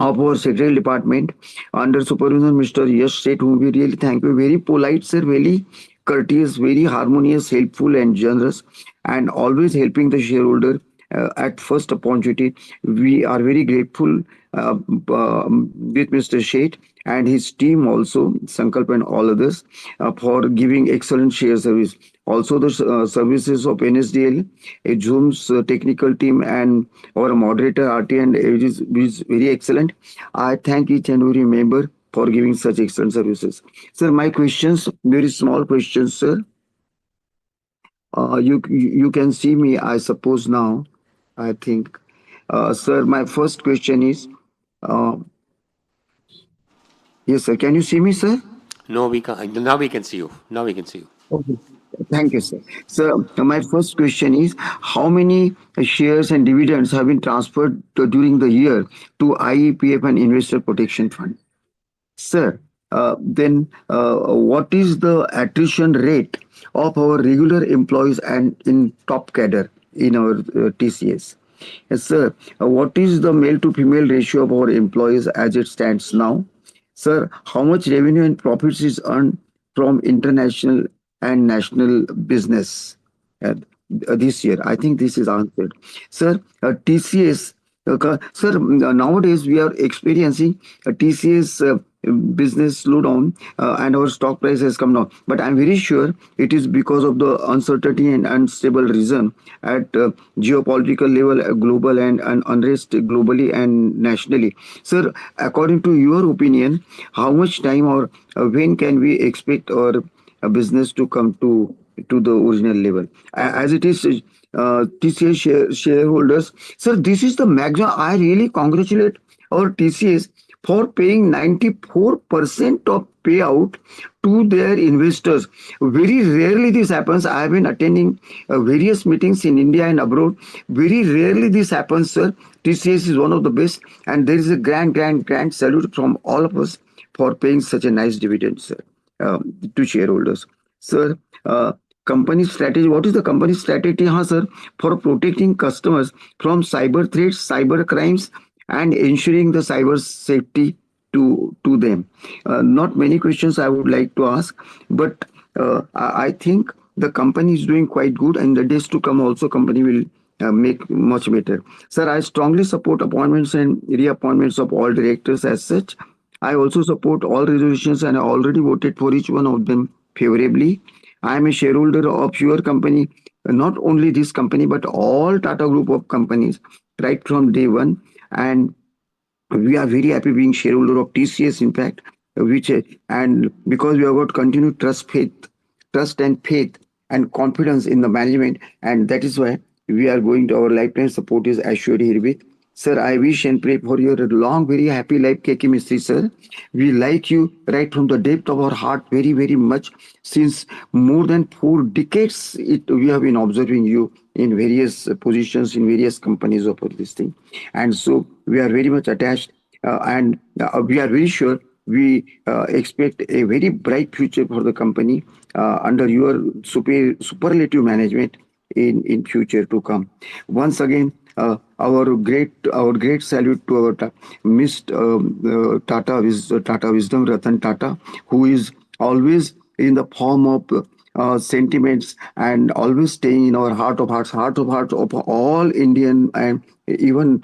of our secretarial department under supervision Mr. Yash Seth, whom we really thank you. Very polite, sir, very courteous, very harmonious, helpful, and generous, and always helping the shareholder at first opportunity. We are very grateful with Mr. Seth and his team also, Sankalp and all others, for giving excellent share service. Also, the services of NSDL, Zoom's technical team, and our moderator RT, and it is very excellent. I thank each and every member for giving such excellent services. Sir, my questions, very small questions, sir. You can see me, I suppose now. I think, sir, my first question is, yes, sir. Can you see me, sir? No, we can't. Now we can see you. Now we can see you. Okay. Thank you, sir. So, my first question is, how many shares and dividends have been transferred during the year to IEPF and Investor Protection Fund? Sir, then what is the attrition rate of our regular employees and in top cadre in our TCS? Yes, sir. What is the male to female ratio of our employees as it stands now? Sir, how much revenue and profits is earned from international and national business this year? I think this is answered. Sir, TCS, sir, nowadays we are experiencing a TCS business slowdown and our stock price has come down. But I'm very sure it is because of the uncertainty and unstable reason at geopolitical level, global and unrest globally and nationally. Sir, according to your opinion, how much time or when can we expect our business to come to the original level as it is? TCS shareholders, sir, this is the maximum. I really congratulate our TCS for paying 94% of payout to their investors. Very rarely this happens. I have been attending various meetings in India and abroad. Very rarely this happens, sir. TCS is one of the best, and there is a grand salute from all of us for paying such a nice dividend, sir, to shareholders. Sir, company strategy, what is the company strategy, sir, for protecting customers from cyber threats, cyber crimes, and ensuring the cyber safety to them? Not many questions I would like to ask, but I think the company is doing quite good, and the days to come also company will make much better. Sir, I strongly support appointments and reappointments of all directors as such. I also support all resolutions and I already voted for each one of them favorably. I am a shareholder of your company, not only this company, but all Tata Group of companies right from day one. And we are very happy being shareholder of TCS, in fact, which and because we have got continued trust and faith and confidence in the management, and that is why we are going to our lifetime support is assured herewith. Sir, I wish and pray for your long, very happy life, KK Mistry, sir. We like you right from the depth of our heart very, very much. Since more than 4 decades, we have been observing you in various positions in various companies of this thing. And so we are very much attached and we are very sure we expect a very bright future for the company under your superlative management in future to come. Once again, our great salute to our Tata Wisdom Ratan Tata, who is always in the form of sentiments and always staying in our heart of hearts of all Indian and even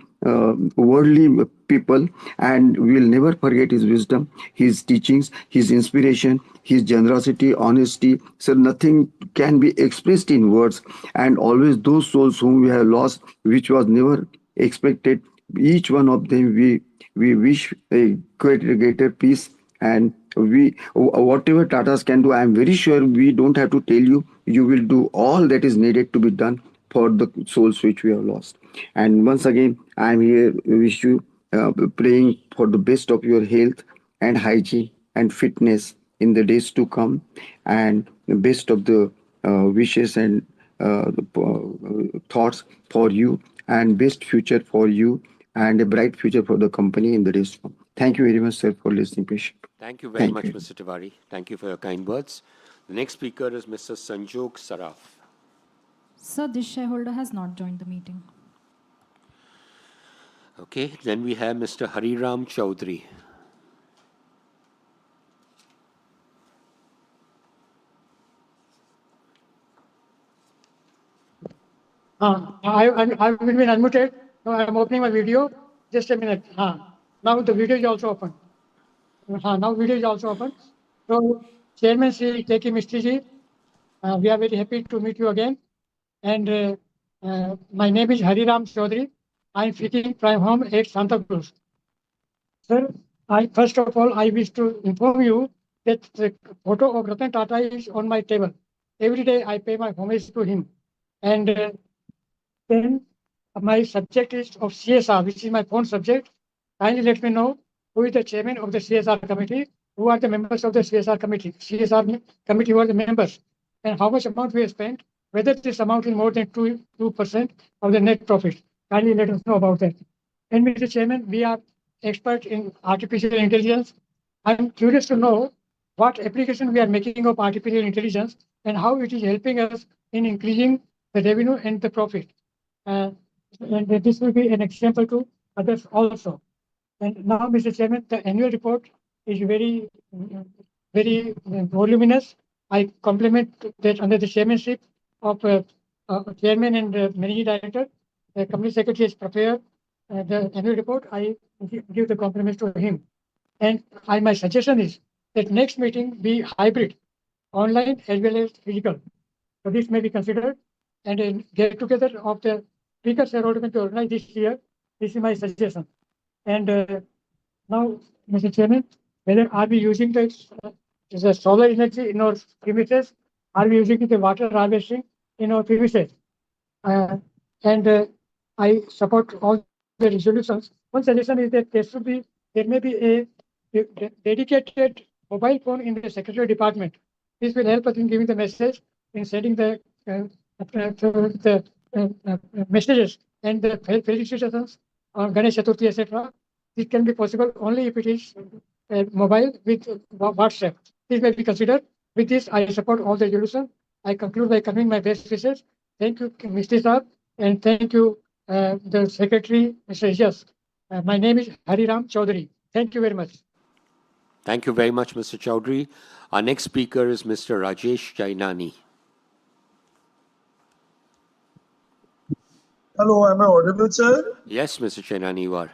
worldly people, and we will never forget his wisdom, his teachings, his inspiration, his generosity, honesty. So nothing can be expressed in words. And always those souls whom we have lost, which was never expected, each one of them we wish a greater peace. And we whatever Tatas can do, I am very sure we don't have to tell you. You will do all that is needed to be done for the souls which we have lost. And once again, I am here wish you praying for the best of your health and hygiene and fitness in the days to come, and the best of the wishes and thoughts for you, and best future for you, and a bright future for the company in the days to come. Thank you very much, sir, for listening patiently. Thank you very much, Mr. Tiwari. Thank you for your kind words. The next speaker is Mr. Sanjog Saraf. Sir, this shareholder has not joined the meeting. Okay, then we have Mr. Hariram Chaudhary. I will be unmuted. No, I am opening my video. Just a minute. Now the video is also open. Now video is also open. So, Chairman Sri KK Mistry ji, we are very happy to meet you again. And my name is Hariram Chaudhary. I am speaking from home at Santa Cruz. Sir, first of all, I wish to inform you that the photo of Ratan Tata is on my table. Every day I pay my homage to him. And then my subject is of CSR, which is my phone subject. Kindly let me know who is the chairman of the CSR committee, who are the members of the CSR committee, who are the members, and how much amount we have spent, whether this amount is more than 2% of the net profit. Kindly let us know about that. And Mr. Chairman, we are expert in artificial intelligence. I'm curious to know what application we are making of artificial intelligence and how it is helping us in increasing the revenue and the profit. And this will be an example to others also. And now, Mr. Chairman, the annual report is very voluminous. I compliment that under the chairmanship of chairman and managing director, the company secretary has prepared the annual report. I give the compliments to him. And my suggestion is that next meeting be hybrid, online as well as physical. So this may be considered, and a get together of the speaker shareholder to organize this year. This is my suggestion. And now, Mr. Chairman, whether are we using the solar energy in our premises? Are we using the water harvesting in our premises? And I support all the resolutions. One suggestion is that there may be a dedicated mobile phone in the secretary department. This will help us in giving the message, in sending the messages and the felicitations on Ganesh Chaturthi, etc. This can be possible only if it is mobile with WhatsApp. This may be considered. With this, I support all the resolution. I conclude by conveying my best wishes. Thank you, Mr. Saab, and thank you, the Secretary, Mr. Ijas. My name is Hariram Chaudhary. Thank you very much. Thank you very much, Mr. Chaudhary. Our next speaker is Mr. Rajesh Jainani. Hello, am I audible, sir? Yes, Mr. Jainani, you are.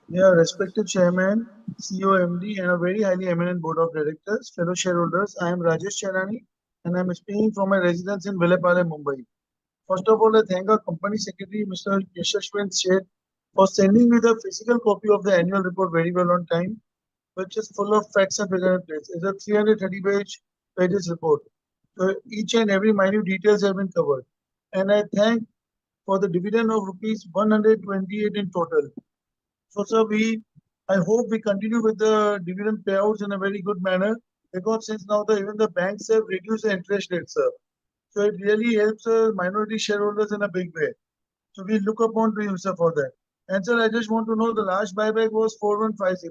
Yeah, respected Chairman, CEO, MD, and a very highly eminent Board of Directors, fellow shareholders, I am Rajesh Jainani, and I'm speaking from my residence in Vilepale, Mumbai. First of all, I thank our company secretary, Mr. Yashashwin Sheth, for sending me the physical copy of the annual report very well on time, which is full of facts and figures. It's a 330 pages report. So each and every minute details have been covered. And I thank for the dividend of rupees 128 in total. So, sir, I hope we continue with the dividend payouts in a very good manner because since now even the banks have reduced the interest rates, sir. So it really helps minority shareholders in a big way. So we look upon to you, sir, for that. And sir, I just want to know the last buyback was 4150.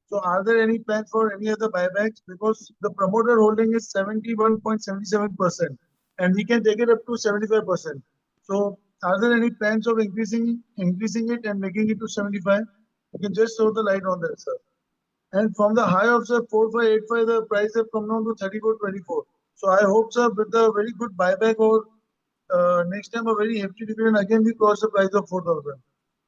So are there any plans for any other buybacks? Because the promoter holding is 71.77%, and we can take it up to 75%. So are there any plans of increasing it and making it to 75? You can just throw the light on that, sir. And from the high of sir 4585, the price have come down to 3424. So I hope, sir, with a very good buyback or next time a very hefty dividend, again we cross the price of 4,000.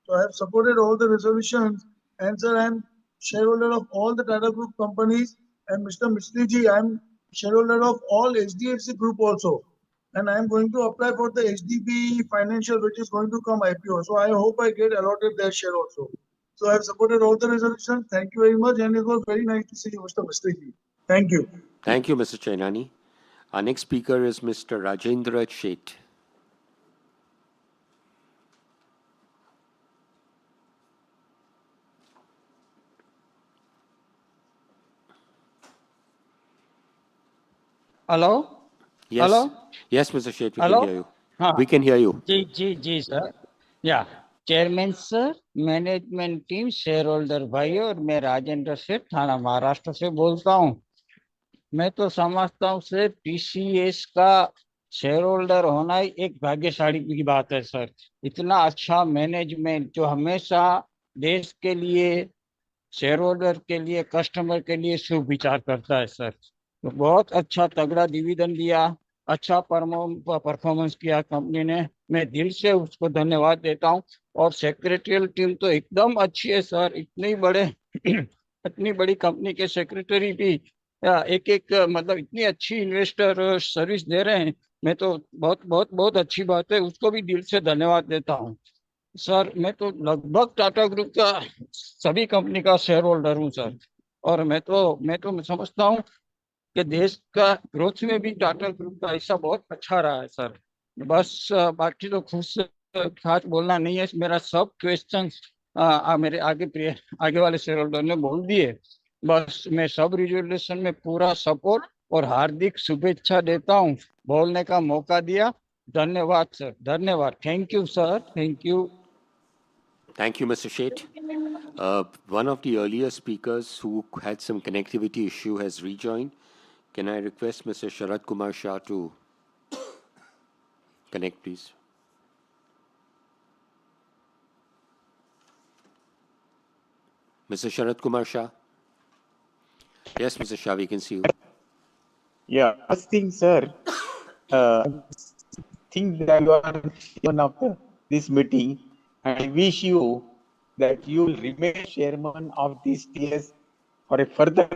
So I have supported all the resolutions, and sir, I am shareholder of all the Tata Group companies, and Mr. Mistry ji, I am shareholder of all HDFC Group also. And I am going to apply for the HDB Financial, which is going to come IPO. So I hope I get allotted their share also. So I have supported all the resolutions. Thank you very much, and it was very nice to see you, Mr. Mistry ji. Thank you. Thank you, Mr. Chainani. Our next speaker is Mr. Rajendra Sheth. Hello? Yes. Hello? Yes, Mr. Sheth, we Hello? can hear you. हाँ We can hear you. जी sir या chairman sir management team shareholder भाई और मैं राजेंद्र सेठ थाना महाराष्ट्र से बोलता हूँ। मैं तो समझता हूँ सर टीसीएस का शेयर होल्डर होना ही एक भाग्यशाली की बात है सर। इतना अच्छा मैनेजमेंट जो हमेशा देश के लिए शेयर होल्डर के लिए कस्टमर के लिए शुभ विचार करता है सर। तो बहुत अच्छा तगड़ा डिविडेंड दिया, अच्छा परफॉर्मेंस किया कंपनी ने। मैं दिल से उसको धन्यवाद देता हूँ। और सेक्रेटरियल टीम तो एकदम अच्छी है सर। इतनी बड़ी कंपनी के सेक्रेटरी भी एक मतलब इतनी अच्छी इन्वेस्टर सर्विस दे रहे हैं। मैं तो बहुत बहुत बहुत अच्छी बात है, उसको भी दिल से धन्यवाद देता हूँ सर। मैं तो लगभग टाटा ग्रुप का सभी कंपनी का शेयर होल्डर हूँ सर। और मैं तो समझता हूँ कि देश का ग्रोथ में भी टाटा ग्रुप का हिस्सा बहुत अच्छा रहा है सर। बस बाकी तो खुद से खास बोलना नहीं है। मेरा सब क्वेश्चन मेरे आगे वाले शेयर होल्डर ने बोल दिए। बस मैं सब रिजोल्यूशन में पूरा सपोर्ट और हार्दिक शुभेच्छा देता हूँ। बोलने का मौका दिया, धन्यवाद सर, धन्यवाद। Thank you sir, thank you. Thank you, Mr. Sheth. One of the earlier speakers who had some connectivity issue has rejoined. Can I request Mr. Sharat Kumar Shah to connect, please? Mr. Sharat Kumar Shah? Yes, Mr. Shah, we can see you. Yeah, first thing, sir, think that you are one after this meeting, and I wish you that you will remain chairman of this TS for a further.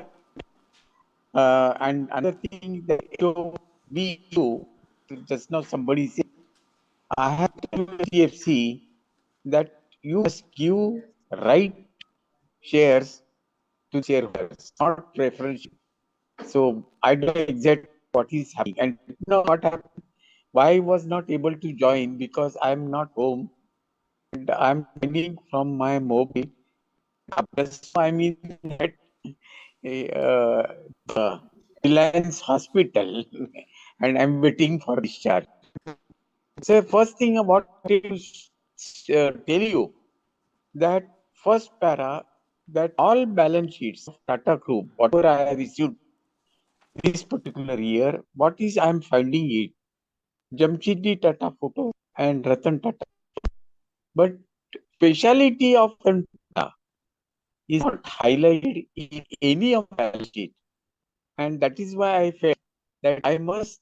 And another thing that you just now somebody said, I have to CFC that you must give right shares to shareholders, not preference. So I don't know exactly what is happening, and you know what happened. Why I was not able to join because I'm not home and I'm joining from my mobile. I'm in the Reliance Hospital and I'm waiting for discharge. So first thing about to tell you that first para that all balance sheets of Tata Group, whatever I have received this particular year, what is I'm finding it Jamshedji Tata photo and Ratan Tata. But speciality of Ratan Tata is not highlighted in any of the balance sheet. And that is why I felt that I must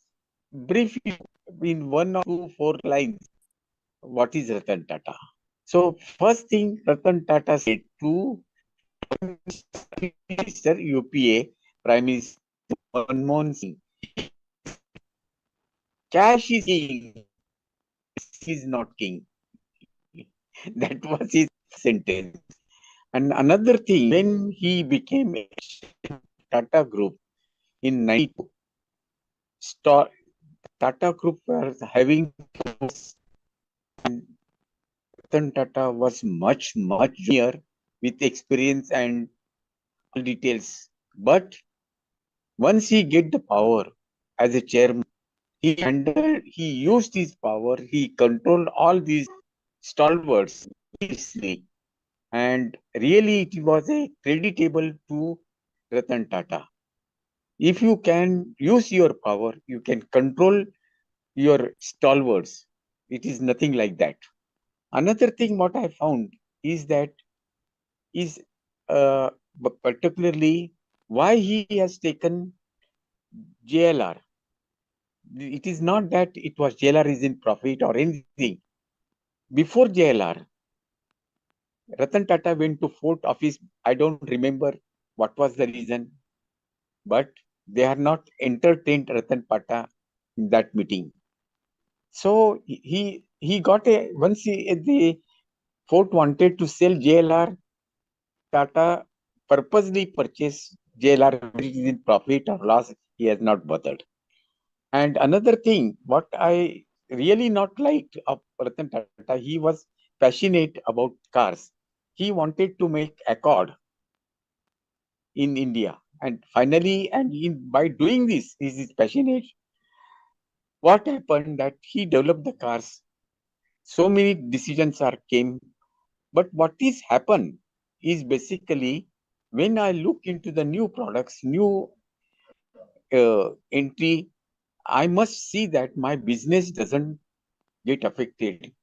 brief you in 1 or 2, 4 lines what is Ratan Tata. So first thing Ratan Tata said to Prime Minister UPA, Prime Minister Manmohan Singh, cash is king, is not king. That was his sentence. And another thing, when he became a Tata Group in 92, Tata Group was having, and Ratan Tata was much junior with experience and all details. But once he get the power as a chairman, he used his power, he controlled all these stalwarts, and really it was a creditable to Ratan Tata. If you can use your power, you can control your stalwarts. It is nothing like that. Another thing what I found is that is particularly why he has taken JLR. It is not that it was JLR is in profit or anything. Before JLR, Ratan Tata went to Fort Office. I don't remember what was the reason, but they are not entertained Ratan Tata in that meeting. So he got a once the Fort wanted to sell JLR, Tata purposely purchased JLR, whether it is in profit or loss, he has not bothered. And another thing, what I really not liked of Ratan Tata, he was passionate about cars. He wanted to make Accord in India. And finally, by doing this, he is passionate. What happened that he developed the cars. So many decisions are came. But what is happened is basically when I look into the new products, new entry, I must see that my business doesn't get affected.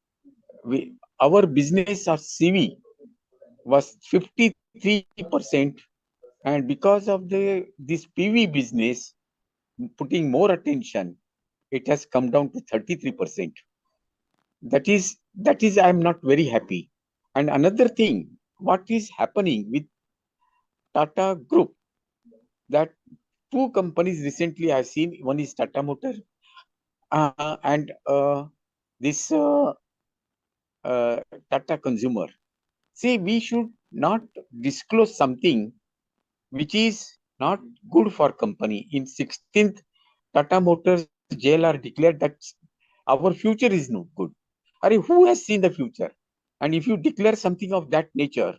Our business of CV was 53%, and because of this PV business putting more attention, it has come down to 33%. That is I'm not very happy. And another thing, what is happening with Tata Group, that two companies recently I've seen, one is Tata Motor and this Tata Consumer. See, we should not disclose something which is not good for company. In 16th, Tata Motors JLR declared that our future is no good. Who has seen the future? And if you declare something of that nature,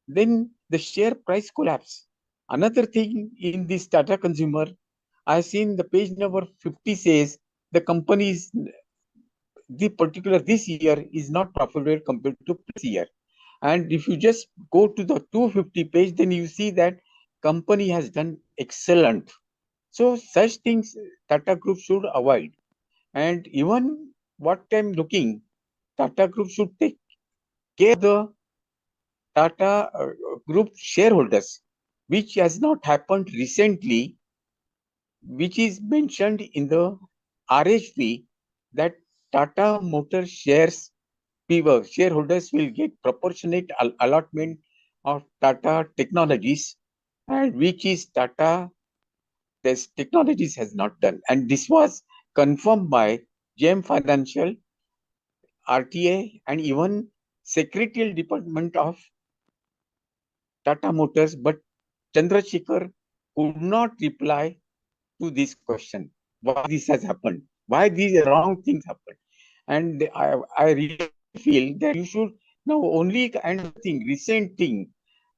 then the share price collapse. Another thing in this Tata Consumer, I have seen the page number 50 says the company is this year is not profitable compared to previous year. And if you just go to the 250 page, then you see that company has done excellent. So such things Tata Group should avoid. And even what I'm looking, Tata Group should take care of the Tata Group shareholders, which has not happened recently, which is mentioned in the RHP that Tata Motor shares shareholders will get proportionate allotment of Tata Technologies, and which is Tata Technologies has not done. And this was confirmed by JM Financial, RTA, and even Secretarial Department of Tata Motors, but Chandrasekhar could not reply to this question. Why this has happened? Why these wrong things happen? And I really feel that you should now only recent thing.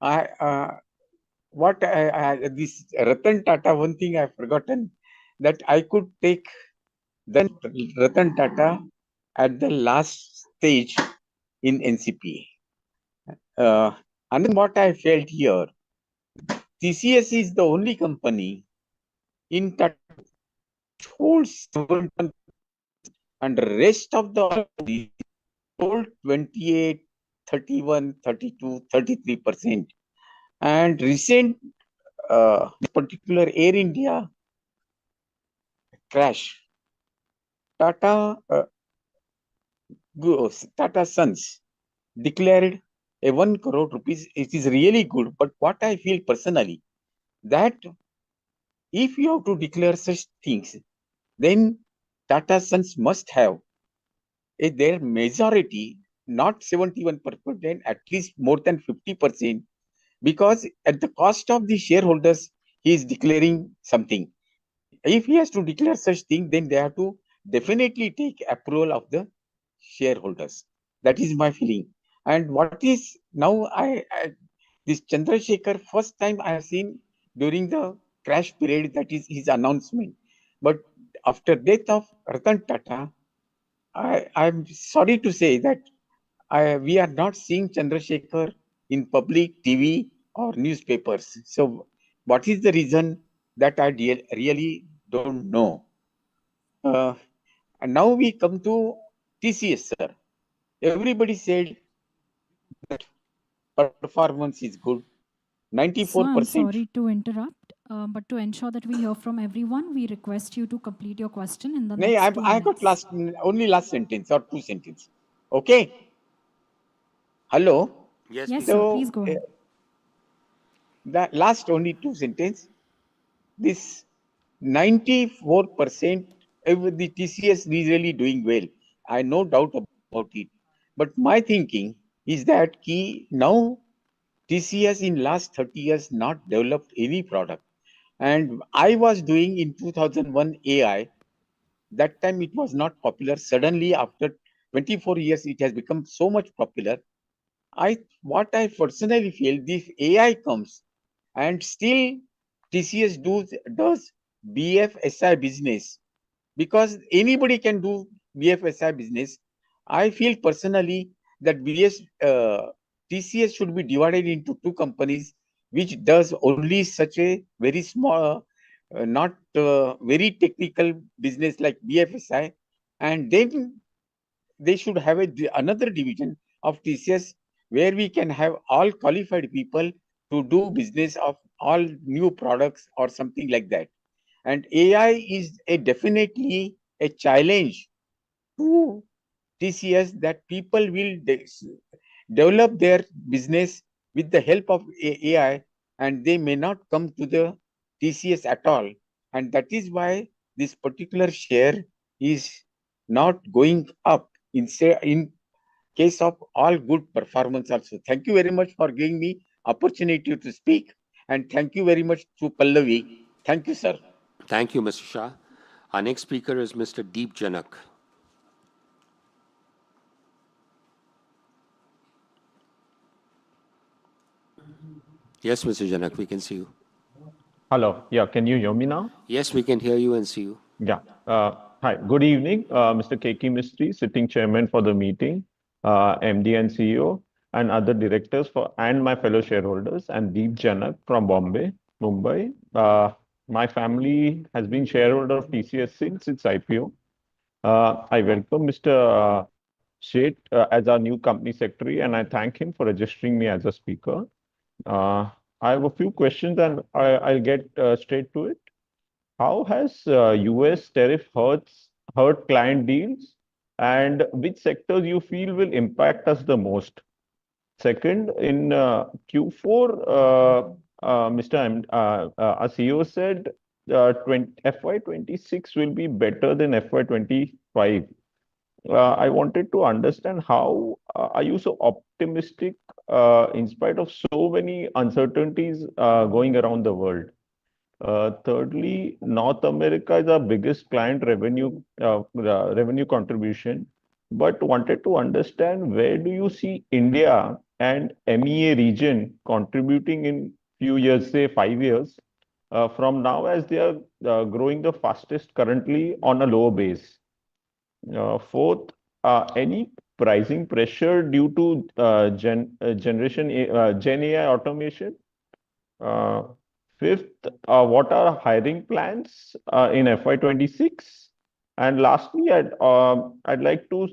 This Ratan Tata, one thing I've forgotten, that I could take then Ratan Tata at the last stage in NCP. And then what I felt here, TCS is the only company in Tata which holds 7%, and the rest of the hold 28, 31, 32, 33%. And recent particular Air India crash, Tata Tata Sons declared a 1 crore rupees. It is really good. But what I feel personally, that if you have to declare such things, then Tata Sons must have their majority, not 71%, at least more than 50%, because at the cost of the shareholders, he is declaring something. If he has to declare such thing, then they have to definitely take approval of the shareholders. That is my feeling. And what is now, this Chandrasekhar, first time I have seen during the crash period, that is his announcement. But after death of Ratan Tata, I'm sorry to say that we are not seeing Chandrasekhar in public TV or newspapers. So what is the reason? That I really don't know. And now we come to TCS, sir. Everybody said that performance is good. Sir, I'm 94%. sorry to interrupt, but to ensure that we hear from everyone, we request you to complete your question in the No, next 2 I got minutes. only last sentence or two sentences. Okay. Hello. Yes, Yes, please. sir, So please go ahead. the last only two sentence. This 94%, the TCS is really doing well. I no doubt about it. But my thinking is that now TCS in last 30 years not developed any product. And I was doing in 2001 AI. That time it was not popular. Suddenly after 24 years, it has become so much popular. What I personally feel, this AI comes and still TCS does BFSI business, because anybody can do BFSI business. I feel personally that TCS should be divided into two companies, which does only such a very small, not very technical business like BFSI, and then they should have another division of TCS where we can have all qualified people to do business of all new products or something like that. And AI is definitely a challenge to TCS, that people will develop their business with the help of AI, and they may not come to the TCS at all. And that is why this particular share is not going up in case of all good performance also. Thank you very much for giving me opportunity to speak, and thank you very much to Pallavi. Thank you, sir. Thank you, Mr. Shah. Our next speaker is Mr. Deep Janak. Yes, Mr. Janak, we can see you. Hello. Yeah, can you hear me now? Yes, we can hear you and see you. Yeah. Hi. Good evening, Mr. KK Mistry, sitting chairman for the meeting, MD and CEO, and other directors and my fellow shareholders, and Deep Janak from Mumbai. My family has been shareholder of TCS since its IPO. I welcome Mr. Sheth as our new company secretary, and I thank him for registering me as a speaker. I have a few questions, and I'll get straight to it. How has US tariff hurt client deals, and which sectors you feel will impact us the most? Second, in Q4, our CEO said FY26 will be better than FY25. I wanted to understand how are you so optimistic in spite of so many uncertainties going around the world? Thirdly, North America is our biggest client revenue contribution, but wanted to understand where do you see India and MEA region contributing in few years, say 5 years, from now, as they are growing the fastest currently on a lower base. Fourth, any pricing pressure due to Gen AI automation? Uh, Fifth, what are hiring plans in FY26? And lastly, I'd like to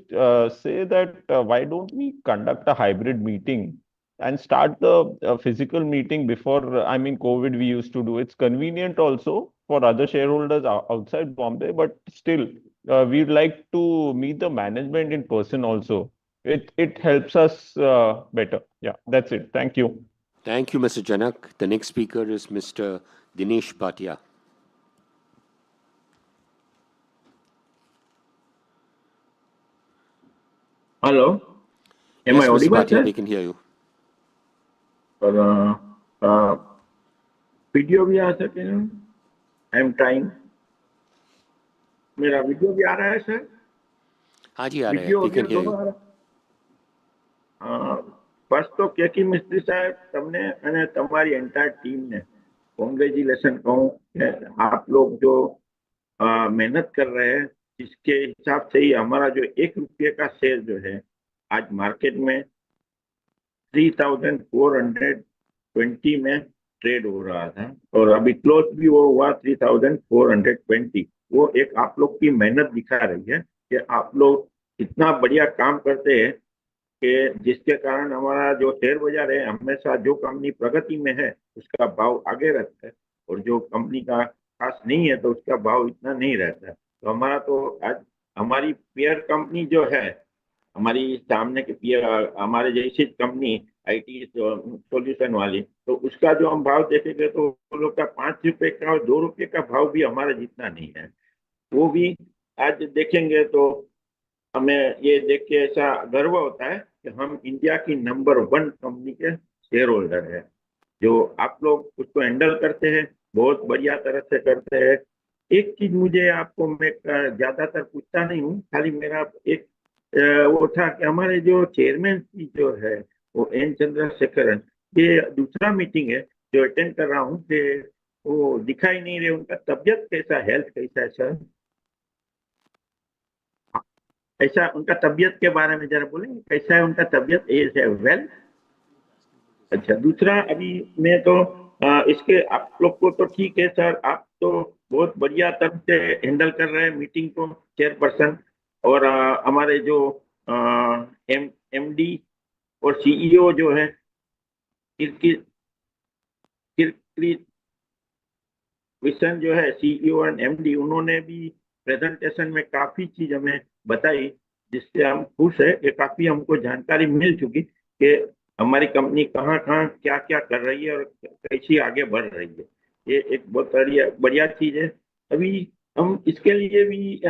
say that why don't we conduct a hybrid meeting and start the physical meeting before, COVID we used to do. It's convenient also for other shareholders outside Bombay, but still, we'd like to meet the management in person also. It helps us better. Yeah, that's it. Thank you. Thank you, Mr. Janak. The next speaker is Mr. Dinesh Bhatia. Hello, am Yes, I Mr. audible, Bhatia, sir? we can hear you. और video भी आ सके ना? I am trying. मेरा video भी आ रहा है sir? हाँ जी, आ रहे हैं, video we can audio hear दोनों यू. आ रहा है. फर्स्ट तो केकी मिस्त्री साहब તમને અને તમારી એન્ટાયર ટીમને કોંગ્રેચ્યુलेशन कहूँ कि आप लोग जो मेहनत कर रहे हैं, जिसके हिसाब से ही हमारा जो 1 रुपये का शेयर जो है आज मार्केट में 3420 में ट्रेड हो रहा था और अभी क्लोज भी वो हुआ 3420. वो एक आप लोग की मेहनत दिखा रही है कि आप लोग इतना बढ़िया काम करते हैं कि जिसके कारण हमारा जो शेयर बाजार है हमेशा जो कंपनी प्रगति में है उसका भाव आगे रहता है और जो कंपनी का खास नहीं है तो उसका भाव इतना नहीं रहता है. तो हमारा तो आज हमारी पेयर कंपनी जो है, हमारी सामने की पेयर हमारे जैसी कंपनी आईटी सॉल्यूशन वाली, तो उसका जो हम भाव देखेंगे तो वो लोग का 5 रुपए का और 2 रुपए का भाव भी हमारा जितना नहीं है. वो भी आज देखेंगे तो हमें ये देख के ऐसा गर्व होता है कि हम इंडिया की नंबर 1 कंपनी के शेयर होल्डर है. जो आप लोग उसको हैंडल करते हैं बहुत बढ़िया तरह से करते हैं. एक चीज मुझे आपको मैं ज्यादातर पूछता नहीं हूँ, खाली मेरा एक वो था कि हमारे जो चेयरमैन की जो है वो एन चंद्रशेखरन, ये दूसरा मीटिंग है जो अटेंड कर रहा हूँ कि वो दिखाई नहीं रहे. उनका तबियत कैसा, हेल्थ कैसा है सर? ऐसा उनका तबियत के बारे में जरा बोलेंगे, कैसा है उनका तबियत? Is well? अच्छा, दूसरा अभी मैं तो इसके आप लोग को तो ठीक है सर, आप तो बहुत बढ़िया तरह से हैंडल कर रहे हैं मीटिंग को, चेयरपर्सन. और हमारे जो एमडी और सीईओ जो है विशन जो है सीईओ एंड एमडी, उन्होंने भी प्रेजेंटेशन में काफी चीज हमें बताई जिससे हम खुश है कि काफी हमको जानकारी मिल चुकी कि हमारी कंपनी कहाँ कहाँ क्या क्या कर रही है और कैसी आगे बढ़ रही है. ये एक बहुत बढ़िया बढ़िया चीज है. अभी हम इसके लिए भी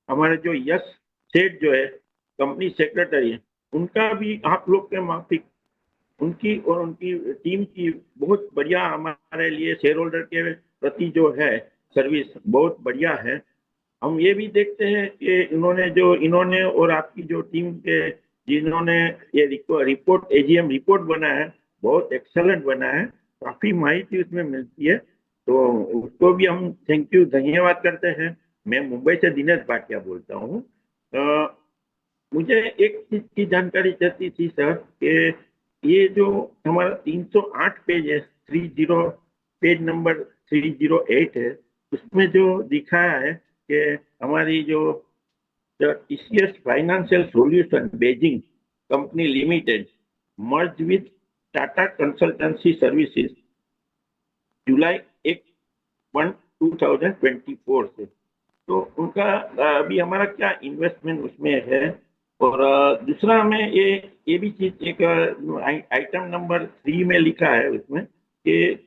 हमारे जो यश सेठ जो है कंपनी सेक्रेटरी है, उनका भी आप लोग के माफिक उनकी और उनकी टीम की बहुत बढ़िया हमारे लिए शेयर होल्डर के प्रति जो है सर्विस बहुत बढ़िया है. हम ये भी देखते हैं कि इन्होंने और आपकी जो टीम के जिन्होंने ये रिपोर्ट एजीएम रिपोर्ट बना है बहुत एक्सेलेंट बना है, काफी माहिती उसमें मिलती है. तो उसको भी हम थैंक यू धन्यवाद करते हैं. मैं मुंबई से दिनेश भाटिया बोलता हूँ. मुझे एक चीज की जानकारी चाहती थी सर कि ये जो हमारा 308 पेज है, 30 पेज नंबर 308 है, उसमें जो दिखाया है कि हमारी जो TCS financial solution Beijing company limited merge with Tata Consultancy Services जुलाई 1/2024 से. तो उनका अभी हमारा क्या इन्वेस्टमेंट उसमें है. और दूसरा हमें ये भी चीज एक आइटम नंबर 3 में लिखा है उसमें कि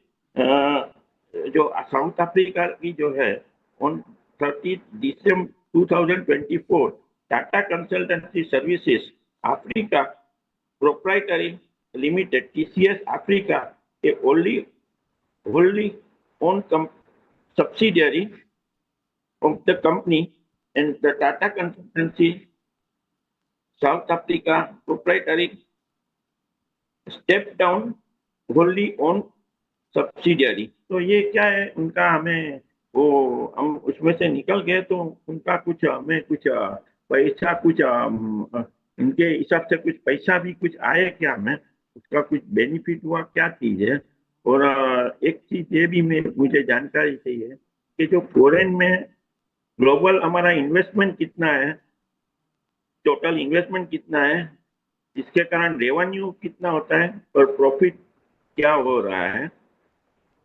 जो साउथ अफ्रीका की जो है on 30 December 2024 Tata Consultancy services Africa proprietary limited TCS Africa A wholly owned subsidiary of the company and the Tata Consultancy South Africa proprietary step down wholly owned subsidiary. तो ये क्या है उनका, हमें वो हम उसमें से निकल गए तो उनका कुछ हमें कुछ पैसा कुछ उनके हिसाब से कुछ पैसा भी कुछ आए क्या, हमें उसका कुछ बेनिफिट हुआ, क्या चीज है? और एक चीज ये भी मुझे जानकारी चाहिए कि जो फॉरेन में ग्लोबल हमारा इन्वेस्टमेंट कितना है, टोटल इन्वेस्टमेंट कितना है, जिसके कारण रेवेन्यू कितना होता है और प्रॉफिट क्या हो रहा है.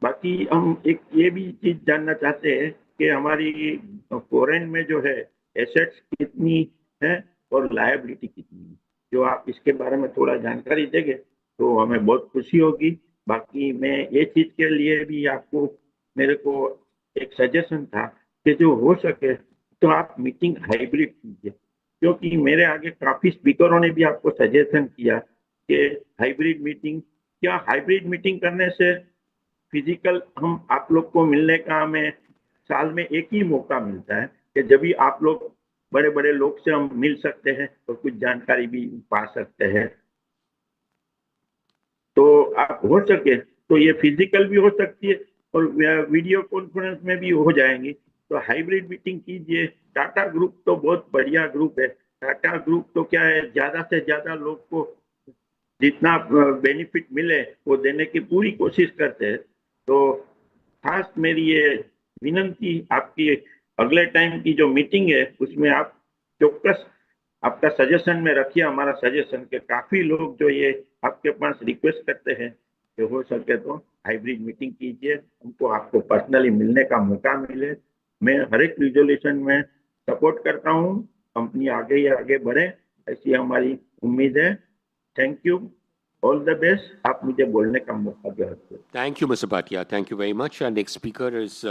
बाकी हम एक ये भी चीज जानना चाहते हैं कि हमारी फॉरेन में जो है एसेट्स कितनी है और लायबिलिटी कितनी है. जो आप इसके बारे में थोड़ा जानकारी देंगे तो हमें बहुत खुशी होगी. बाकी मैं ये चीज के लिए भी आपको मेरे को एक सजेशन था कि जो हो सके तो आप मीटिंग हाइब्रिड कीजिए. क्योंकि मेरे आगे काफी स्पीकरों ने भी आपको सजेशन किया कि हाइब्रिड मीटिंग, क्या हाइब्रिड मीटिंग करने से फिजिकल हम आप लोग को मिलने का हमें साल में एक ही मौका मिलता है कि जब भी आप लोग बड़े बड़े लोग से हम मिल सकते हैं और कुछ जानकारी भी पा सकते हैं। तो आप हो सके तो ये फिजिकल भी हो सकती है और वीडियो कॉन्फ्रेंस में भी हो जाएंगी। तो हाइब्रिड मीटिंग कीजिए। टाटा ग्रुप तो बहुत बढ़िया ग्रुप है। टाटा ग्रुप तो क्या है, ज्यादा से ज्यादा लोग को जितना बेनिफिट मिले वो देने की पूरी कोशिश करते हैं। तो खास मेरी ये विनंती आपकी, अगले टाइम की जो मीटिंग है उसमें आप चौक्कस आपका सजेशन में रखिए, हमारा सजेशन के काफी लोग जो ये आपके पास रिक्वेस्ट करते हैं कि हो सके तो हाइब्रिड मीटिंग कीजिए, हमको आपको पर्सनली मिलने का मौका मिले। मैं हर एक रिजोल्यूशन में सपोर्ट करता हूँ, कंपनी आगे ही आगे बढ़े, ऐसी हमारी उम्मीद है। Thank you, all the best. आप मुझे बोलने का मौका दिया। Thank you, Mr. Bhatia. Thank you very much. Our next speaker is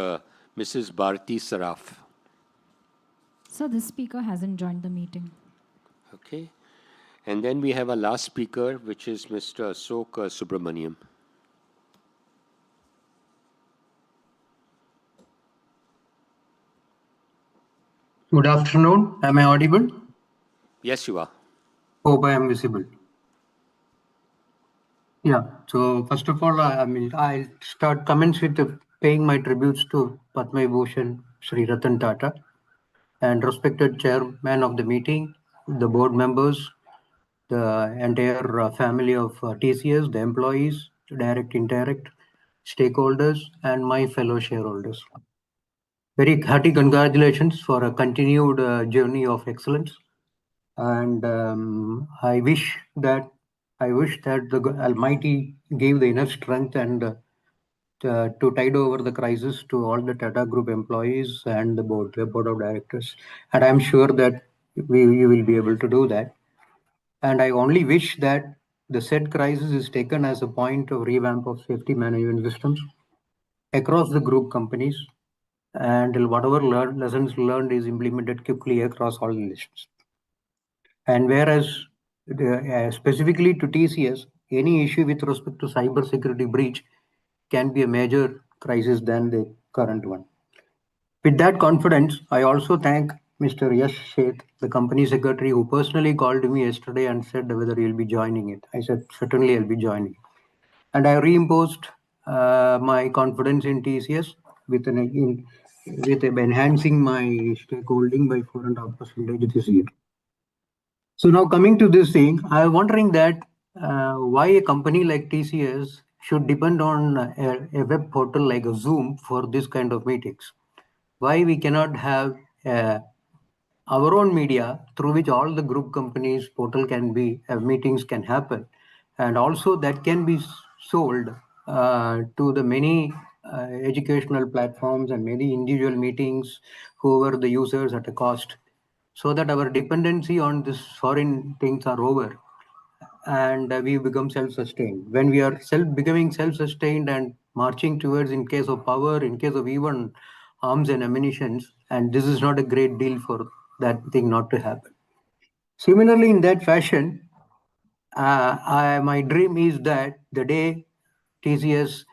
Mrs. Bharti Saraf. So this speaker hasn't joined the meeting. Okay. And then we have our last speaker, which is Mr. Asok Subramaniam. Good afternoon. Am I audible? Yes, you are. Hope I am visible. Yeah. So first of all, I'll start comments with paying my tributes to Padma Vibhushan Sri Ratan Tata and respected chairman of the meeting, the board members, the entire family of TCS, the employees, direct, indirect, stakeholders, and my fellow shareholders. Very hearty congratulations for a continued journey of excellence. And I wish that the Almighty gave the enough strength and to tide over the crisis to all the Tata Group employees and the board of directors. And I'm sure that you will be able to do that. And I only wish that the said crisis is taken as a point of revamp of safety management systems across the group companies, and whatever lessons learned is implemented quickly across all the nations. And whereas specifically to TCS, any issue with respect to cyber security breach can be a major crisis than the current one. With that confidence, I also thank Mr. Yash Sheth, the company secretary, who personally called me yesterday and said whether he'll be joining it. I said, certainly I'll be joining. And I reimposed my confidence in TCS with enhancing my stakeholding by 4.5% this year. So now coming to this thing, I'm wondering that why a company like TCS should depend on a web portal like a Zoom for this kind of meetings. Why we cannot have our own media through which all the group companies portal can be, meetings can happen. And also that can be sold to the many educational platforms and many individual meetings, whoever the users at a cost, so that our dependency on this foreign things are over and we become self-sustained. When we are becoming self-sustained and marching towards, in case of power, in case of even arms and ammunitions, and this is not a great deal for that thing not to happen. Similarly, in that fashion, my dream is that the day TCS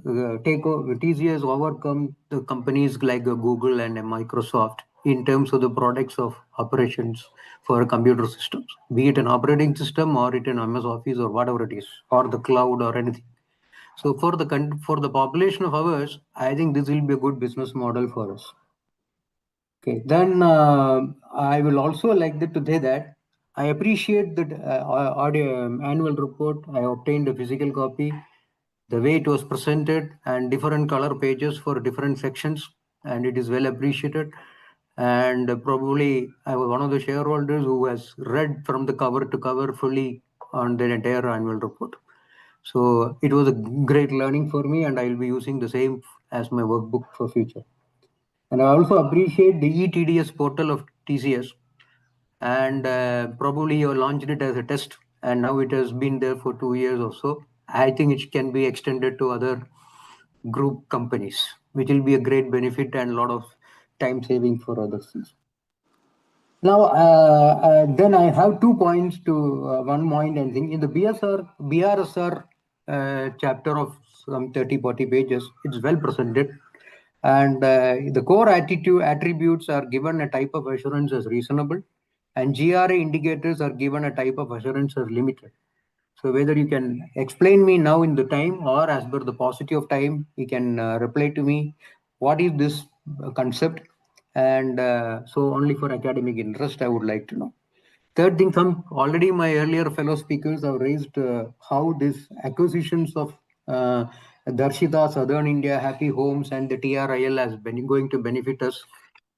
TCS overcome the companies like Google and Microsoft in terms of the products of operations for computer systems, be it an operating system or it an MS Office or whatever it is, or the cloud or anything. So for the population of ours, I think this will be a good business model for us. Okay, then I will also like to say that I appreciate the annual report. I obtained a physical copy, the way it was presented, and different color pages for different sections, and it is well appreciated. And probably I was one of the shareholders who has read from the cover to cover fully on the entire annual report. So it was a great learning for me, and I will be using the same as my workbook for future. And I also appreciate the ETDS portal of TCS, and probably you launched it as a test, and now it has been there for 2 years or so. I think it can be extended to other group companies, which will be a great benefit and a lot of time saving for others. Now, then I have 2 points to one point and thing. In the BRSR chapter of some 30-40 pages, it's well presented. And the core attitude attributes are given a type of assurance as reasonable, and GRA indicators are given a type of assurance as limited. So whether you can explain me now in the time or as per the paucity of time, you can reply to me what is this concept, and so only for academic interest I would like to know. Third thing, already my earlier fellow speakers have raised how this acquisitions of Darshita, Southern India, Happy Homes, and the TRIL has been going to benefit us,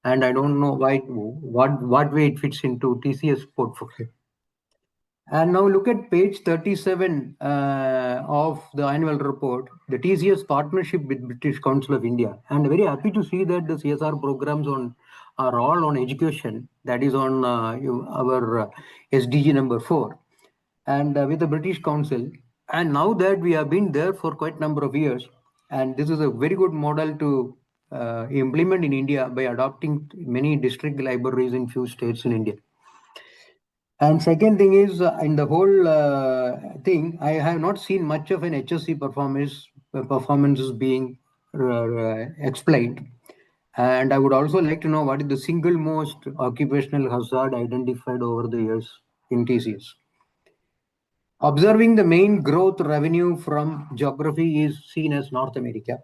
and I don't know what way it fits into TCS portfolio. And now look at page 37 of the annual report, the TCS partnership with British Council of India. And very happy to see that the CSR programs are all on education. That is on our SDG number 4. And with the British Council. And now that we have been there for quite a number of years, and this is a very good model to implement in India by adopting many district libraries in few states in India. And second thing is, in the whole thing, I have not seen much of an HSC performances being explained. And I would also like to know what is the single most occupational hazard identified over the years in TCS. Observing the main growth revenue from geography is seen as North America.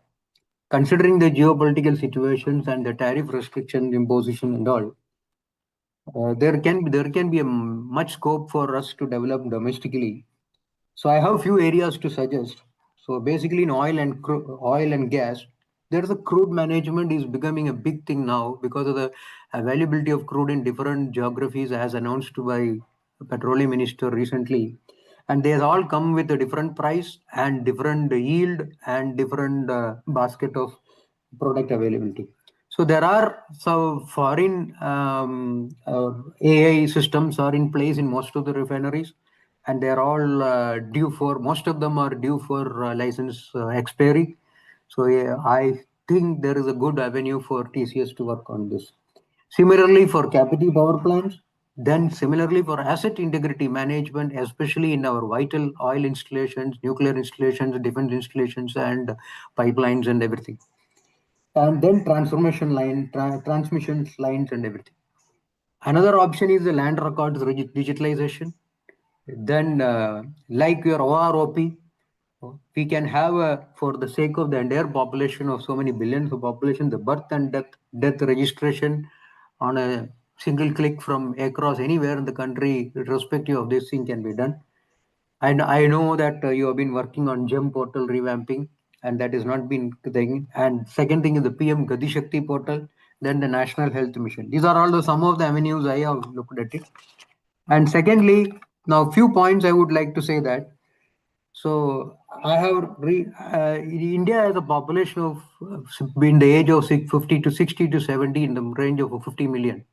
Considering the geopolitical situations and the tariff restriction imposition and all, there can be a much scope for us to develop domestically. So I have few areas to suggest. So basically in oil and gas, there's a crude management is becoming a big thing now because of the availability of crude in different geographies as announced by the petroleum minister recently. And they all come with a different price and different yield and different basket of product availability. So there are some foreign AI systems are in place in most of the refineries, and they're all due for, most of them are due for license expiry. So yeah, I think there is a good avenue for TCS to work on this. Similarly for captive power plants, then similarly for asset integrity management, especially in our vital oil installations, nuclear installations, defense installations, and pipelines and everything. And then transmission lines and everything. Another option is the land records digitalization. Then like your OROP, we can have for the sake of the entire population of so many billions of population, the birth and death registration on a single click from across anywhere in the country, irrespective of this thing can be done. And I know that you have been working on GEM portal revamping, and that has not been thing. And second thing is the PM Gati Shakti portal, then the National Health Mission. These are all some of the avenues I have looked at it. And secondly, now few points I would like to say that. So I have India has a population of in the age of 50 to 60 to 70 in the range of 50 million.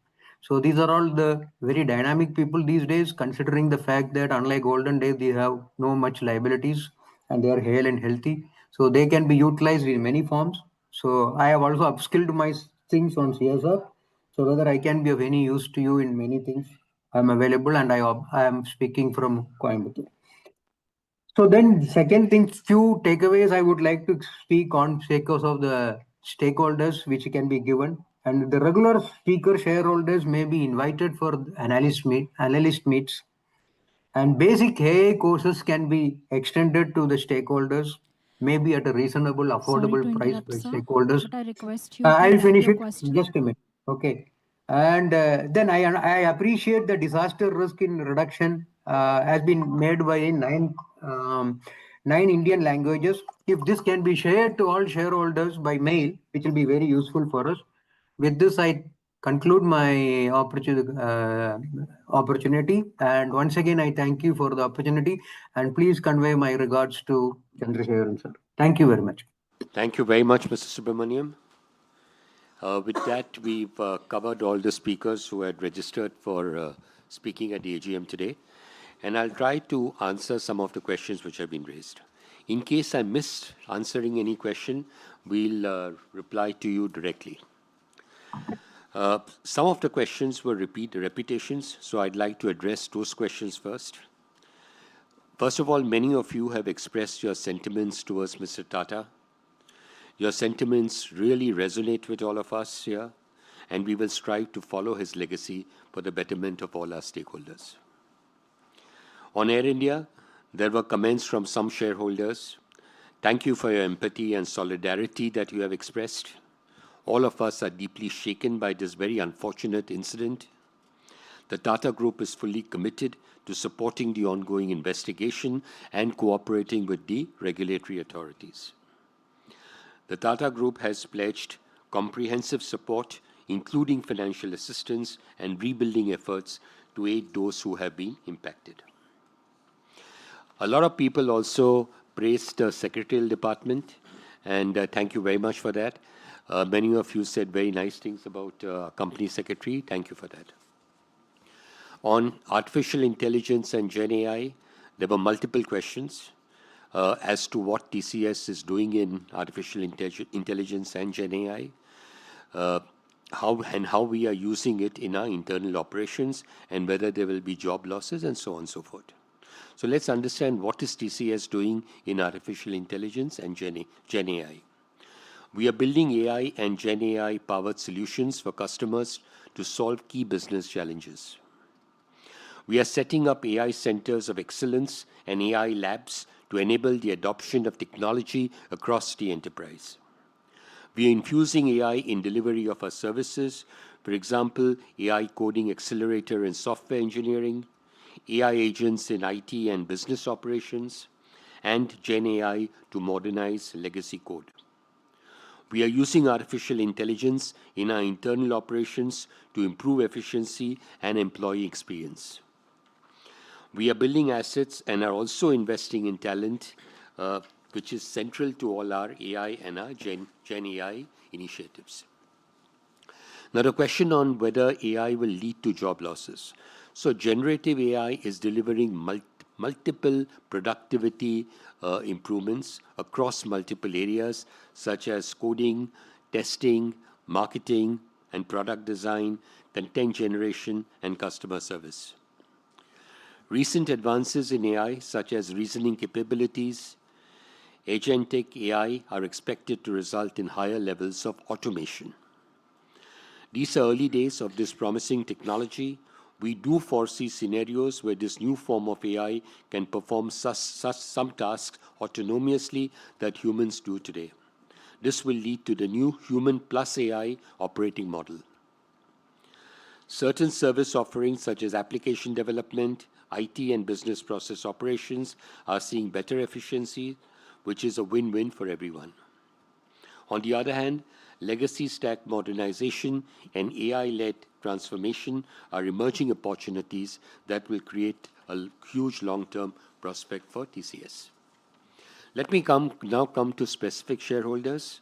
So these are all the very dynamic people these days, considering the fact that unlike olden days, they have no much liabilities and they are hale and healthy. So they can be utilized in many forms. So I have also upskilled my things on CSR. So whether I can be of any use to you in many things, I'm available, and I am speaking from Coimbatore. So then second thing, few takeaways I would like to speak on because of the stakeholders which can be given. And the regular speaker shareholders may be invited for analyst meets. And basic AI courses can be extended to the stakeholders, maybe at a reasonable, Sorry to affordable price interrupt, by sir, stakeholders. but I request you to I'll wrap finish your it. question. Just a minute. Okay. And then I appreciate the disaster risk in reduction has been made by nine Indian languages. If this can be shared to all shareholders by mail, which will be very useful for us. With this, I conclude my opportunity. And once again, I thank you for the opportunity. And please convey my regards to Chandrasekharan sir. Thank you very much. Thank you very much, Mr. Subramaniam. With that, we've covered all the speakers who had registered for speaking at the AGM today. And I'll try to answer some of the questions which have been raised. In case I missed answering any question, we'll reply to you directly. Some of the questions were repetitions, so I'd like to address those questions first. First of all, many of you have expressed your sentiments towards Mr. Tata. Your sentiments really resonate with all of us here, and we will strive to follow his legacy for the betterment of all our stakeholders. On Air India, there were comments from some shareholders. Thank you for your empathy and solidarity that you have expressed. All of us are deeply shaken by this very unfortunate incident. The Tata Group is fully committed to supporting the ongoing investigation and cooperating with the regulatory authorities. The Tata Group has pledged comprehensive support, including financial assistance and rebuilding efforts to aid those who have been impacted. A lot of people also praised the Secretarial Department, and thank you very much for that. Many of you said very nice things about Company Secretary. Thank you for that. On artificial intelligence and Gen AI, there were multiple questions as to what TCS is doing in artificial intelligence and Gen AI, how we are using it in our internal operations, and whether there will be job losses, and so on and so forth. So let's understand what is TCS doing in artificial intelligence and Gen AI. We are building AI and Gen AI powered solutions for customers to solve key business challenges. We are setting up AI centers of excellence and AI labs to enable the adoption of technology across the enterprise. We are infusing AI in delivery of our services, for example, AI coding accelerator in software engineering, AI agents in IT and business operations, and Gen AI to modernize legacy code. We are using artificial intelligence in our internal operations to improve efficiency and employee experience. We are building assets and are also investing in talent, which is central to all our AI and our Gen AI initiatives. Now, the question on whether AI will lead to job losses. So, generative AI is delivering multiple productivity improvements across multiple areas, such as coding, testing, marketing, and product design, content generation, and customer service. Recent advances in AI, such as reasoning capabilities, agentic AI, are expected to result in higher levels of automation. These are early days of this promising technology. We do foresee scenarios where this new form of AI can perform some tasks autonomously that humans do today. This will lead to the new human plus AI operating model. Certain service offerings, such as application development, IT and business process operations, are seeing better efficiency, which is a win-win for everyone. On the other hand, legacy stack modernization and AI-led transformation are emerging opportunities that will create a huge long-term prospect for TCS. Let me now come to specific shareholders.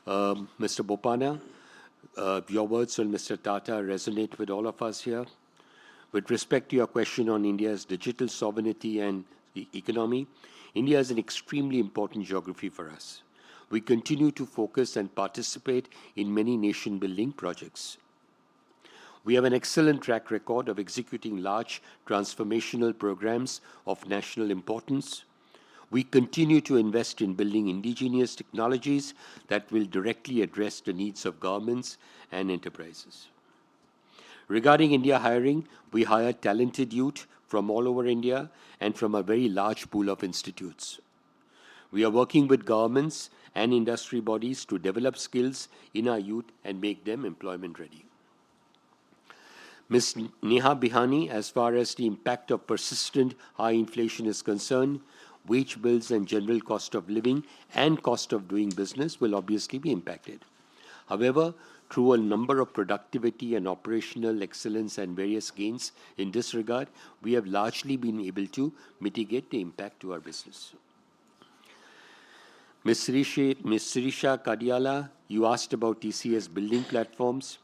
Mr. Bopana, your words on Mr. Tata resonate with all of us here. With respect to your question on India's digital sovereignty and the economy, India is an extremely important geography for us. We continue to focus and participate in many nation-building projects. We have an excellent track record of executing large transformational programs of national importance. We continue to invest in building indigenous technologies that will directly address the needs of governments and enterprises. Regarding India hiring, we hire talented youth from all over India and from a very large pool of institutes. We are working with governments and industry bodies to develop skills in our youth and make them employment ready. Ms. Neha Bihani, as far as the impact of persistent high inflation is concerned, wage bills and general cost of living and cost of doing business will obviously be impacted. However, through a number of productivity and operational excellence and various gains in this regard, we have largely been able to mitigate the impact to our business. Ms. Sirisha Kadiala, you asked about TCS building platforms.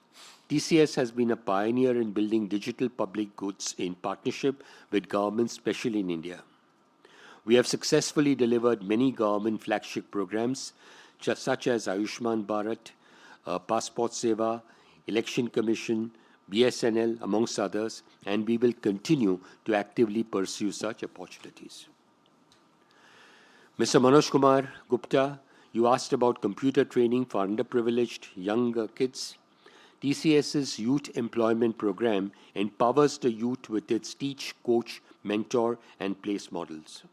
TCS has been a pioneer in building digital public goods in partnership with governments, especially in India. We have successfully delivered many government flagship programs, such as Ayushman Bharat, Passport Seva, Election Commission, BSNL, amongst others, and we will continue to actively pursue such opportunities. Mr. Manoj Kumar Gupta, you asked about computer training for underprivileged young kids. TCS's Youth Employment Program empowers the youth with its teach, coach, mentor, and place models.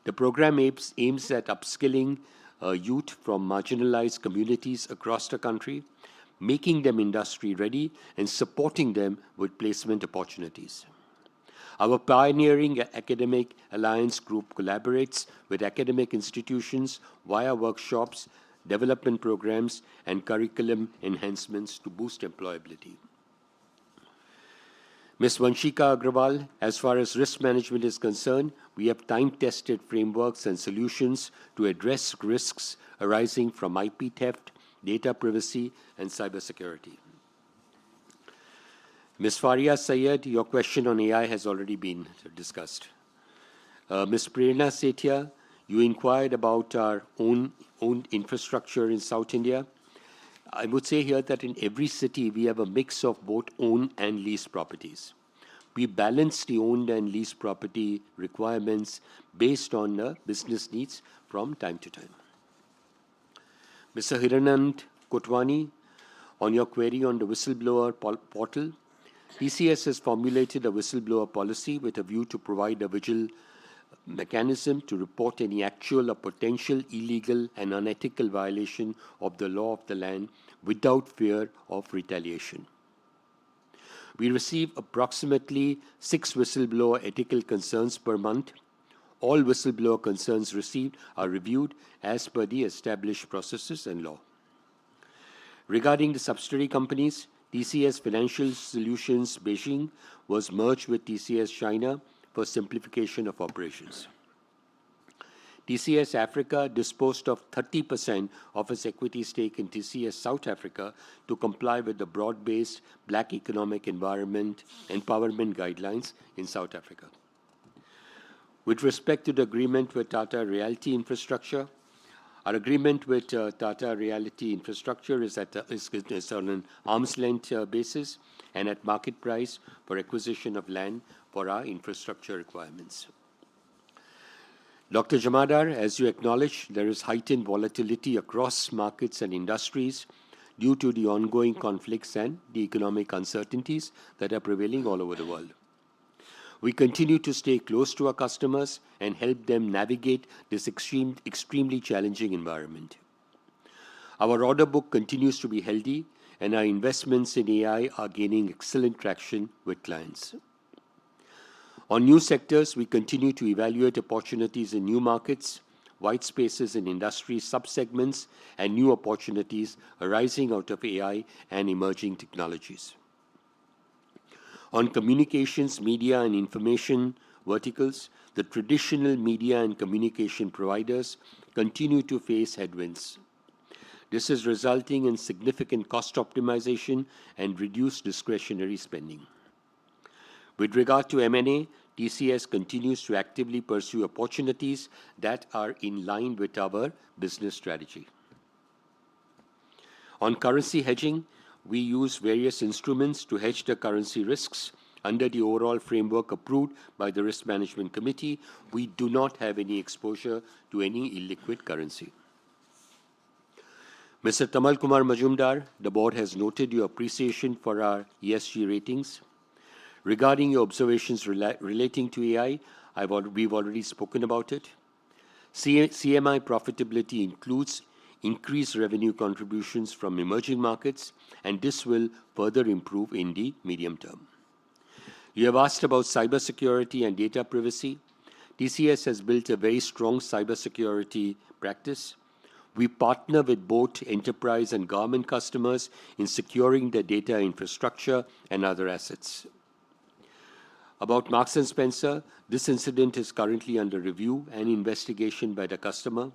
The program aims at upskilling youth from marginalized communities across the country, making them industry ready and supporting them with placement opportunities. Our pioneering academic alliance group collaborates with academic institutions via workshops, development programs, and curriculum enhancements to boost employability. Ms. Vanshika Agrawal, as far as risk management is concerned, we have time-tested frameworks and solutions to address risks arising from IP theft, data privacy, and cybersecurity. Ms. Faria Sayed, your question on AI has already been discussed. Ms. Prerna Sethia, you inquired about our own infrastructure in South India. I would say here that in every city we have a mix of both owned and leased properties. We balance the owned and leased property requirements based on the business needs from time to time. Mr. Hiranand Kotwani, on your query on the whistleblower portal, TCS has formulated a whistleblower policy with a view to provide a vigil mechanism to report any actual or potential illegal and unethical violation of the law of the land without fear of retaliation. We receive approximately 6 whistleblower ethical concerns per month. All whistleblower concerns received are reviewed as per the established processes and law. Regarding the subsidiary companies, TCS Financial Solutions Beijing was merged with TCS China for simplification of operations. TCS Africa disposed of 30% of its equity stake in TCS South Africa to comply with the broad-based Black Economic Empowerment guidelines in South Africa. With respect to the agreement with Tata Realty Infrastructure, our agreement with Tata Realty Infrastructure is on an arm's length basis and at market price for acquisition of land for our infrastructure requirements. Dr. Jamadar, as you acknowledge, there is heightened volatility across markets and industries due to the ongoing conflicts and the economic uncertainties that are prevailing all over the world. We continue to stay close to our customers and help them navigate this extremely challenging environment. Our order book continues to be healthy, and our investments in AI are gaining excellent traction with clients. On new sectors, we continue to evaluate opportunities in new markets, white spaces in industry subsegments, and new opportunities arising out of AI and emerging technologies. On communications, media, and information verticals, the traditional media and communication providers continue to face headwinds. This is resulting in significant cost optimization and reduced discretionary spending. With regard to M&A, TCS continues to actively pursue opportunities that are in line with our business strategy. On currency hedging, we use various instruments to hedge the currency risks. Under the overall framework approved by the Risk Management Committee, we do not have any exposure to any illiquid currency. Mr. Tamal Kumar Majumdar, the board has noted your appreciation for our ESG ratings. Regarding your observations relating to AI, we've already spoken about it. CMI profitability includes increased revenue contributions from emerging markets, and this will further improve in the medium term. You have asked about cybersecurity and data privacy. TCS has built a very strong cybersecurity practice. We partner with both enterprise and government customers in securing their data infrastructure and other assets. About Marks & Spencer, this incident is currently under review and investigation by the customer.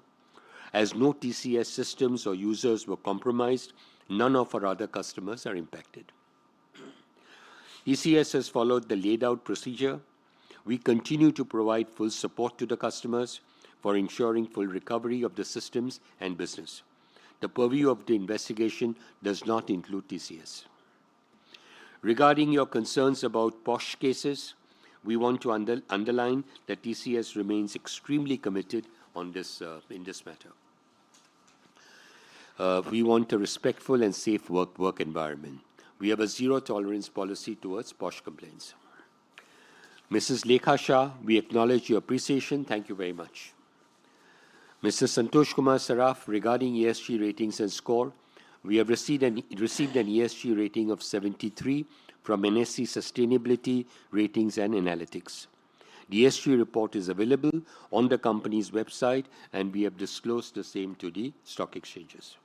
As no TCS systems or users were compromised, none of our other customers are impacted. TCS has followed the laid out procedure. We continue to provide full support to the customers for ensuring full recovery of the systems and business. The purview of the investigation does not include TCS. Regarding your concerns about POSH cases, we want to underline that TCS remains extremely committed on this in this matter. We want a respectful and safe work environment. We have a zero tolerance policy towards POSH complaints. Mrs. Lekha Shah, we acknowledge your appreciation. Thank you very much. Mr. Santosh Kumar Saraf, regarding ESG ratings and score, we have received an ESG rating of 73 from NSE Sustainability Ratings and Analytics. The ESG report is available on the company's website, and we have disclosed the same to the stock exchanges.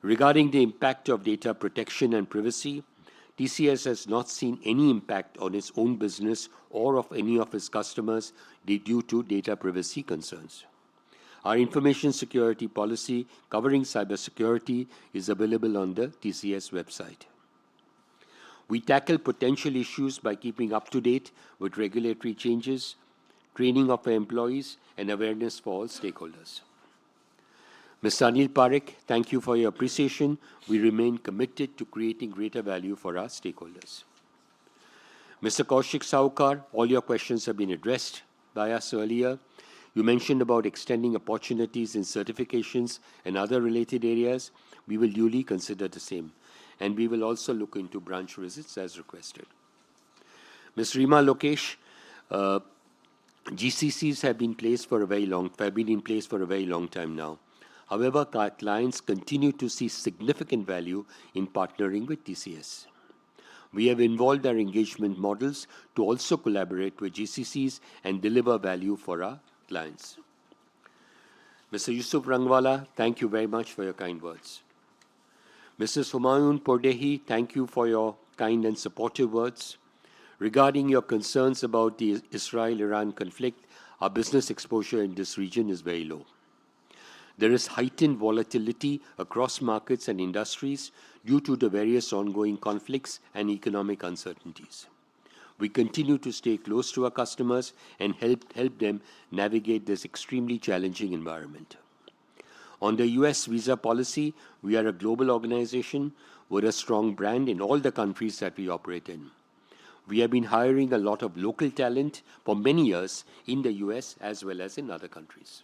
Regarding the impact of data protection and privacy, TCS has not seen any impact on its own business or of any of its customers due to data privacy concerns. Our information security policy covering cybersecurity is available on the TCS website. We tackle potential issues by keeping up to date with regulatory changes, training of our employees, and awareness for all stakeholders. Mr. Anil Parekh, thank you for your appreciation. We remain committed to creating greater value for our stakeholders. Mr. Kaushik Saukar, all your questions have been addressed by us earlier. You mentioned about extending opportunities in certifications and other related areas. We will duly consider the same, and we will also look into branch visits as requested. Ms. Rima Lokesh, GCCs have been in place for a very long time now. However, our clients continue to see significant value in partnering with TCS. We have involved our engagement models to also collaborate with GCCs and deliver value for our clients. Mr. Yusuf Rangwala, thank you very much for your kind words. Mrs. Humayun Pordehi, thank you for your kind and supportive words. Regarding your concerns about the Israel-Iran conflict, our business exposure in this region is very low. There is heightened volatility across markets and industries due to the various ongoing conflicts and economic uncertainties. We continue to stay close to our customers and help them navigate this extremely challenging environment. On the US visa policy, we are a global organization with a strong brand in all the countries that we operate in. We have been hiring a lot of local talent for many years in the US as well as in other countries.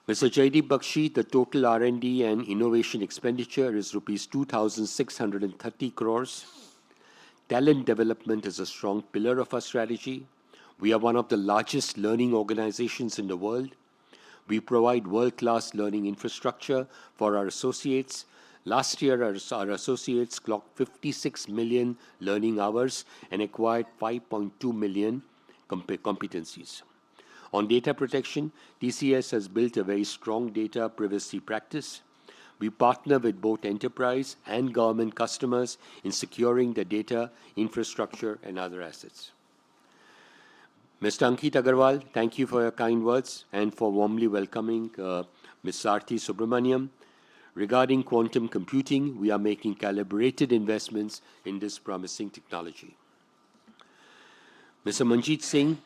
Mr. Jaideep Bakshi, the total R&D and innovation expenditure is rupees 2,630 crores. Talent development is a strong pillar of our strategy. We are one of the largest learning organizations in the world. We provide world-class learning infrastructure for our associates. Last year, our associates clocked 56 million learning hours and acquired 5.2 million competencies. On data protection, TCS has built a very strong data privacy practice. We partner with both enterprise and government customers in securing the data, infrastructure, and other assets. Mr. Ankit Agarwal, thank you for your kind words and for warmly welcoming Ms. Sarthi Subramaniam. Regarding quantum computing, we are making calibrated investments in this promising technology. Mr. Manjeet Singh,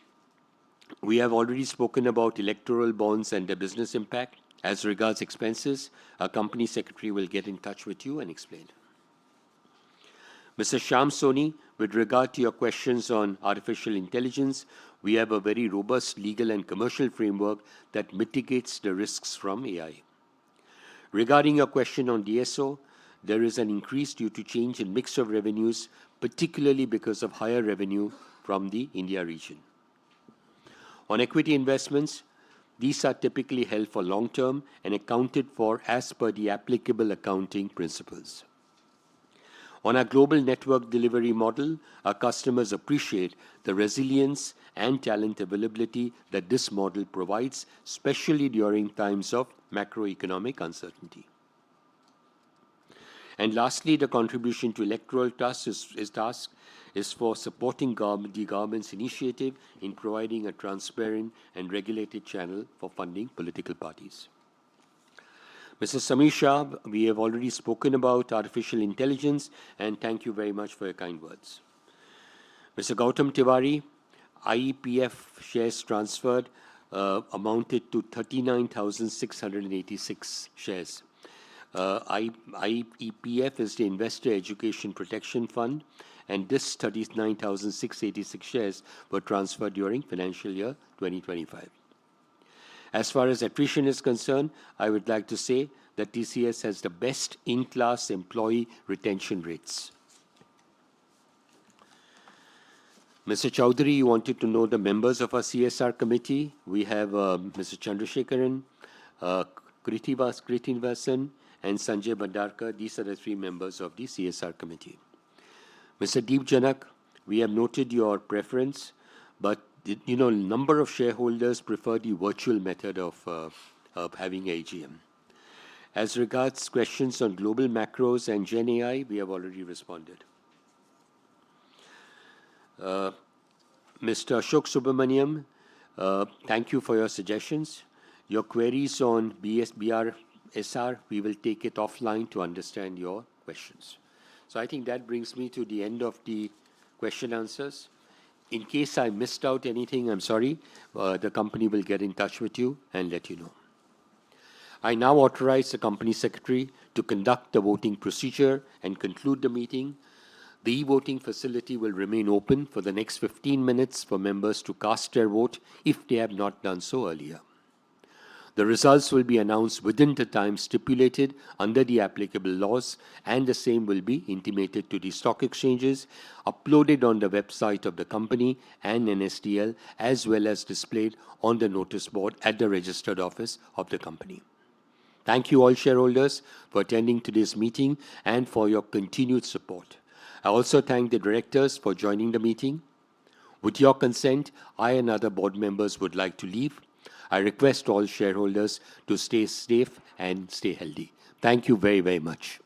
we have already spoken about electoral bonds and their business impact. As regards expenses, our company secretary will get in touch with you and explain. Mr. Shyam Soni, with regard to your questions on artificial intelligence, we have a very robust legal and commercial framework that mitigates the risks from AI. Regarding your question on DSO, there is an increase due to change in mix of revenues, particularly because of higher revenue from the India region. On equity investments, these are typically held for long term and accounted for as per the applicable accounting principles. On our global network delivery model, our customers appreciate the resilience and talent availability that this model provides, especially during times of macroeconomic uncertainty. And lastly, the contribution to electoral task is for supporting the government's initiative in providing a transparent and regulated channel for funding political parties. Mr. Samir Shah, we have already spoken about artificial intelligence, and thank you very much for your kind words. Mr. Gautam Tiwari, IEPF shares transferred amounted to 39,686 shares. IEPF is the Investor Education Protection Fund, and this 39,686 shares were transferred during financial year 2025. As far as attrition is concerned, I would like to say that TCS has the best in-class employee retention rates. Mr. Chowdhury, you wanted to know the members of our CSR committee. We have Mr. Chandrasekharan, Kritivasan, and Sanjay Bhandarkar. These are the three members of the CSR committee. Mr. Deep Janak, we have noted your preference, but number of shareholders prefer the virtual method of having AGM. As regards questions on global macros and Gen AI, we have already responded. Mr. Ashok Subramaniam, thank you for your suggestions. Your queries on BRSR, we will take it offline to understand your questions. So I think that brings me to the end of the question answers. In case I missed out anything, I'm sorry. The company will get in touch with you and let you know. I now authorize the company secretary to conduct the voting procedure and conclude the meeting. The e-voting facility will remain open for the next 15 minutes for members to cast their vote if they have not done so earlier. The results will be announced within the time stipulated under the applicable laws, and the same will be intimated to the stock exchanges, uploaded on the website of the company and NSDL, as well as displayed on the notice board at the registered office of the company. Thank you all shareholders for attending today's meeting and for your continued support. I also thank the directors for joining the meeting. With your consent, I and other board members would like to leave. I request all shareholders to stay safe and stay healthy. Thank you very, very much.